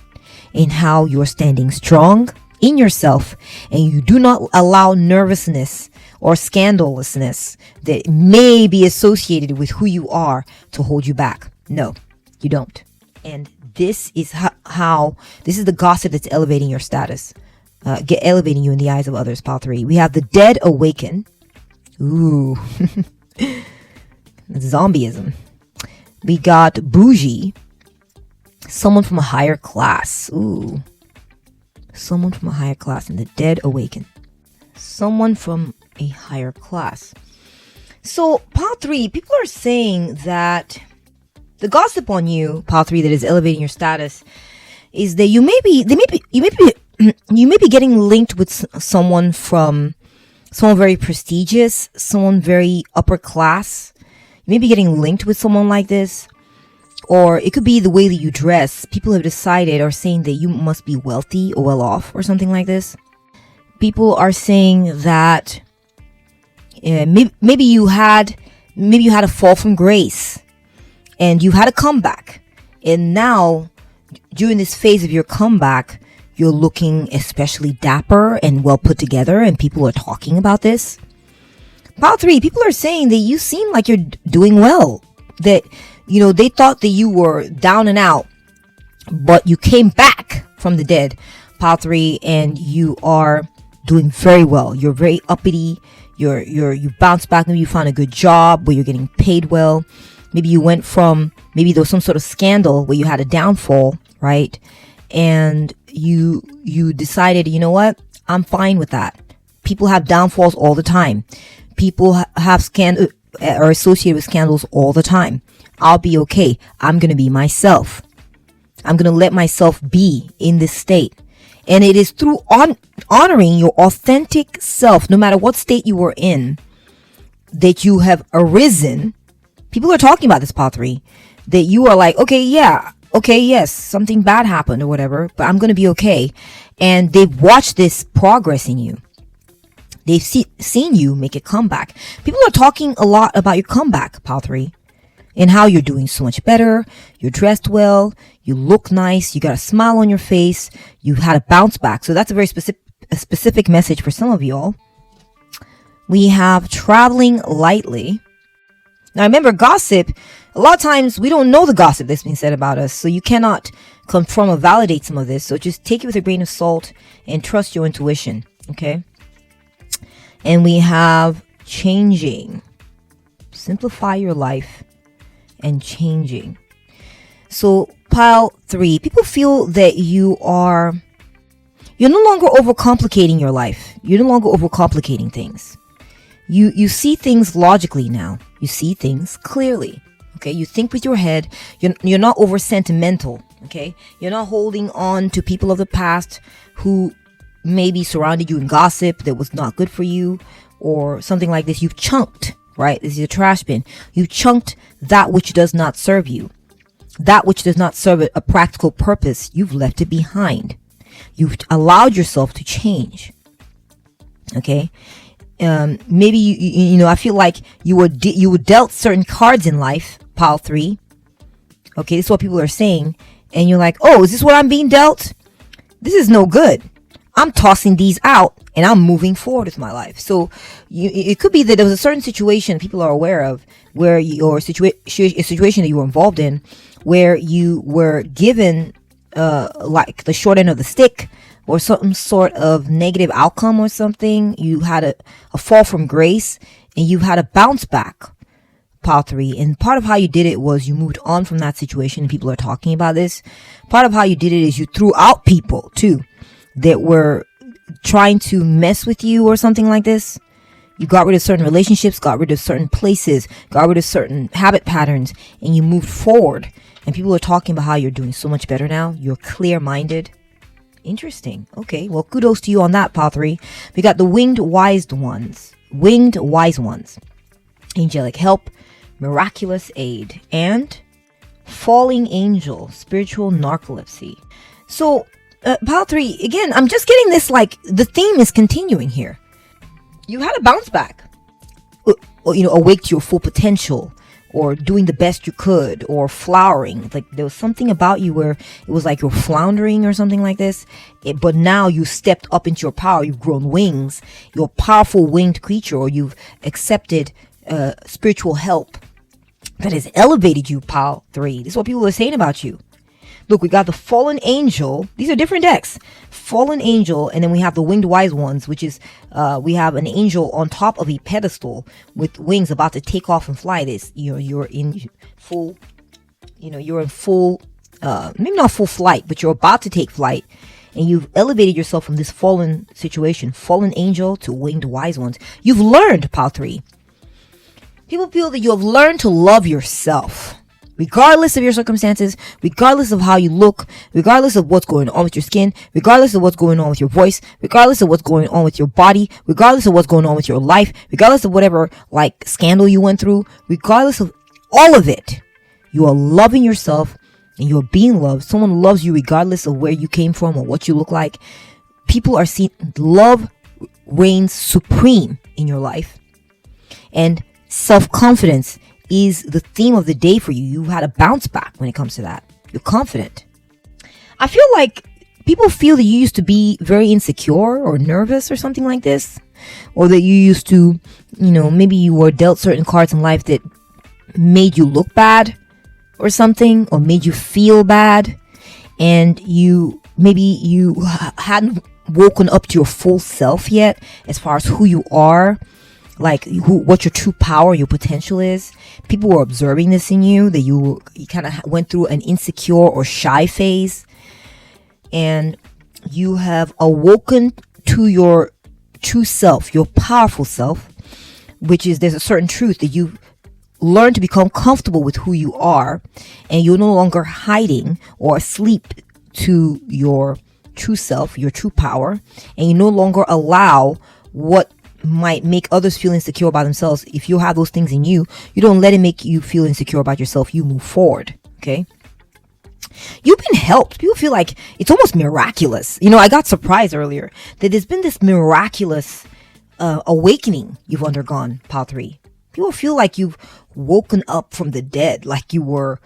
and how you're standing strong in yourself, and you do not allow nervousness or scandalousness that may be associated with who you are to hold you back. No, you don't. And this is how this is the gossip that's elevating your status, elevating you in the eyes of others. Pile 3. We have the dead awaken. Ooh, zombieism. We got bougie, someone from a higher class. Ooh, someone from a higher class, and the dead awaken. Someone from a higher class. So, Pile 3, people are saying that the gossip on you, Pile 3, that is elevating your status, is that you may be getting linked with someone very prestigious, someone very upper class. You may be getting linked with someone like this, or it could be the way that you dress. People have decided or saying that you must be wealthy or well off or something like this. People are saying that maybe you had a fall from grace and you had a comeback, and now during this phase of your comeback, you're looking especially dapper and well put together, and people are talking about this. Pile 3, people are saying that you seem like you're doing well, that they thought that you were down and out, but you came back from the dead, Pile 3, and you are doing very well. You're very uppity. You bounced back. Maybe you found a good job where you're getting paid well. Maybe you went from, maybe there was some sort of scandal where you had a downfall, right? And you decided, you know what? I'm fine with that. People have downfalls all the time. People have scandal are associated with scandals all the time. I'll be okay. I'm going to be myself. I'm going to let myself be in this state. And it is through honoring your authentic self, no matter what state you were in, that you have arisen. People are talking about this, Pile 3, that you are like, okay, yes, something bad happened or whatever, but I'm going to be okay. And they've watched this progress in you. They've seen you make a comeback. People are talking a lot about your comeback, Pile 3, and how you're doing so much better. You're dressed well. You look nice. You got a smile on your face. You had a bounce back. So that's a very specific message for some of y'all. We have traveling lightly. Now remember, gossip, a lot of times we don't know the gossip that's being said about us. So you cannot confirm or validate some of this. So just take it with a grain of salt and trust your intuition. Okay. And we have changing. Simplify your life and changing. So Pile 3, people feel that you're no longer overcomplicating your life. You're no longer overcomplicating things. You see things logically now. You see things clearly. Okay, you think with your head. You're not over sentimental. Okay, you're not holding on to people of the past who maybe surrounded you in gossip that was not good for you or something like this. You've chunked, right? This is a trash bin. You've chunked that which does not serve you. That which does not serve a practical purpose, you've left it behind. You've allowed yourself to change. Okay. Maybe you know, I feel like you were dealt certain cards in life, Pile 3. Okay, this is what people are saying, and you're like, oh, is this what I'm being dealt? This is no good. I'm tossing these out and I'm moving forward with my life. So it could be that there was a certain situation people are aware of where a situation that you were involved in where you were given like the short end of the stick or some sort of negative outcome or something. You had a fall from grace and you had a bounce back, Pile 3. And part of how you did it was you moved on from that situation, and people are talking about this. Part of how you did it is you threw out people too that were trying to mess with you or something like this. You got rid of certain relationships, got rid of certain places, got rid of certain habit patterns, and you moved forward. And people are talking about how you're doing so much better now. You're clear-minded. Interesting. Okay, well, kudos to you on that, Pile 3. We got the winged wise ones. Winged wise ones. Angelic help, miraculous aid, and falling angel, spiritual narcolepsy. So Pile 3, again, I'm just getting this, like, the theme is continuing here. You had a bounce back. Or, awake to your full potential, or doing the best you could, or flowering. Like, there was something about you where it was like you're floundering or something like this. But now you stepped up into your power. You've grown wings. You're a powerful winged creature, or you've accepted spiritual help that has elevated you, Pile 3. This is what people are saying about you. Look, we got the fallen angel. These are different decks. Fallen angel, and then we have the winged wise ones, which is we have an angel on top of a pedestal with wings about to take off and fly. This, you're in full, maybe not full flight, but you're about to take flight, and you've elevated yourself from this fallen situation, fallen angel, to winged wise ones. You've learned, Pile 3. People feel that you have learned to love yourself. Regardless of your circumstances, regardless of how you look, regardless of what's going on with your skin, regardless of what's going on with your voice, regardless of what's going on with your body, regardless of what's going on with your life, regardless of whatever, like, scandal you went through, regardless of all of it, you are loving yourself and you're being loved. Someone loves you regardless of where you came from or what you look like. People are seeing love reigns supreme in your life, and self-confidence is the theme of the day for you. You had a bounce back when it comes to that. You're confident. I feel like people feel that you used to be very insecure or nervous or something like this, or that you used to, maybe you were dealt certain cards in life that made you look bad or something, or made you feel bad, and you hadn't woken up to your full self yet as far as who you are, like what your true power, your potential is. People were observing this in you, that you kind of went through an insecure or shy phase, and you have awoken to your true self, your powerful self, which is, there's a certain truth that you've learned to become comfortable with who you are, and you're no longer hiding or asleep to your true self, your true power, and you no longer allow what might make others feel insecure about themselves. If you have those things in you, you don't let it make you feel insecure about yourself. You move forward. Okay. You've been helped. People feel like it's almost miraculous. I got surprised earlier that there's been this miraculous awakening you've undergone, Pile 3. People feel like you've woken up from the dead, like you were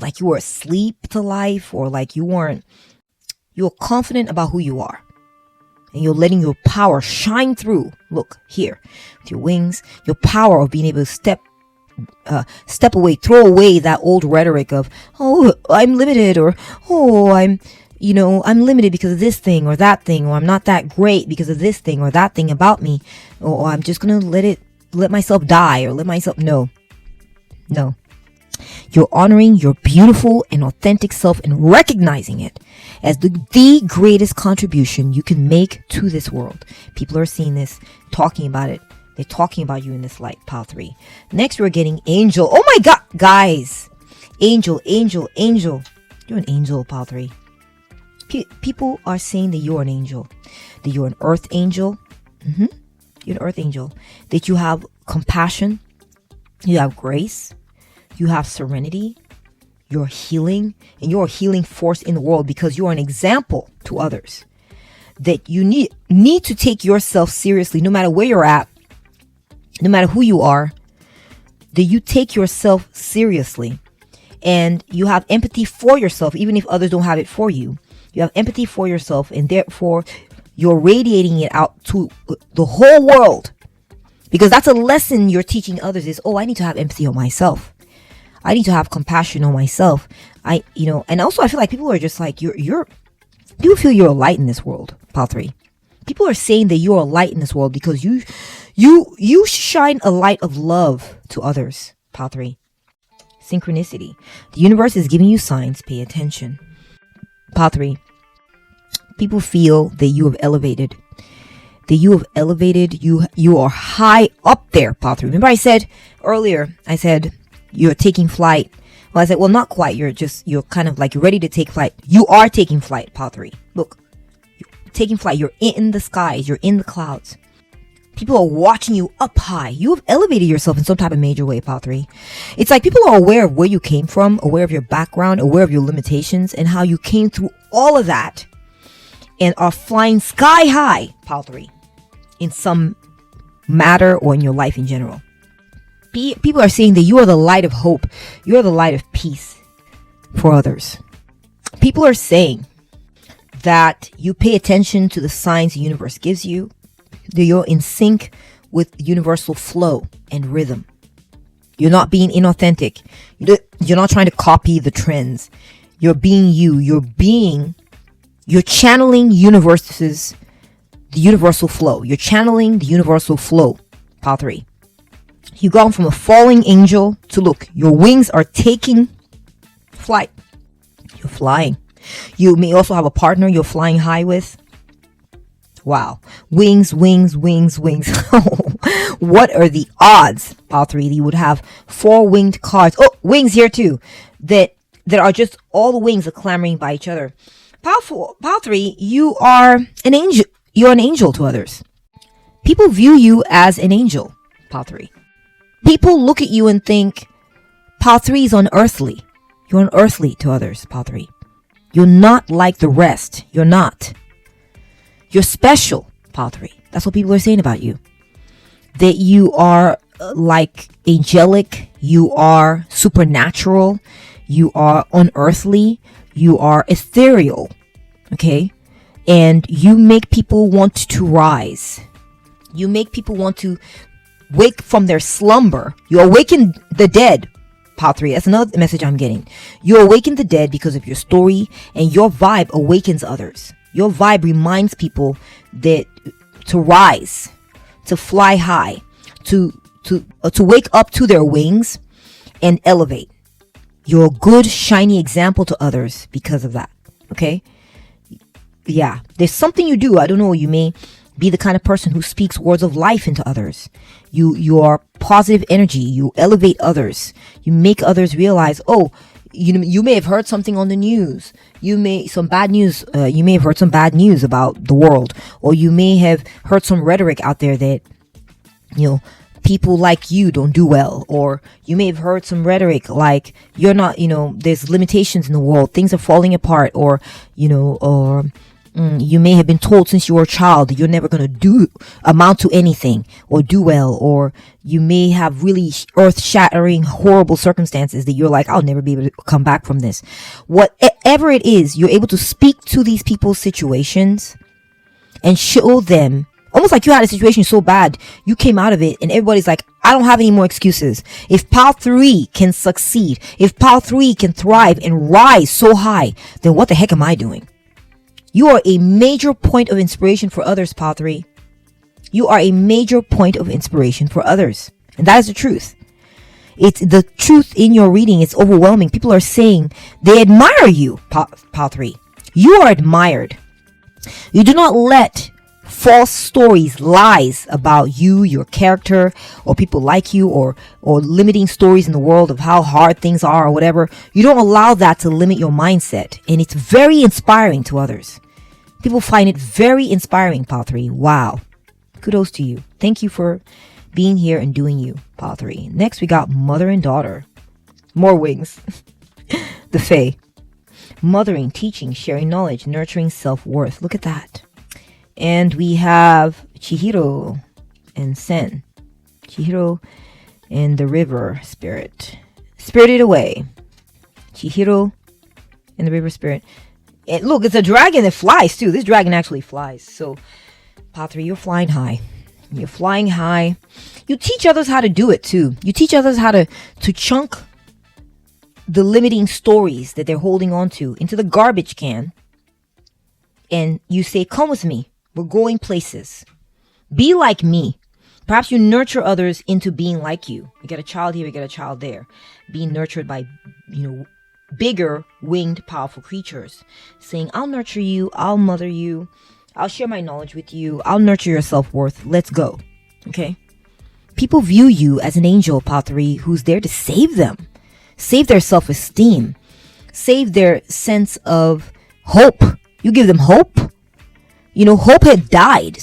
asleep to life, or like you're confident about who you are. And you're letting your power shine through. Look here, with your wings, your power of being able to step away, throw away that old rhetoric of, oh, I'm limited, or, oh, I'm limited because of this thing or that thing, or I'm not that great because of this thing or that thing about me, or I'm just gonna let myself die, or no. You're honoring your beautiful and authentic self and recognizing it as the greatest contribution you can make to this world. People are seeing this, talking about it. They're talking about you in this light, Pile 3. Next, we're getting angel. Oh my God, guys. Angel. You're an angel, Pile 3. People are saying that you're an angel. That you're an earth angel. You're an earth angel. That you have compassion. You have grace. You have serenity, you're healing, and you're a healing force in the world because you are an example to others. That you need to take yourself seriously, no matter where you're at, no matter who you are, that you take yourself seriously, and you have empathy for yourself, even if others don't have it for you. You have empathy for yourself, and therefore you're radiating it out to the whole world, because that's a lesson you're teaching others is, oh, I need to have empathy on myself. I need to have compassion on myself. And also I feel like people are just like, people feel you're a light in this world, Pile 3. People are saying that you're a light in this world because you shine a light of love to others, Pile 3. Synchronicity. The universe is giving you signs. Pay attention. Pile 3. People feel that you have elevated. You are high up there, Pile 3. Remember I said earlier, you're taking flight. Well, I said, well, not quite. You're kind of like ready to take flight. You are taking flight, Pile 3. Look, you're taking flight. You're in the skies. You're in the clouds. People are watching you up high. You have elevated yourself in some type of major way, Pile 3. It's like people are aware of where you came from, aware of your background, aware of your limitations, and how you came through all of that and are flying sky high, pile 3, in some matter or in your life in general. People are saying that you are the light of hope. You are the light of peace for others. People are saying that you pay attention to the signs the universe gives you, that you're in sync with universal flow and rhythm. You're not being inauthentic. You're not trying to copy the trends. You're being you. You're channeling the universal flow. You're channeling the universal flow, pile 3. You've gone from a falling angel to, look, your wings are taking flight. You're flying. You may also have a partner you're flying high with. Wow. Wings. What are the odds, pile 3, that you would have 4 winged cards? Oh, wings here too. That are just, all the wings are clamoring by each other. Pile 3, you are an angel. You're an angel to others. People view you as an angel, pile 3. People look at you and think, pile 3 is unearthly. You're unearthly to others, pile 3. You're not like the rest. You're not. You're special, pile 3. That's what people are saying about you. That you are like angelic. You are supernatural. You are unearthly. You are ethereal. Okay? And you make people want to rise. You make people want to wake from their slumber. You awaken the dead, pile 3. That's another message I'm getting. You awaken the dead because of your story, and your vibe awakens others. Your vibe reminds people that to rise, to fly high, to wake up to their wings and elevate. You're a good, shiny example to others because of that. Okay? Yeah. There's something you do. I don't know. You may be the kind of person who speaks words of life into others. You are positive energy. You elevate others. You make others realize, oh, you may have heard something on the news. You may have heard some bad news about the world, or you may have heard some rhetoric out there that, people like you don't do well, or you may have heard some rhetoric like you're not, there's limitations in the world, things are falling apart, or you may have been told since you were a child that you're never going to amount to anything or do well, or you may have really earth-shattering, horrible circumstances that you're like, I'll never be able to come back from this. Whatever it is, you're able to speak to these people's situations and show them, almost like you had a situation so bad, you came out of it and everybody's like, I don't have any more excuses. If pile 3 can succeed, if pile 3 can thrive and rise so high, then what the heck am I doing? You are a major point of inspiration for others, pile 3. You are a major point of inspiration for others. And that is the truth. It's the truth in your reading. It's overwhelming. People are saying they admire you, pile 3. You are admired. You do not let false stories, lies about you, your character, or people like you, or limiting stories in the world of how hard things are or whatever. You don't allow that to limit your mindset. And it's very inspiring to others. People find it very inspiring, pile 3. Wow. Kudos to you. Thank you for being here and doing you, pile 3. Next, we got mother and daughter. More wings. The Fae. Mothering, teaching, sharing knowledge, nurturing self-worth. Look at that. And we have Chihiro and Sen. Chihiro and the river spirit. Spirited away. Chihiro and the river spirit. And look, it's a dragon that flies too. This dragon actually flies. So, pile 3, you're flying high. You're flying high. You teach others how to do it too. You teach others how to chunk the limiting stories that they're holding on to into the garbage can. And you say, come with me. We're going places. Be like me. Perhaps you nurture others into being like you. You get a child here, you get a child there. Being nurtured by, bigger, winged, powerful creatures. Saying, I'll nurture you. I'll mother you. I'll share my knowledge with you. I'll nurture your self-worth. Let's go. Okay? People view you as an angel, pile 3, who's there to save them. Save their self-esteem. Save their sense of hope. You give them hope. Hope had died.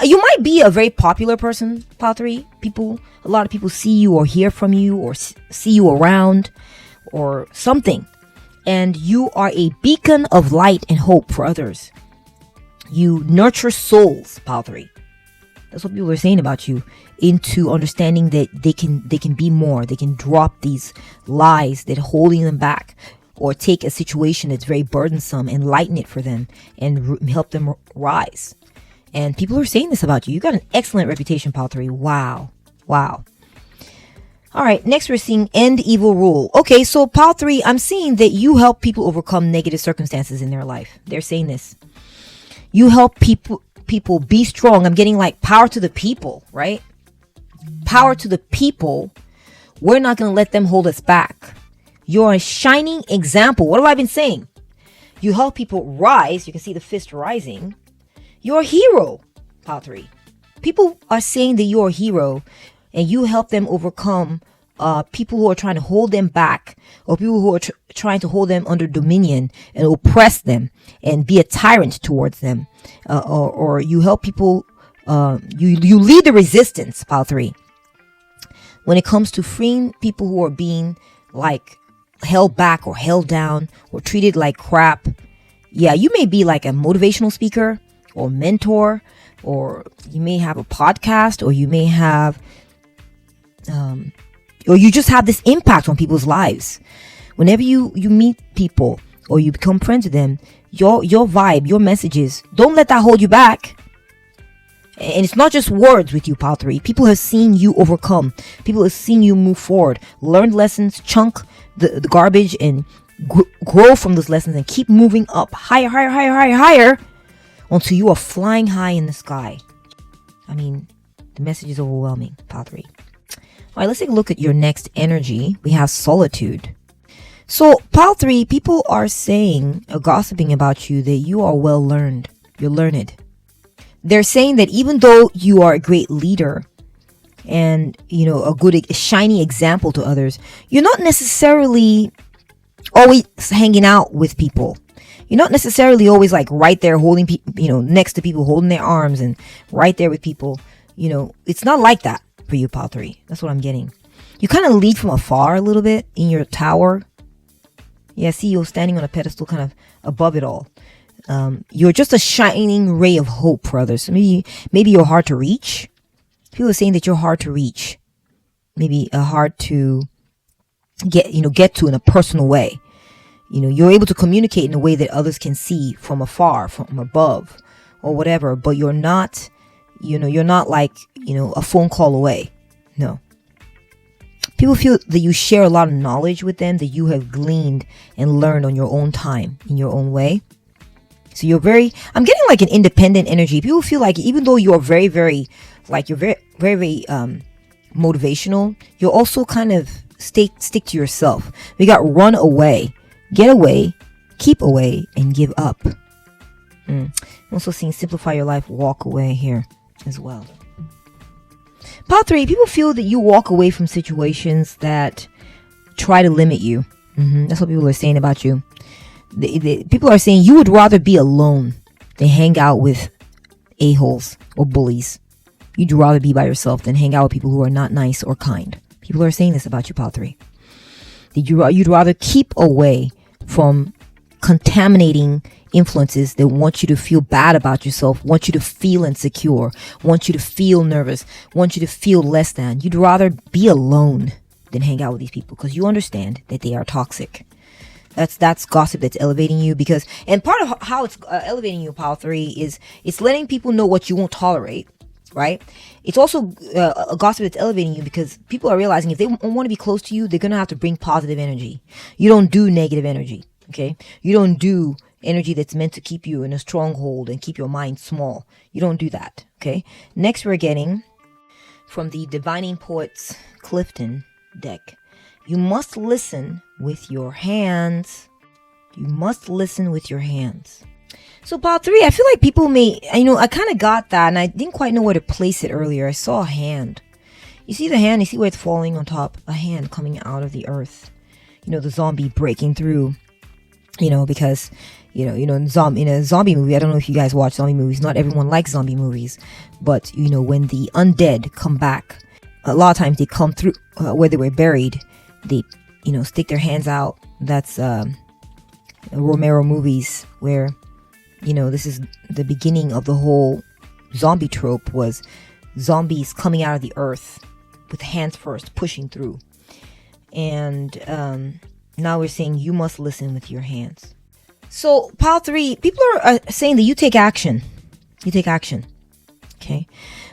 You might be a very popular person, pile 3. A lot of people see you or hear from you or see you around or something. And you are a beacon of light and hope for others. You nurture souls, pile 3. That's what people are saying about you, into understanding that they can be more. They can drop these lies that are holding them back, or take a situation that's very burdensome and lighten it for them and help them rise. And people are saying this about you. You got an excellent reputation, pile 3. Wow. All right, next we're seeing end evil rule. Okay, so pile 3, I'm seeing that you help people overcome negative circumstances in their life. They're saying this. You help people be strong. I'm getting like power to the people, right? Power to the people. We're not going to let them hold us back. You're a shining example. What have I been saying? You help people rise. You can see the fist rising. You're a hero, pile 3. People are saying that you're a hero, and you help them overcome people who are trying to hold them back, or people who are trying to hold them under dominion and oppress them and be a tyrant towards them. Or you help people, you lead the resistance, pile 3. When it comes to freeing people who are being like held back or held down or treated like crap. Yeah, you may be like a motivational speaker or mentor, or you may have a podcast, or you may have or you just have this impact on people's lives. Whenever you meet people or you become friends with them, your vibe, your messages, don't let that hold you back. And it's not just words with you, pile 3. People have seen you overcome. People have seen you move forward, learn lessons, chunk the garbage, and grow from those lessons and keep moving up higher until you are flying high in the sky. I mean, the message is overwhelming, pile 3. All right, let's take a look at your next energy. We have solitude. So, pile 3, people are saying or gossiping about you that you are well learned. You're learned. They're saying that even though you are a great leader and, a shiny example to others, you're not necessarily always hanging out with people. You're not necessarily always like right there holding people, next to people, holding their arms and right there with people. It's not like that for you, pile 3. That's what I'm getting. You kind of lead from afar a little bit in your tower. Yeah, see you standing on a pedestal kind of above it all. You're just a shining ray of hope for others. So maybe you're hard to reach. People are saying that you're hard to reach. Maybe hard to get to in a personal way. You're able to communicate in a way that others can see from afar, from above, or whatever. But you're not, you're not like, a phone call away. No. People feel that you share a lot of knowledge with them that you have gleaned and learned on your own time, in your own way. So I'm getting like an independent energy. People feel like even though you're very, very, like you're very, very, very motivational, you're also kind of stick to yourself. We got run away, get away, keep away, and give up. I'm also seeing simplify your life, walk away here as well. Pile 3, people feel that you walk away from situations that try to limit you. That's what people are saying about you. People are saying you would rather be alone than hang out with a-holes or bullies. You'd rather be by yourself than hang out with people who are not nice or kind. People are saying this about you, pile 3. You'd rather keep away from contaminating influences that want you to feel bad about yourself, want you to feel insecure, want you to feel nervous, want you to feel less than. You'd rather be alone than hang out with these people because you understand that they are toxic. That's gossip that's elevating you and part of how it's elevating you, pile 3, is it's letting people know what you won't tolerate, right? It's also a gossip that's elevating you because people are realizing if they want to be close to you, they're going to have to bring positive energy. You don't do negative energy, okay? You don't do energy that's meant to keep you in a stronghold and keep your mind small. You don't do that, okay? Next, we're getting from the Divining Poets Clifton deck. You must listen with your hands. You must listen with your hands. So pile 3, I feel like people may, I kind of got that and I didn't quite know where to place it earlier. I saw a hand. You see the hand? You see where it's falling on top? A hand coming out of the earth. The zombie breaking through. Because, in a zombie movie, I don't know if you guys watch zombie movies. Not everyone likes zombie movies. But, when the undead come back, a lot of times they come through where they were buried. They, stick their hands out. That's Romero movies where This is the beginning of the whole zombie trope, was zombies coming out of the earth with hands first, pushing through. And now we're saying you must listen with your hands. So pile 3, people are saying that you take action. You take action. Okay.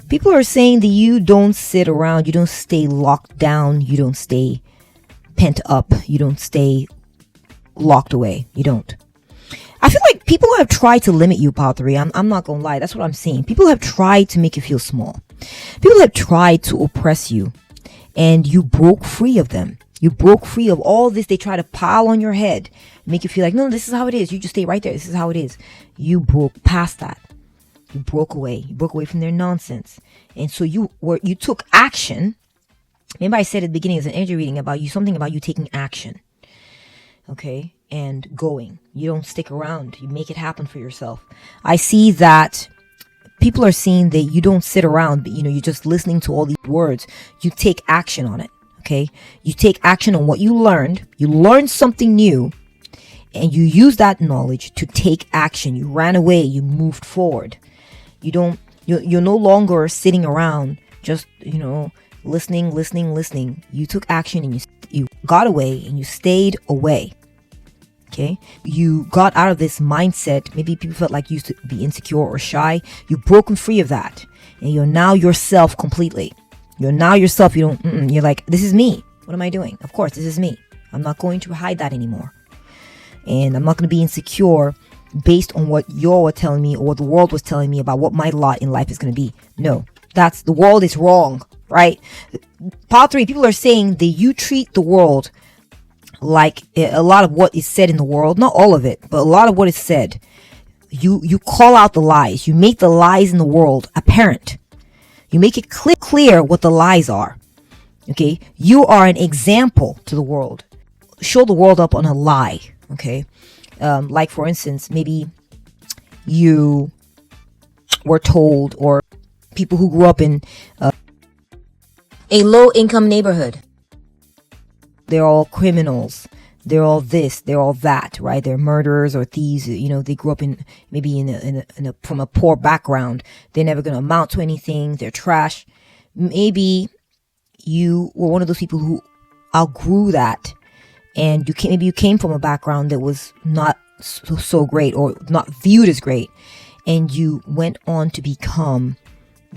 People are saying that you don't sit around. You don't stay locked down. You don't stay pent up. You don't stay locked away. You don't. I feel like people have tried to limit you, pile 3. I'm not gonna lie. That's what I'm saying. People have tried to make you feel small. People have tried to oppress you, and you broke free of them. You broke free of all this. They try to pile on your head, make you feel like, no, this is how it is. You just stay right there. This is how it is. You broke past that. You broke away. You broke away from their nonsense. And so you took action. Remember I said at the beginning, as an energy reading about you, something about you taking action. Okay. And going. You don't stick around. You make it happen for yourself. I see that people are seeing that you don't sit around, but you're just listening to all these words. You take action on it. Okay. You take action on what you learned. You learned something new, and you use that knowledge to take action. You ran away. You moved forward. You're no longer sitting around just, listening. You took action, and you got away, and you stayed away. Okay. You got out of this mindset. Maybe people felt like you used to be insecure or shy. You've broken free of that, and you're now yourself completely. You're now yourself. You're like, this is me. What am I doing? Of course, this is me. I'm not going to hide that anymore. And I'm not going to be insecure based on what y'all were telling me or what the world was telling me about what my lot in life is going to be. No, the world is wrong, right? Part 3, people are saying that you treat the world like a lot of what is said in the world, not all of it, but a lot of what is said. You call out the lies. You make the lies in the world apparent. You make it clear what the lies are. Okay. You are an example to the world. Show the world up on a lie. Okay. Like for instance, maybe you were told, or people who grew up in a low income neighborhood, they're all criminals. They're all this, they're all that, right? They're murderers or thieves. They grew up from a poor background. They're never going to amount to anything. They're trash. Maybe you were one of those people who outgrew that, and maybe you came from a background that was not so great, or not viewed as great, and you went on to become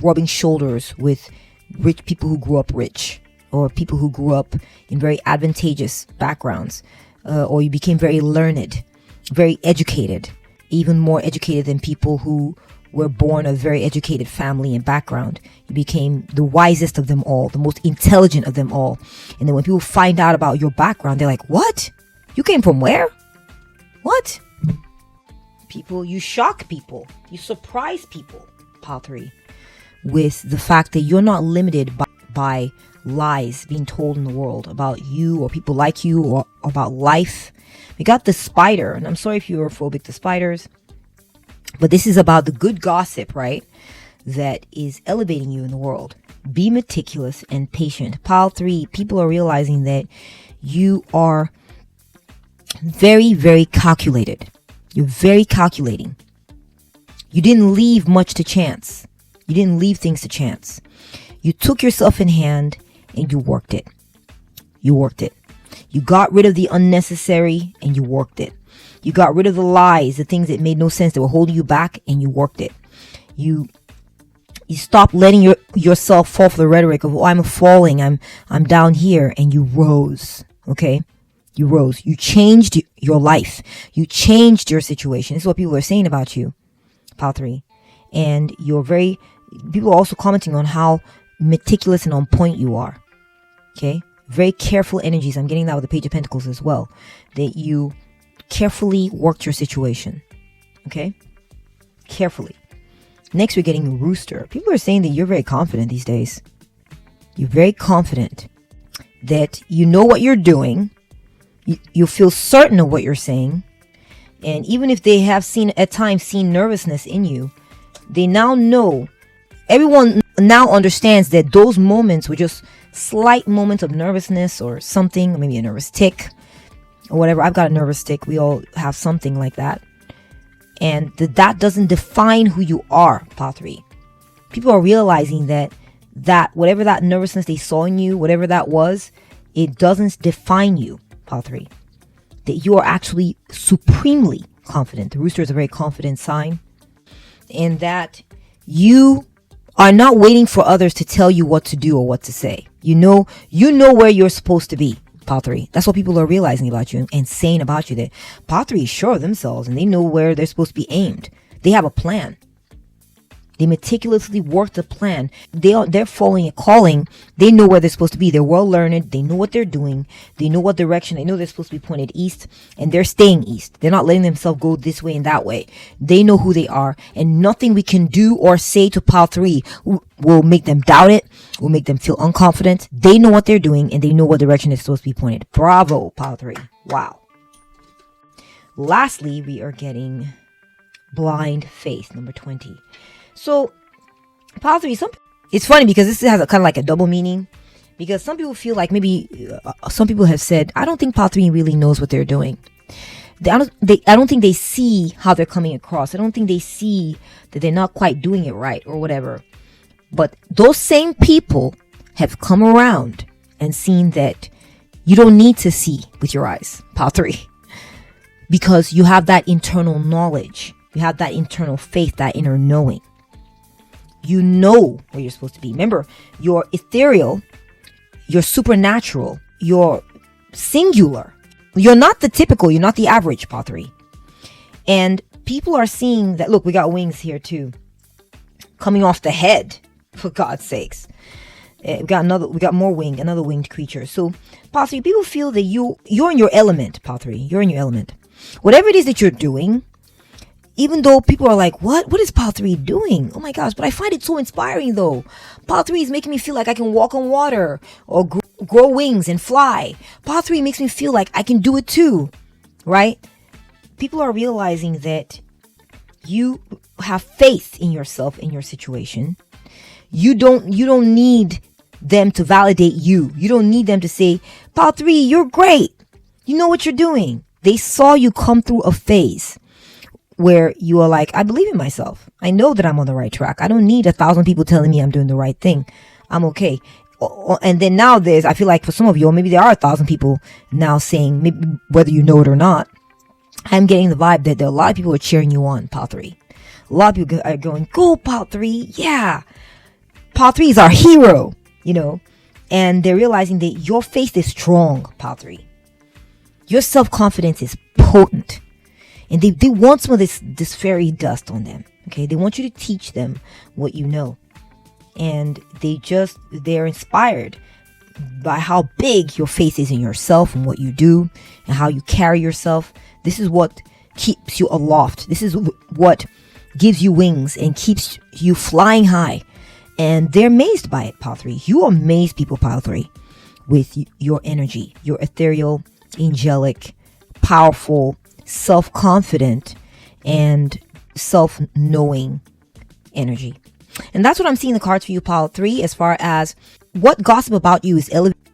rubbing shoulders with rich people who grew up rich, or people who grew up in very advantageous backgrounds, or you became very learned, very educated, even more educated than people who were born of a very educated family and background. You became the wisest of them all, the most intelligent of them all. And then when people find out about your background, they're like, what? You came from where? What? You shock people. You surprise people, Pile 3, with the fact that you're not limited by lies being told in the world about you or people like you or about life. We got the spider, and I'm sorry if you're phobic to spiders, but this is about the good gossip, right? That is elevating you in the world. Be meticulous and patient. Pile 3, people are realizing that you are very, very calculated. You're very calculating. You didn't leave much to chance. You didn't leave things to chance. You took yourself in hand and you worked it. You worked it. You got rid of the unnecessary and you worked it. You got rid of the lies, the things that made no sense, that were holding you back, and you worked it. You stopped letting yourself fall for the rhetoric of, oh, I'm falling, I'm down here, and you rose. Okay? You rose. You changed your life. You changed your situation. This is what people are saying about you, Pile 3. And people are also commenting on how meticulous and on point you are. Okay? Very careful energies. I'm getting that with the Page of Pentacles as well. That you carefully worked your situation. Okay? Carefully. Next, we're getting a rooster. People are saying that you're very confident these days. You're very confident that you know what you're doing. You feel certain of what you're saying. And even if they have at times seen nervousness in you, they now know. Everyone now understands that those moments were just slight moments of nervousness or something, maybe a nervous tick or whatever. I've got a nervous tick. We all have something like that. And that doesn't define who you are, Pile 3. People are realizing that whatever that nervousness they saw in you, whatever that was, it doesn't define you, Pile 3. That you are actually supremely confident. The rooster is a very confident sign. And that you are not waiting for others to tell you what to do or what to say. You know where you're supposed to be, Pile 3. That's what people are realizing about you and saying about you, that Pile 3 is sure of themselves and they know where they're supposed to be aimed. They have a plan. They meticulously work the plan. They're following a calling. They know where they're supposed to be. They're well learned. They know what they're doing. They know what direction. They know they're supposed to be pointed east, and they're staying east. They're not letting themselves go this way and that way. They know who they are, and nothing we can do or say to Pile 3 will make them doubt it, will make them feel unconfident. They know what they're doing, and they know what direction is supposed to be pointed. Bravo, Pile 3. Wow. Lastly, we are getting blind faith, number 20. So, Pile 3, it's funny because this has a kind of like a double meaning. Because some people feel like maybe some people have said, I don't think Pile 3 really knows what they're doing. I don't think they see how they're coming across. I don't think they see that they're not quite doing it right or whatever. But those same people have come around and seen that you don't need to see with your eyes, Pile 3. Because you have that internal knowledge. You have that internal faith, that inner knowing. You know where you're supposed to be. Remember, you're ethereal, you're supernatural, you're singular. You're not the typical, you're not the average, Pile 3. And people are seeing that, look, we got wings here too. Coming off the head, for God's sakes. We got more wing, another winged creature. So, Pile 3, people feel that you're in your element, Pile 3. You're in your element. Whatever it is that you're doing, even though people are like, what is Pile 3 doing? Oh my gosh, but I find it so inspiring though. Pile 3 is making me feel like I can walk on water or grow wings and fly. Pile 3 makes me feel like I can do it too, right? People are realizing that you have faith in yourself, in your situation. You don't need them to validate you. You don't need them to say, Pile 3, you're great. You know what you're doing. They saw you come through a phase where you are like, I believe in myself. I know that I'm on the right track. I don't need 1,000 people telling me I'm doing the right thing. I'm okay. And then now I feel like for some of you, or maybe there are 1,000 people now saying, maybe whether you know it or not, I'm getting the vibe that there are a lot of people who are cheering you on, Pile 3. A lot of people are going, go Pile 3. Yeah. Pile 3 is our hero, and they're realizing that your faith is strong, Pile 3. Your self-confidence is potent. And they want some of this fairy dust on them. Okay. They want you to teach them what you know. And they're inspired by how big your faith is in yourself and what you do and how you carry yourself. This is what keeps you aloft. This is what gives you wings and keeps you flying high. And they're amazed by it, Pile 3. You amaze people, Pile 3, with your energy, your ethereal, angelic, powerful, self-confident, and self-knowing energy. And that's what I'm seeing in the cards for you, Pile 3, as far as what gossip about you is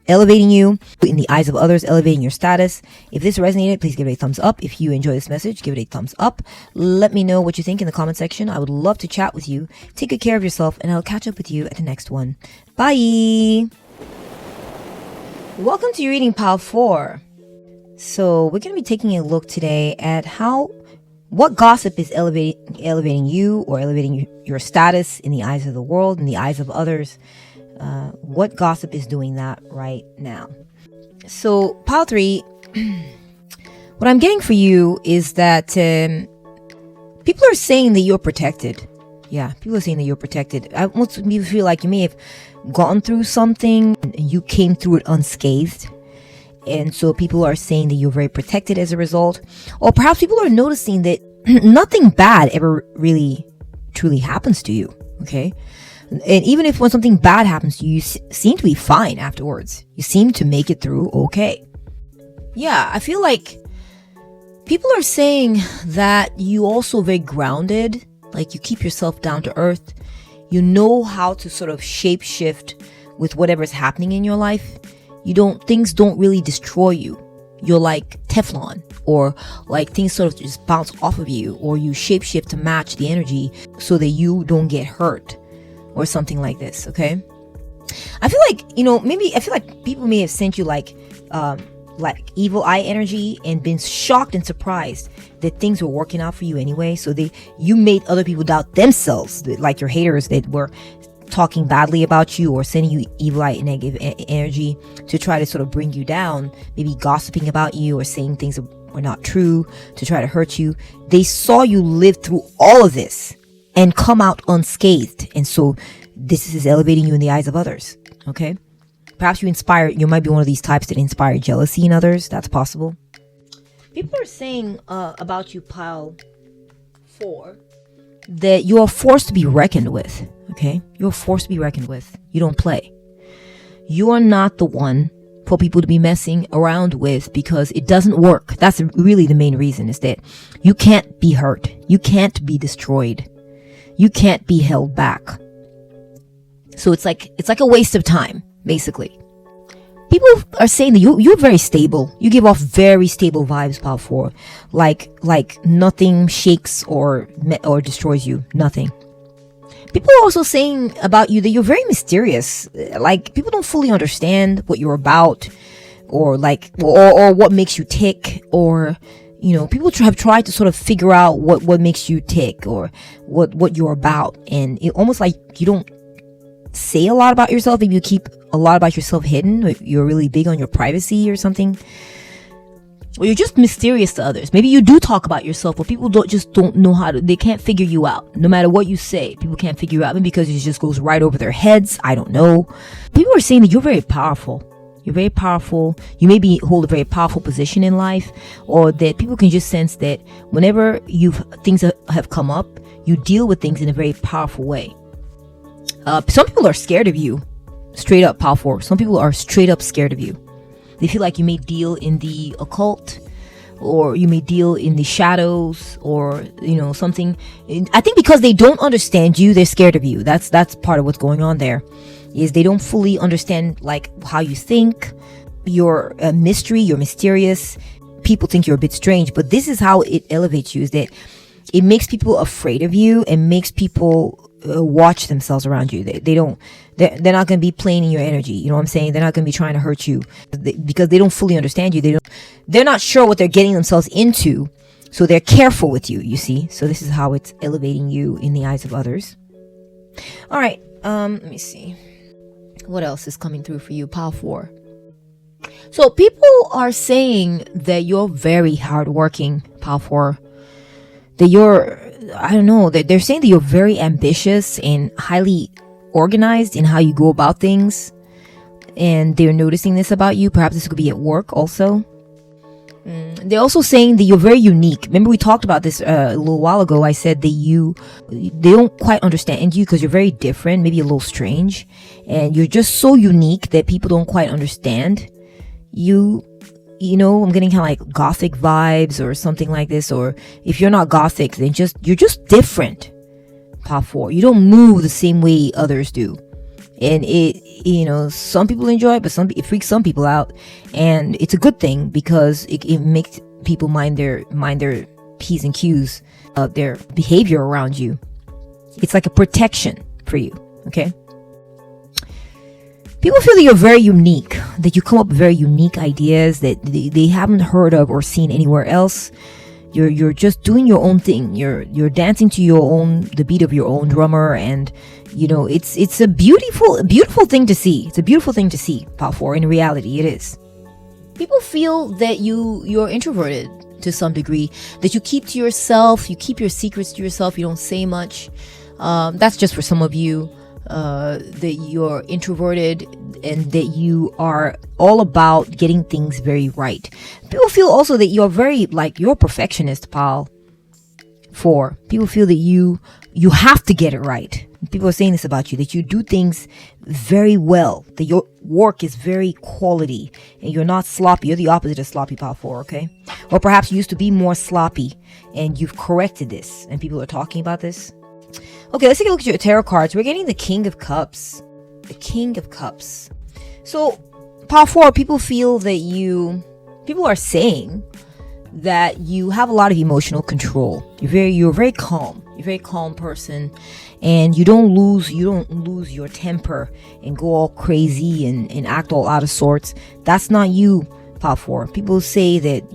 elevating you in the eyes of others, elevating your status. If this resonated, please give it a thumbs up. If you enjoy this message, give it a thumbs up. Let me know what you think in the comment section. I would love to chat with you. Take good care of yourself, and I'll catch up with you at the next one. Bye! Welcome to your reading, Pile 4. So we're going to be taking a look today at what gossip is elevating you or elevating your status in the eyes of the world, in the eyes of others. What gossip is doing that right now? So Pile 3, what I'm getting for you is that people are saying that you're protected. Yeah, people are saying that you're protected. I want you to feel like you may have gone through something and you came through it unscathed. And so people are saying that you're very protected as a result. Or perhaps people are noticing that nothing bad ever really truly happens to you. Okay. And even if when something bad happens to you, you seem to be fine afterwards. You seem to make it through okay. Yeah, I feel like people are saying that you also very grounded. Like you keep yourself down to earth. You know how to sort of shape shift with whatever's happening in your life. Things don't really destroy you. you're like Teflon, or like things sort of just bounce off of you, or you shapeshift to match the energy so that you don't get hurt or something like this. Okay, I feel like, maybe I feel like people may have sent you like evil eye energy and been shocked and surprised that things were working out for you anyway, so you made other people doubt themselves, like your haters that were talking badly about you or sending you evil eye negative energy to try to sort of bring you down, maybe gossiping about you or saying things that were not true to try to hurt you. They saw you live through all of this and come out unscathed, and so this is elevating you in the eyes of others. Okay, perhaps you might be one of these types that inspire jealousy in others. That's possible. People are saying about you, pile 4, that you are forced to be reckoned with. Okay, you're forced to be reckoned with. You don't play. You are not the one for people to be messing around with, because it doesn't work. That's really the main reason, is that you can't be hurt. You can't be destroyed. You can't be held back. So it's like a waste of time, basically. People are saying that you're very stable. You give off very stable vibes, Pile 4. Like nothing shakes or destroys you. Nothing. People are also saying about you that you're very mysterious. Like, people don't fully understand what you're about, or what makes you tick, or people have tried to sort of figure out what makes you tick or what you're about, and it almost like you don't say a lot about yourself. Maybe you keep a lot about yourself hidden. You're really big on your privacy or something. Or you're just mysterious to others. Maybe you do talk about yourself, but people don't know they can't figure you out. No matter what you say, people can't figure you out. Maybe because it just goes right over their heads. I don't know. People are saying that you're very powerful. You're very powerful. You maybe hold a very powerful position in life, or that people can just sense that whenever things have come up, you deal with things in a very powerful way. Some people are scared of you. Straight up, Pile 4. Some people are straight up scared of you. They feel like you may deal in the occult, or you may deal in the shadows, or something. I think because they don't understand you, they're scared of you. That's part of what's going on there, is they don't fully understand like how you think. You're a mystery. You're mysterious. People think you're a bit strange, but this is how it elevates you, is that it makes people afraid of you and makes people watch themselves around you. They're not going to be playing in your energy. You know what I'm saying? They're not going to be trying to hurt you because they don't fully understand you. They're not sure what they're getting themselves into, so they're careful with you. You see? So this is how it's elevating you in the eyes of others. All right. Let me see. What else is coming through for you, Pile 4? So people are saying that you're very hardworking, Pile 4. That they're saying that you're very ambitious and highly organized in how you go about things, and they're noticing this about you. Perhaps this could be at work also. They're also saying that you're very unique. Remember, we talked about this a little while ago. I said that they don't quite understand you because you're very different, maybe a little strange, and you're just so unique that people don't quite understand you. I'm getting kind of like gothic vibes or something like this. Or if you're not gothic, then you're just different, Pile 4. You don't move the same way others do, and some people enjoy it, but it freaks some people out, and it's a good thing because it makes people mind their P's and Q's of their behavior around you. It's like a protection for you. Okay. People feel that you're very unique, that you come up with very unique ideas that they haven't heard of or seen anywhere else. You're just doing your own thing. You're dancing to the beat of your own drummer, and it's a beautiful thing to see. It's a beautiful thing to see, Pile 4. In reality, it is. People feel that you're introverted to some degree, that you keep to yourself, you keep your secrets to yourself, you don't say much. That's just for some of you. That you're introverted and that you are all about getting things very right. People feel also that you're you're a perfectionist, Pile 4. People feel that you have to get it right. People are saying this about you, that you do things very well, that your work is very quality, and you're not sloppy. You're the opposite of sloppy, Pile 4, okay? Or perhaps you used to be more sloppy, and you've corrected this, and people are talking about this. Okay, let's take a look at your tarot cards. We're getting the King of Cups. The King of Cups. So, Pile 4, people feel that you people are saying that you have a lot of emotional control. You're very calm. You're a very calm person, and you don't lose your temper and go all crazy and act all out of sorts. That's not you, Pile 4. People say that,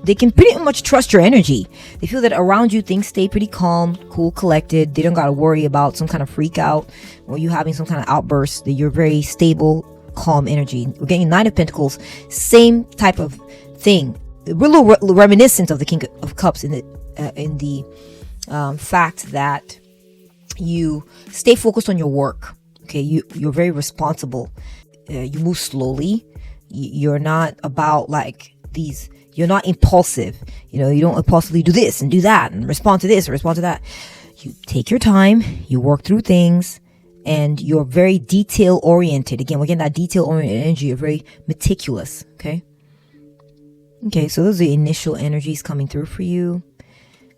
they can pretty much trust your energy. They feel that around you things stay pretty calm, cool, collected. They don't got to worry about some kind of freak out or you having some kind of outburst. That you're very stable, calm energy. We're getting Nine of Pentacles, same type of thing. We're a little reminiscent of the King of Cups in the fact that you stay focused on your work. Okay, you're very responsible. You move slowly. You're not about you're not impulsive. You don't impulsively do this and do that and respond to this or respond to that. You take your time, you work through things, and you're very detail oriented. Again, we're getting that detail oriented energy. You're very meticulous. Okay, so those are the initial energies coming through for you.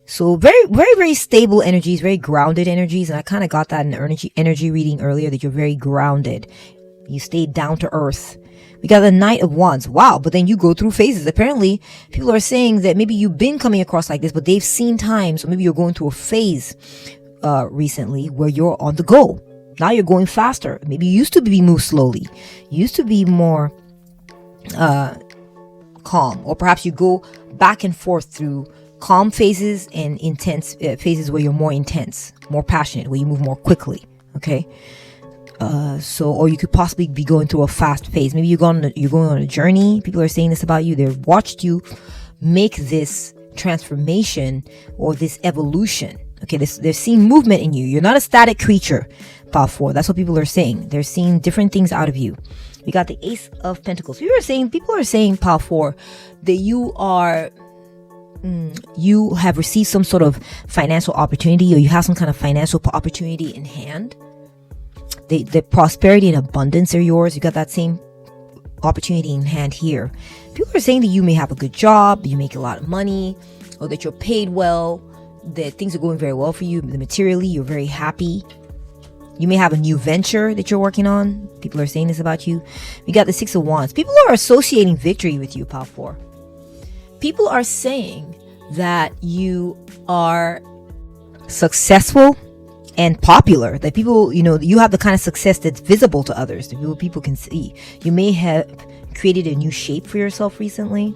So very, very, very stable energies, very grounded energies. And I kind of got that in the energy reading earlier, that you're very grounded. You stay down to earth. We got the Knight of Wands. Wow. But then you go through phases. Apparently, people are saying that maybe you've been coming across like this, but they've seen times, or maybe you're going through a phase recently where you're on the go. Now you're going faster. Maybe you used to be moved slowly. You used to be more calm, or perhaps you go back and forth through calm phases and intense phases where you're more intense, more passionate, where you move more quickly. Okay. Or you could possibly be going through a fast phase. Maybe you're going on a journey. People are saying this about you. They've watched you make this transformation or this evolution. Okay, they're seeing movement in you. You're not a static creature, Pile 4. That's what people are saying. They're seeing different things out of you. We got the Ace of Pentacles. People are saying, Pile 4, that you have received some sort of financial opportunity, or you have some kind of financial opportunity in hand. The prosperity and abundance are yours. You got that same opportunity in hand here. People are saying that you may have a good job, you make a lot of money, or that you're paid well, that things are going very well for you. Materially, you're very happy. You may have a new venture that you're working on. People are saying this about you. We got the Six of Wands. People are associating victory with you, Pile 4. People are saying that you are successful and popular, that people, you have the kind of success that's visible to others, that people can see. You may have created a new shape for yourself recently,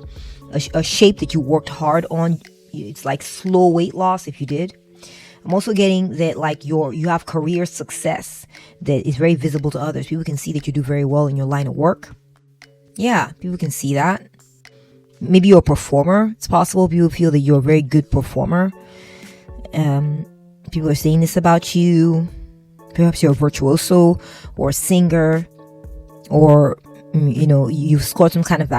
a shape that you worked hard on. It's like slow weight loss if you did. I'm also getting that you have career success that is very visible to others. People can see that you do very well in your line of work. Yeah, people can see that. Maybe you're a performer. It's possible people feel that you're a very good performer. People are saying this about you. Perhaps you're a virtuoso or a singer, or you've scored some kind of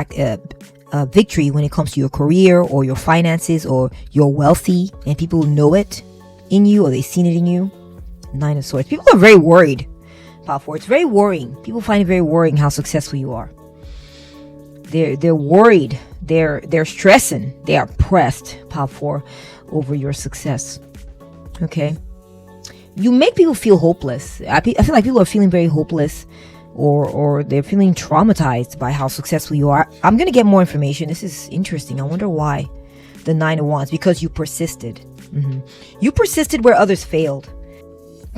victory when it comes to your career or your finances, or you're wealthy and people know it in you, or they've seen it in you. Nine of Swords. People are very worried, Pile 4. It's very worrying. People find it very worrying how successful you are. They're worried. They're stressing. They are pressed, Pile 4, over your success. Okay. You make people feel hopeless. I feel like people are feeling very hopeless, or they're feeling traumatized by how successful you are. I'm going to get more information. This is interesting. I wonder why. The Nine of Wands. Because you persisted. You persisted where others failed.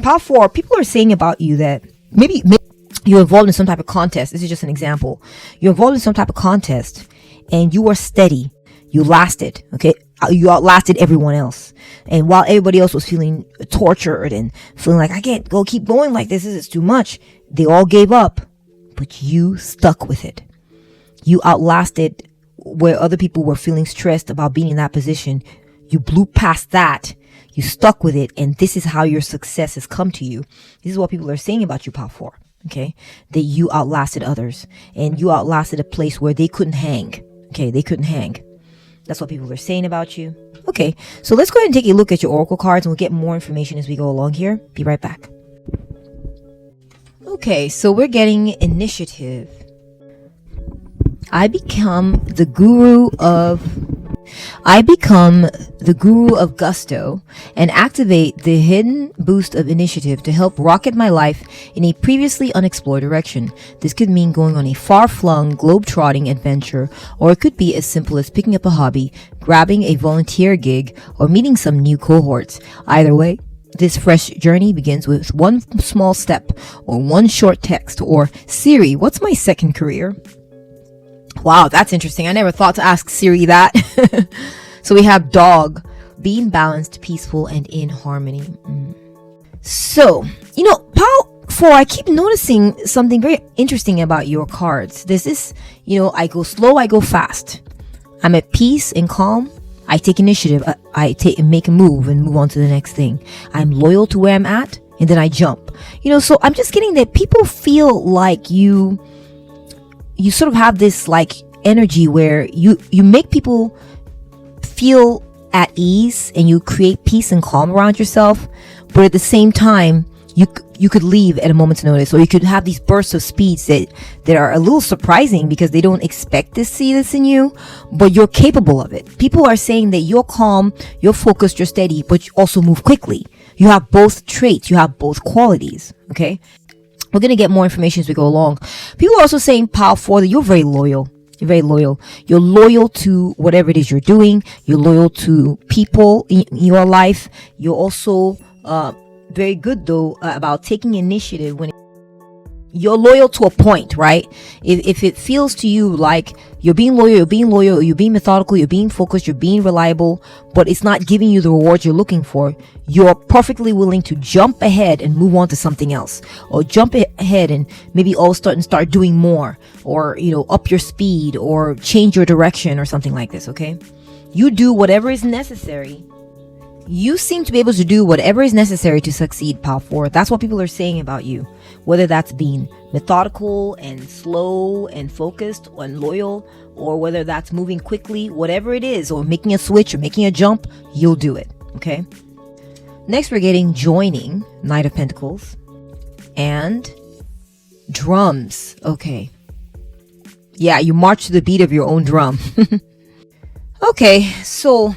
Pile 4, people are saying about you that maybe you're involved in some type of contest. This is just an example. You're involved in some type of contest and you were steady. You lasted. Okay. You outlasted everyone else. And while everybody else was feeling tortured and feeling like, I can't keep going like this is too much, they all gave up, but you stuck with it. You outlasted where other people were feeling stressed about being in that position. You blew past that. You stuck with it. And this is how your success has come to you. This is what people are saying about you, Pile 4. Okay. That you outlasted others and you outlasted a place where they couldn't hang. Okay. They couldn't hang. That's what people are saying about you. Okay. So let's go ahead and take a look at your oracle cards and we'll get more information as we go along here. Be right back. Okay. So we're getting initiative. I become the guru of I become the guru of gusto and activate the hidden boost of initiative to help rocket my life in a previously unexplored direction. This could mean going on a far-flung, globe-trotting adventure, or it could be as simple as picking up a hobby, grabbing a volunteer gig, or meeting some new cohorts. Either way, this fresh journey begins with one small step, or one short text, or Siri, what's my second career? Wow, that's interesting. I never thought to ask Siri that. So we have dog, being balanced, peaceful, and in harmony. So, Pal 4, I keep noticing something very interesting about your cards. This is, I go slow, I go fast. I'm at peace and calm. I take initiative. I make a move and move on to the next thing. I'm loyal to where I'm at, and then I jump. So I'm just getting that people feel like you sort of have this like energy where you make people feel at ease and you create peace and calm around yourself, but at the same time you could leave at a moment's notice, or you could have these bursts of speeds that are a little surprising because they don't expect to see this in you, but you're capable of it. People are saying that you're calm, you're focused, you're steady, but you also move quickly. You have both traits, you have both qualities. Okay, we're gonna get more information as we go along. People are also saying, Pal 4, that you're very loyal. You're very loyal. You're loyal to whatever it is you're doing. You're loyal to people in your life. You're also very good though about taking initiative when you're loyal to a point, right? If it feels to you like you're being loyal, you're being methodical, you're being focused, you're being reliable, but it's not giving you the rewards you're looking for, you're perfectly willing to jump ahead and move on to something else, or jump ahead and maybe all start doing more, or up your speed, or change your direction, or something like this. Okay, you do whatever is necessary. You seem to be able to do whatever is necessary to succeed, Pal 4. That's what people are saying about you. Whether that's being methodical and slow and focused and loyal, or whether that's moving quickly, whatever it is, or making a switch or making a jump, you'll do it. Okay? Next, we're getting joining, Knight of Pentacles, and drums. Okay. Yeah, you march to the beat of your own drum. Okay, so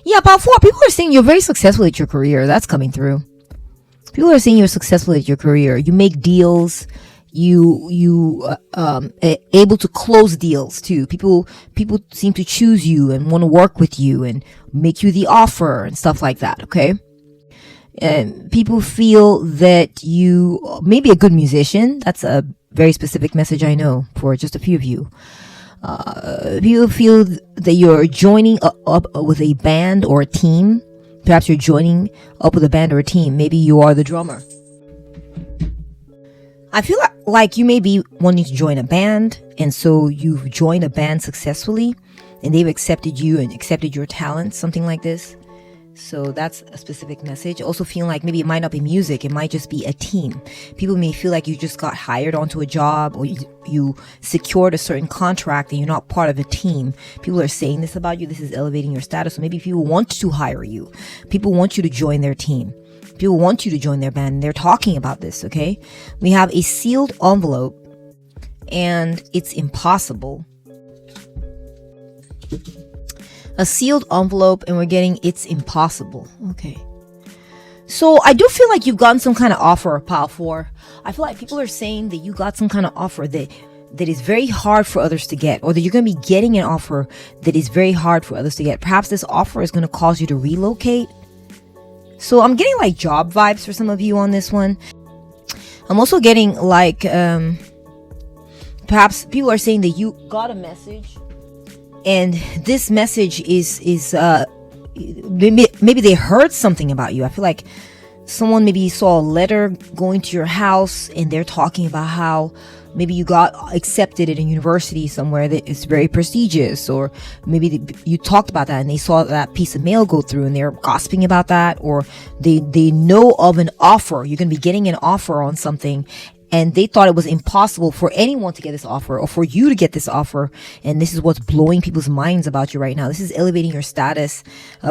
yeah, Pal 4, people are saying you're very successful at your career. That's coming through. People are saying you're successful at your career. You make deals. You able to close deals too. People seem to choose you and want to work with you and make you the offer and stuff like that. Okay. And people feel that you may be a good musician. That's a very specific message, I know, for just a few of you. People feel that you're joining up with a band or a team. Perhaps you're joining up with a band or a team. Maybe you are the drummer. I feel like you may be wanting to join a band, and so you've joined a band successfully, and they've accepted you and accepted your talents, something like this. So that's a specific message. Also feeling like maybe it might not be music, it might just be a team. People may feel like you just got hired onto a job, or you secured a certain contract and you're not part of a team. People are saying this about you. This is elevating your status. So maybe people want to hire you. People want you to join their team. People want you to join their band. They're talking about this, okay? We have a sealed envelope, and it's impossible. A sealed envelope, and we're getting it's impossible. Okay. So I do feel like you've gotten some kind of offer, Pal 4. I feel like people are saying that you got some kind of offer that is very hard for others to get, or that you're going to be getting an offer that is very hard for others to get. Perhaps this offer is going to cause you to relocate. So I'm getting like job vibes for some of you on this one. I'm also getting like, perhaps people are saying that you got a message, and this message is maybe they heard something about you. I feel like someone maybe saw a letter going to your house, and they're talking about how maybe you got accepted at a university somewhere that is very prestigious, or maybe you talked about that and they saw that piece of mail go through and they're gossiping about that, or they know of an offer. You're going to be getting an offer on something, and they thought it was impossible for anyone to get this offer, or for you to get this offer. And this is what's blowing people's minds about you right now. This is elevating your status.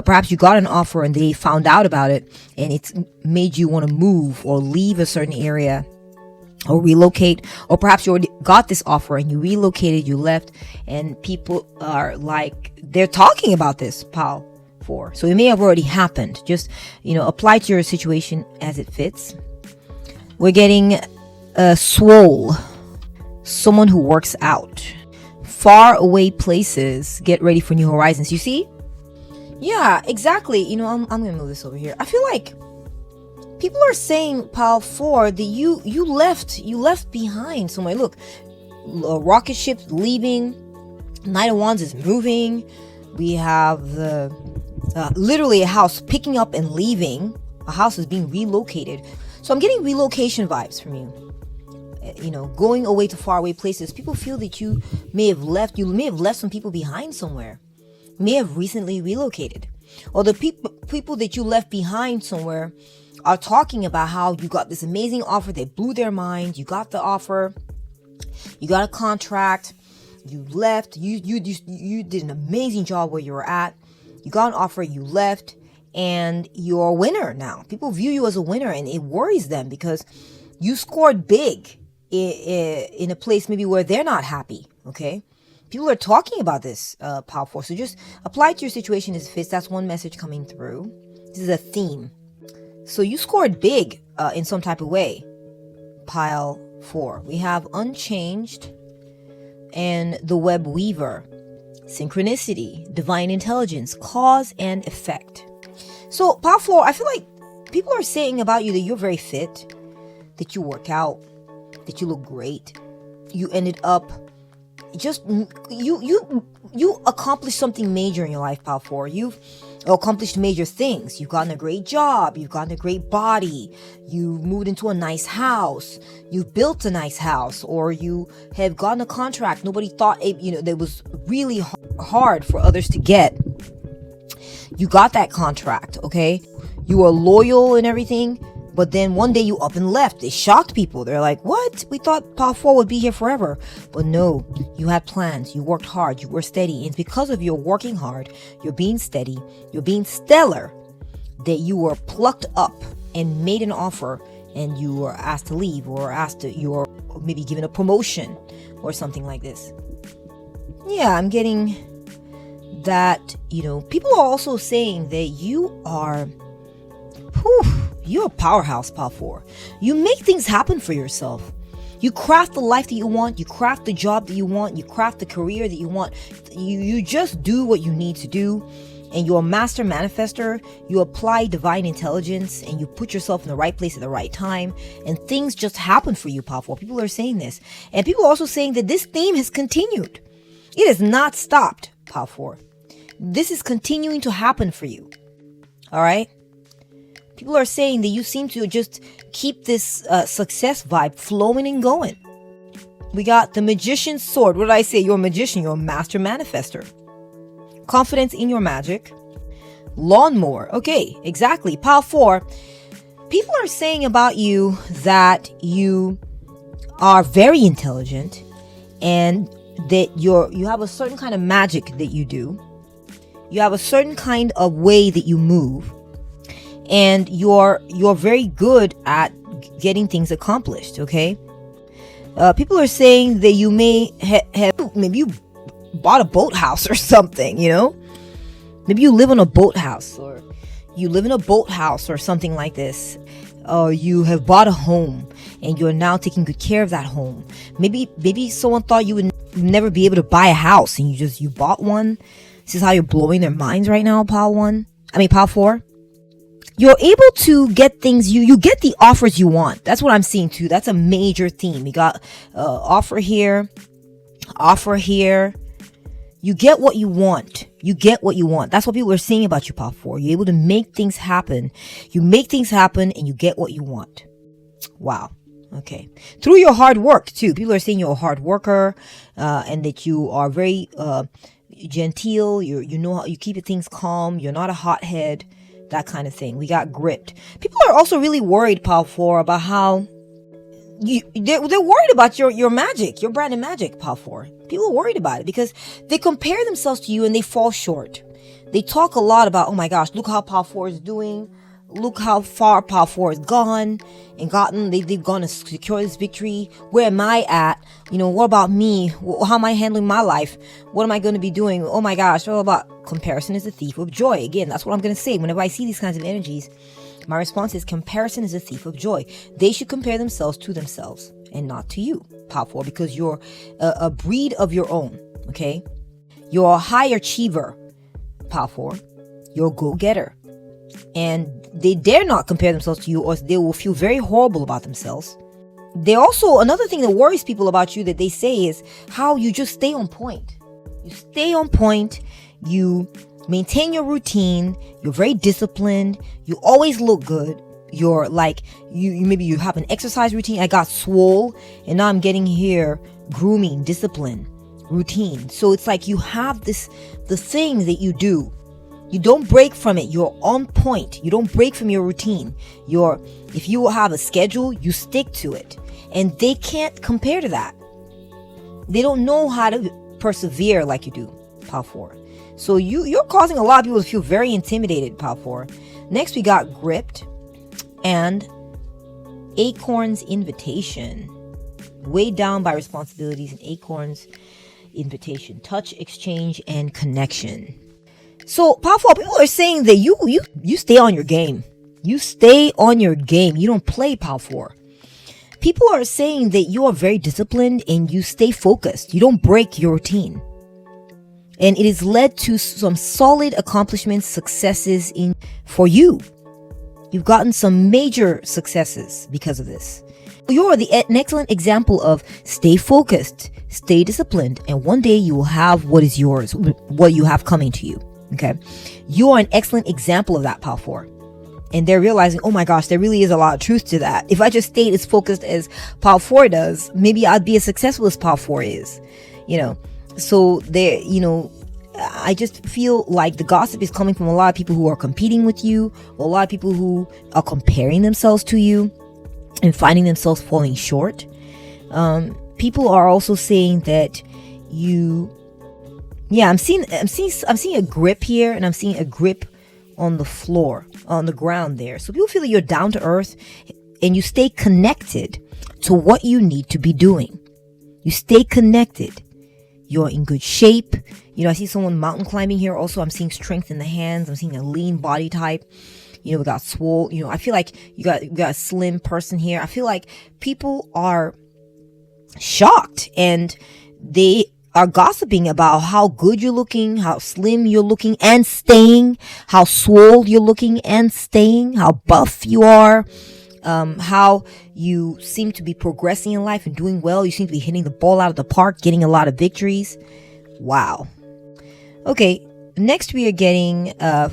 Perhaps you got an offer and they found out about it, and it's made you want to move or leave a certain area. or relocate, or perhaps you already got this offer and you relocated, you left, and people are like, they're talking about this, pile 4. So it may have already happened. Just, apply to your situation as it fits. We're getting a swole, someone who works out. Far away places, get ready for new horizons. You see? Yeah, exactly. I'm gonna move this over here. I feel like people are saying, pile 4, that you left behind somewhere. Look, a rocket ship leaving, Knight of Wands is moving. We have literally a house picking up and leaving. A house is being relocated. So I'm getting relocation vibes from you. Going away to faraway places. People feel that you may have left some people behind somewhere. You may have recently relocated. Or the people that you left behind somewhere are talking about how you got this amazing offer. They blew their mind. You got the offer. You got a contract. You left. You did an amazing job where you were at. You got an offer. You left. And you're a winner now. People view you as a winner, and it worries them because you scored big in a place maybe where they're not happy. Okay, people are talking about this, pile 4. So just apply it to your situation as it fits. That's one message coming through. This is a theme. So you scored big in some type of way, pile 4. We have Unchanged and the Web Weaver, Synchronicity, Divine Intelligence, Cause and Effect. So pile 4, I feel like people are saying about you that you're very fit, that you work out, that you look great. You ended up you accomplished something major in your life, pile 4. You've accomplished major things. You've gotten a great job. You've gotten a great body. You moved into a nice house. You've built a nice house, or you have gotten a contract nobody thought that was really hard for others to get. You got that contract, okay? You were loyal and everything, but then one day you up and left. It shocked people. They're like, what? We thought Pile 4 would be here forever. But no, you had plans. You worked hard. You were steady. And it's because of your working hard, you're being steady, you're being stellar, that you were plucked up and made an offer, and you were asked to leave, or you were maybe given a promotion or something like this. Yeah, I'm getting that, people are also saying that you're a powerhouse, Pile 4. You make things happen for yourself. You craft the life that you want. You craft the job that you want. You craft the career that you want. You just do what you need to do. And you're a master manifester. You apply divine intelligence and you put yourself in the right place at the right time. And things just happen for you, Pile 4. People are saying this. And people are also saying that this theme has continued. It has not stopped, Pile 4. This is continuing to happen for you. All right? People are saying that you seem to just keep this success vibe flowing and going. We got the Magician's Sword. What did I say? You're a magician. You're a master manifester. Confidence in your magic. Lawnmower. Okay, exactly. Pile 4. People are saying about you that you are very intelligent and that you have a certain kind of magic that you do. You have a certain kind of way that you move, and you're very good at getting things accomplished. Okay, people are saying that you may have maybe you bought a boathouse or something. Maybe you live in a boathouse, or you live in a boathouse or something like this. Or you have bought a home and you're now taking good care of that home. Maybe someone thought you would never be able to buy a house and you bought one. This is how you're blowing their minds right now, Pile 4. You're able to get things, you get the offers you want. That's what I'm seeing too. That's a major theme. You got offer here. You get what you want. That's what people are saying about you, Pile 4. You're able to make things happen. You make things happen and you get what you want. Wow. Okay. Through your hard work too. People are saying you're a hard worker, and that you are very genteel. You know how you keep things calm. You're not a hothead, that kind of thing. We got gripped. People are also really worried, Pile 4, about how they're worried about your magic, your brand of magic, Pile 4. People are worried about it because they compare themselves to you and they fall short. They talk a lot about, oh my gosh, look how Pile 4 is doing. look how far Power 4 has gone and gotten. They've gone to secure this victory. Where am I at? What about me? How am I handling my life? What am I going to be doing? Oh my gosh, all about comparison is a thief of joy. Again, that's what I'm going to say. Whenever I see these kinds of energies, my response is comparison is a thief of joy. They should compare themselves to themselves and not to you, Power 4, because you're a breed of your own, okay? You're a high achiever, Power 4. You're a go-getter. And they dare not compare themselves to you, or they will feel very horrible about themselves. They also, another thing that worries people about you that they say is how you just stay on point. You stay on point. You maintain your routine. You're very disciplined. You always look good. You're like, maybe you have an exercise routine. I got swole and now I'm getting here, grooming, discipline, routine. So it's like you have the things that you do. You don't break from it. You're on point. You don't break from your routine. If you have a schedule, you stick to it. And they can't compare to that. They don't know how to persevere like you do, Power 4. So you're causing a lot of people to feel very intimidated, Power 4. Next, we got gripped and Acorn's invitation. Weighed down by responsibilities and Acorn's invitation. Touch, exchange, and connection. So, Power 4, people are saying that you stay on your game. You stay on your game. You don't play, Power 4. People are saying that you are very disciplined and you stay focused. You don't break your routine. And it has led to some solid accomplishments, successes for you. You've gotten some major successes because of this. You're an excellent example of stay focused, stay disciplined, and one day you will have what is yours, what you have coming to you. Okay, you are an excellent example of that, Power 4. And they're realizing, oh my gosh, there really is a lot of truth to that. If I just stayed as focused as Power 4 does, maybe I'd be as successful as Power 4 is. So I just feel like the gossip is coming from a lot of people who are competing with you, or a lot of people who are comparing themselves to you and finding themselves falling short. People are also saying that I'm seeing a grip here, and I'm seeing a grip on the floor, on the ground there. So people feel that you're down to earth and you stay connected to what you need to be doing. You stay connected. You're in good shape. I see someone mountain climbing here. Also, I'm seeing strength in the hands. I'm seeing a lean body type. We got swole. I feel like you got a slim person here. I feel like people are shocked and they are gossiping about how good you're looking, how slim you're looking and staying, how swole you're looking and staying, how buff you are, how you seem to be progressing in life and doing well. You seem to be hitting the ball out of the park, getting a lot of victories. Wow. Okay, next we are getting,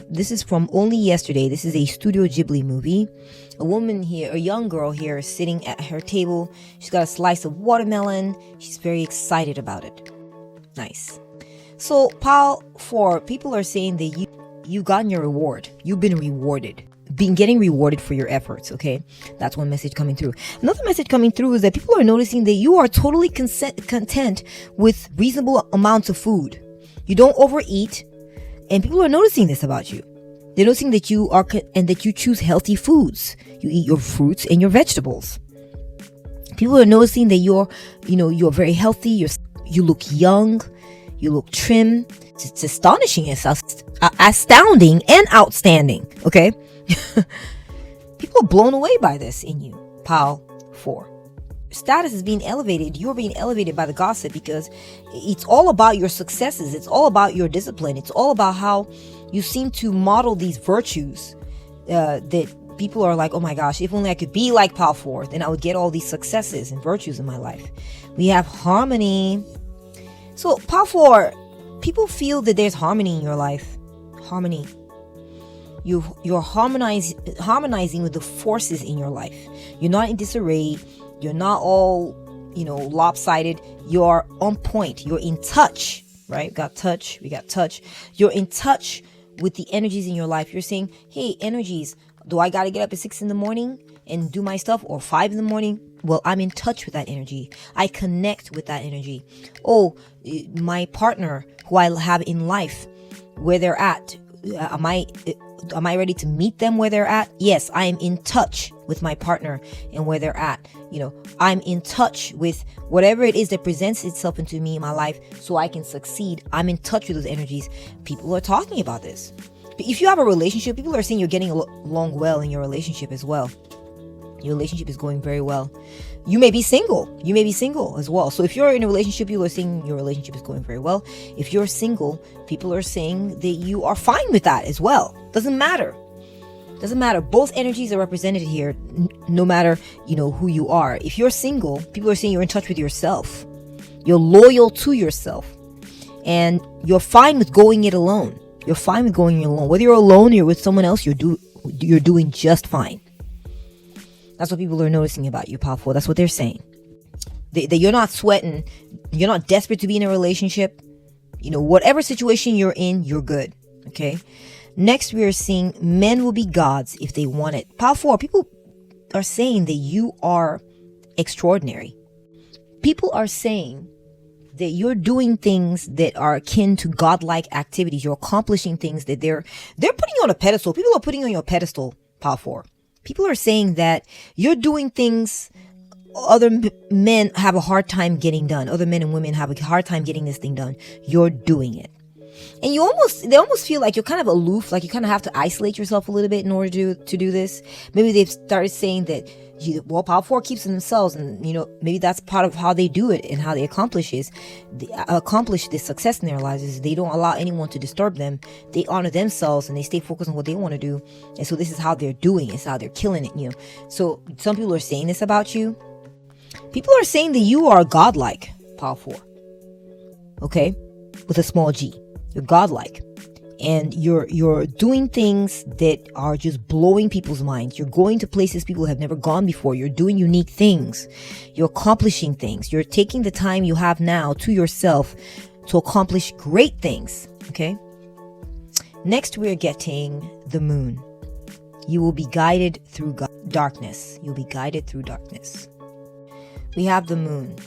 this is from Only Yesterday. This is a Studio Ghibli movie. A woman here, a young girl here, is sitting at her table. She's got a slice of watermelon. She's very excited about it. Nice. So, Power 4, people are saying that you gotten your reward. You've been rewarded. Getting rewarded for your efforts, okay? That's one message coming through. Another message coming through is that people are noticing that you are totally content with reasonable amounts of food. You don't overeat, and people are noticing this about you. They're noticing that that you choose healthy foods. You eat your fruits and your vegetables. People are noticing that you're very healthy. You look young. You look trim. It's astonishing. It's astounding and outstanding. Okay? People are blown away by this in you, Power 4. Status is being elevated. You're being elevated by the gossip because it's all about your successes. It's all about your discipline. It's all about how you seem to model these virtues that people are like, oh my gosh, if only I could be like Power 4, then I would get all these successes and virtues in my life. We have harmony. So Power 4, people feel that there's harmony in your life. Harmony. You're harmonizing with the forces in your life. You're not in disarray. You're not all, lopsided. You're on point. You're in touch, right? We got touch. You're in touch with the energies in your life. You're saying, hey, energies, do I got to get up at 6 a.m. and do my stuff, or 5 a.m? Well, I'm in touch with that energy. I connect with that energy. Oh, my partner who I have in life, where they're at, am I ready to meet them where they're at? Yes, I am in touch with my partner and where they're at. I'm in touch with whatever it is that presents itself into me in my life so I can succeed. I'm in touch with those energies. People are talking about this. But if you have a relationship, people are saying you're getting along well in your relationship as well. Your relationship is going very well. You may be single. You may be single as well. So if you're in a relationship, people are saying your relationship is going very well. If you're single, people are saying that you are fine with that as well. Doesn't matter. Doesn't matter. Both energies are represented here, no matter, who you are. If you're single, people are saying you're in touch with yourself. You're loyal to yourself. And you're fine with going it alone. You're fine with going it alone. Whether you're alone or you're with someone else, you're doing just fine. That's what people are noticing about you, Pile 4. That's what they're saying. That you're not sweating. You're not desperate to be in a relationship. Whatever situation you're in, you're good. Okay? Next, we are seeing men will be gods if they want it. Pile 4, people are saying that you are extraordinary. People are saying that you're doing things that are akin to godlike activities. You're accomplishing things that they're putting you on a pedestal. People are putting you on your pedestal, Pile 4. People are saying that you're doing things other men have a hard time getting done. Other men and women have a hard time getting this thing done. You're doing it. And they almost feel like you're kind of aloof, like you kind of have to isolate yourself a little bit in order to do this. Maybe they've started saying that, Power 4 keeps to themselves, and maybe that's part of how they do it and how they accomplish this success in their lives is they don't allow anyone to disturb them. They honor themselves and they stay focused on what they want to do. And so this is how they're doing it. It's how they're killing it. So some people are saying this about you. People are saying that you are godlike, Power 4. Okay, with a small g. You're godlike. And you're doing things that are just blowing people's minds. You're going to places people have never gone before. You're doing unique things. You're accomplishing things. You're taking the time you have now to yourself to accomplish great things. Okay? Next, we're getting the moon. You will be guided through darkness. You'll be guided through darkness. We have the moon.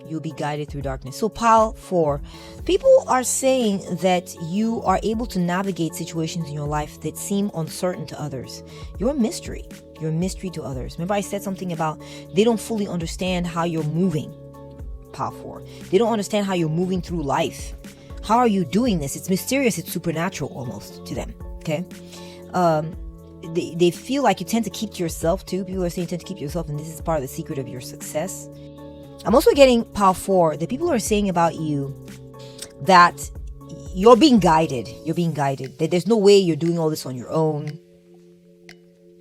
You'll be guided through darkness. So Pile 4, people are saying that you are able to navigate situations in your life that seem uncertain to others. You're a mystery. You're a mystery to others. Remember I said something about they don't fully understand how you're moving, Pile 4. They don't understand how you're moving through life. How are you doing this? It's mysterious. It's supernatural almost to them. Okay? They feel like you tend to keep to yourself too. People are saying you tend to keep to yourself, and this is part of the secret of your success. I'm also getting Pile 4 that people are saying about you that you're being guided. You're being guided. That there's no way you're doing all this on your own.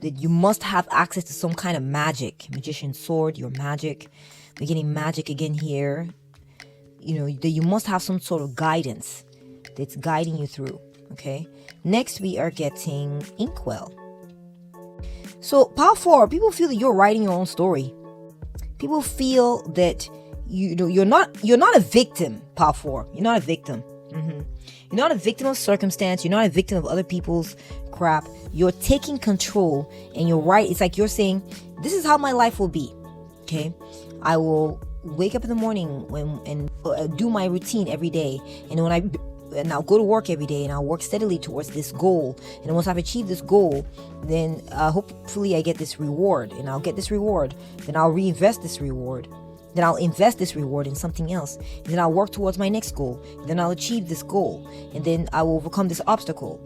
That you must have access to some kind of magic. Magician's sword, your magic. We're getting magic again here. That you must have some sort of guidance that's guiding you through. Okay. Next, we are getting Inkwell. So Pile 4, people feel that you're writing your own story. People feel that you're not a victim, Pile 4. You're not a victim. You're not a victim of circumstance. You're not a victim of other people's crap. You're taking control, and you're right. It's like you're saying, this is how my life will be. Okay, I will wake up in the morning and do my routine every day, and I'll go to work every day, and I'll work steadily towards this goal. And once I've achieved this goal, then hopefully I get this reward, and I'll get this reward. Then I'll reinvest this reward. Then I'll invest this reward in something else. And then I'll work towards my next goal. And then I'll achieve this goal. And then I will overcome this obstacle.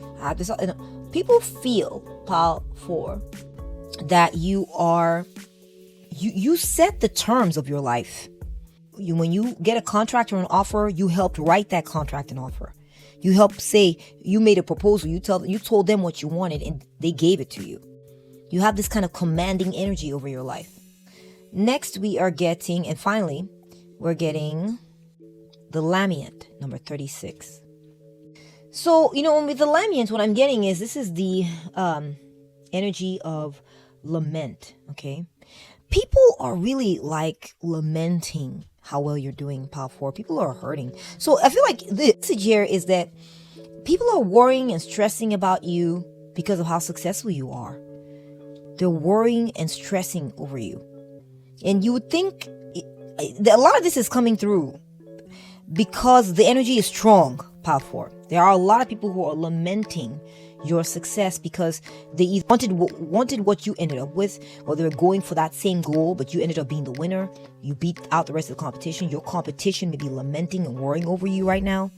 People feel, Pile 4, that you set the terms of your life. When you get a contract or an offer, you helped write that contract and offer. You helped say, you made a proposal. You told them what you wanted, and they gave it to you. You have this kind of commanding energy over your life. Next, we are getting, and finally, we're getting the Labyrinth, number 36. So, with the Labyrinth, what I'm getting is this is the energy of lament, okay? People are really lamenting how well you're doing, Pile 4. People are hurting. So I feel like the message here is that people are worrying and stressing about you because of how successful you are. They're worrying and stressing over you. And you would think a lot of this is coming through because the energy is strong, Pile 4. There are a lot of people who are lamenting your success because they either wanted what you ended up with, or they were going for that same goal, but you ended up being the winner. You beat out the rest of the competition. Your competition may be lamenting and worrying over you right now.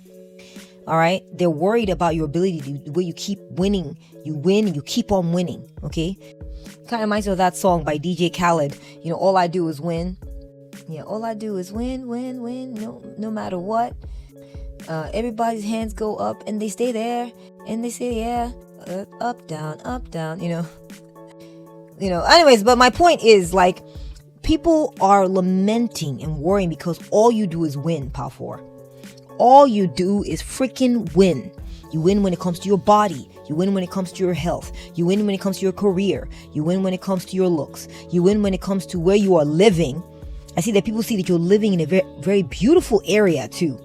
All right, they're worried about your ability to, where you keep winning. You win and you keep on winning. Okay, kind of reminds me of that song by DJ Khaled. All I do is win. Yeah, all I do is win, win, win. No matter what. Everybody's hands go up and they stay there, and they say, yeah, up, down, up, down. Anyways, but my point is, like, people are lamenting and worrying because all you do is win, Pile 4. All you do is freaking win. You win when it comes to your body. You win when it comes to your health. You win when it comes to your career. You win when it comes to your looks. You win when it comes to where you are living. I see that people see that you're living in a very, very beautiful area too.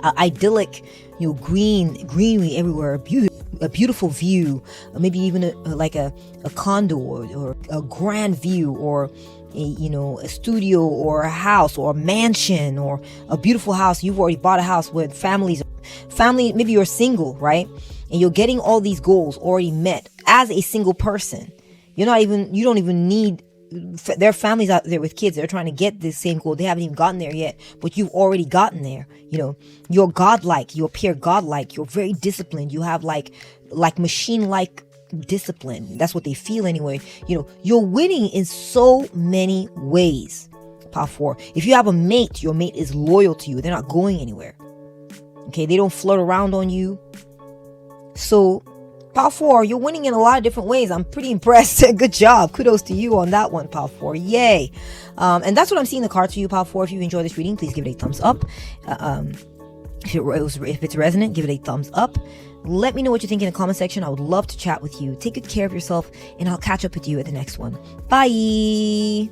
Idyllic, greenery everywhere, a beautiful view, maybe even a condo or a grand view, or a studio or a house or a mansion or a beautiful house. You've already bought a house with family, maybe you're single, right? And you're getting all these goals already met as a single person. You don't even need, there are families out there with kids that are trying to get this same goal. They haven't even gotten there yet, but you've already gotten there. You're godlike, you appear godlike, you're very disciplined. You have like machine-like discipline. That's what they feel anyway. You're winning in so many ways. Pile 4. If you have a mate, your mate is loyal to you. They're not going anywhere. Okay, they don't flirt around on you. So Pile 4, you're winning in a lot of different ways. I'm pretty impressed. Good job. Kudos to you on that one, Pile 4. Yay. And that's what I'm seeing in the cards for you, Pile 4. If you enjoy this reading, please give it a thumbs up. If it's resonant, give it a thumbs up. Let me know what you think in the comment section. I would love to chat with you. Take good care of yourself, and I'll catch up with you at the next one. Bye.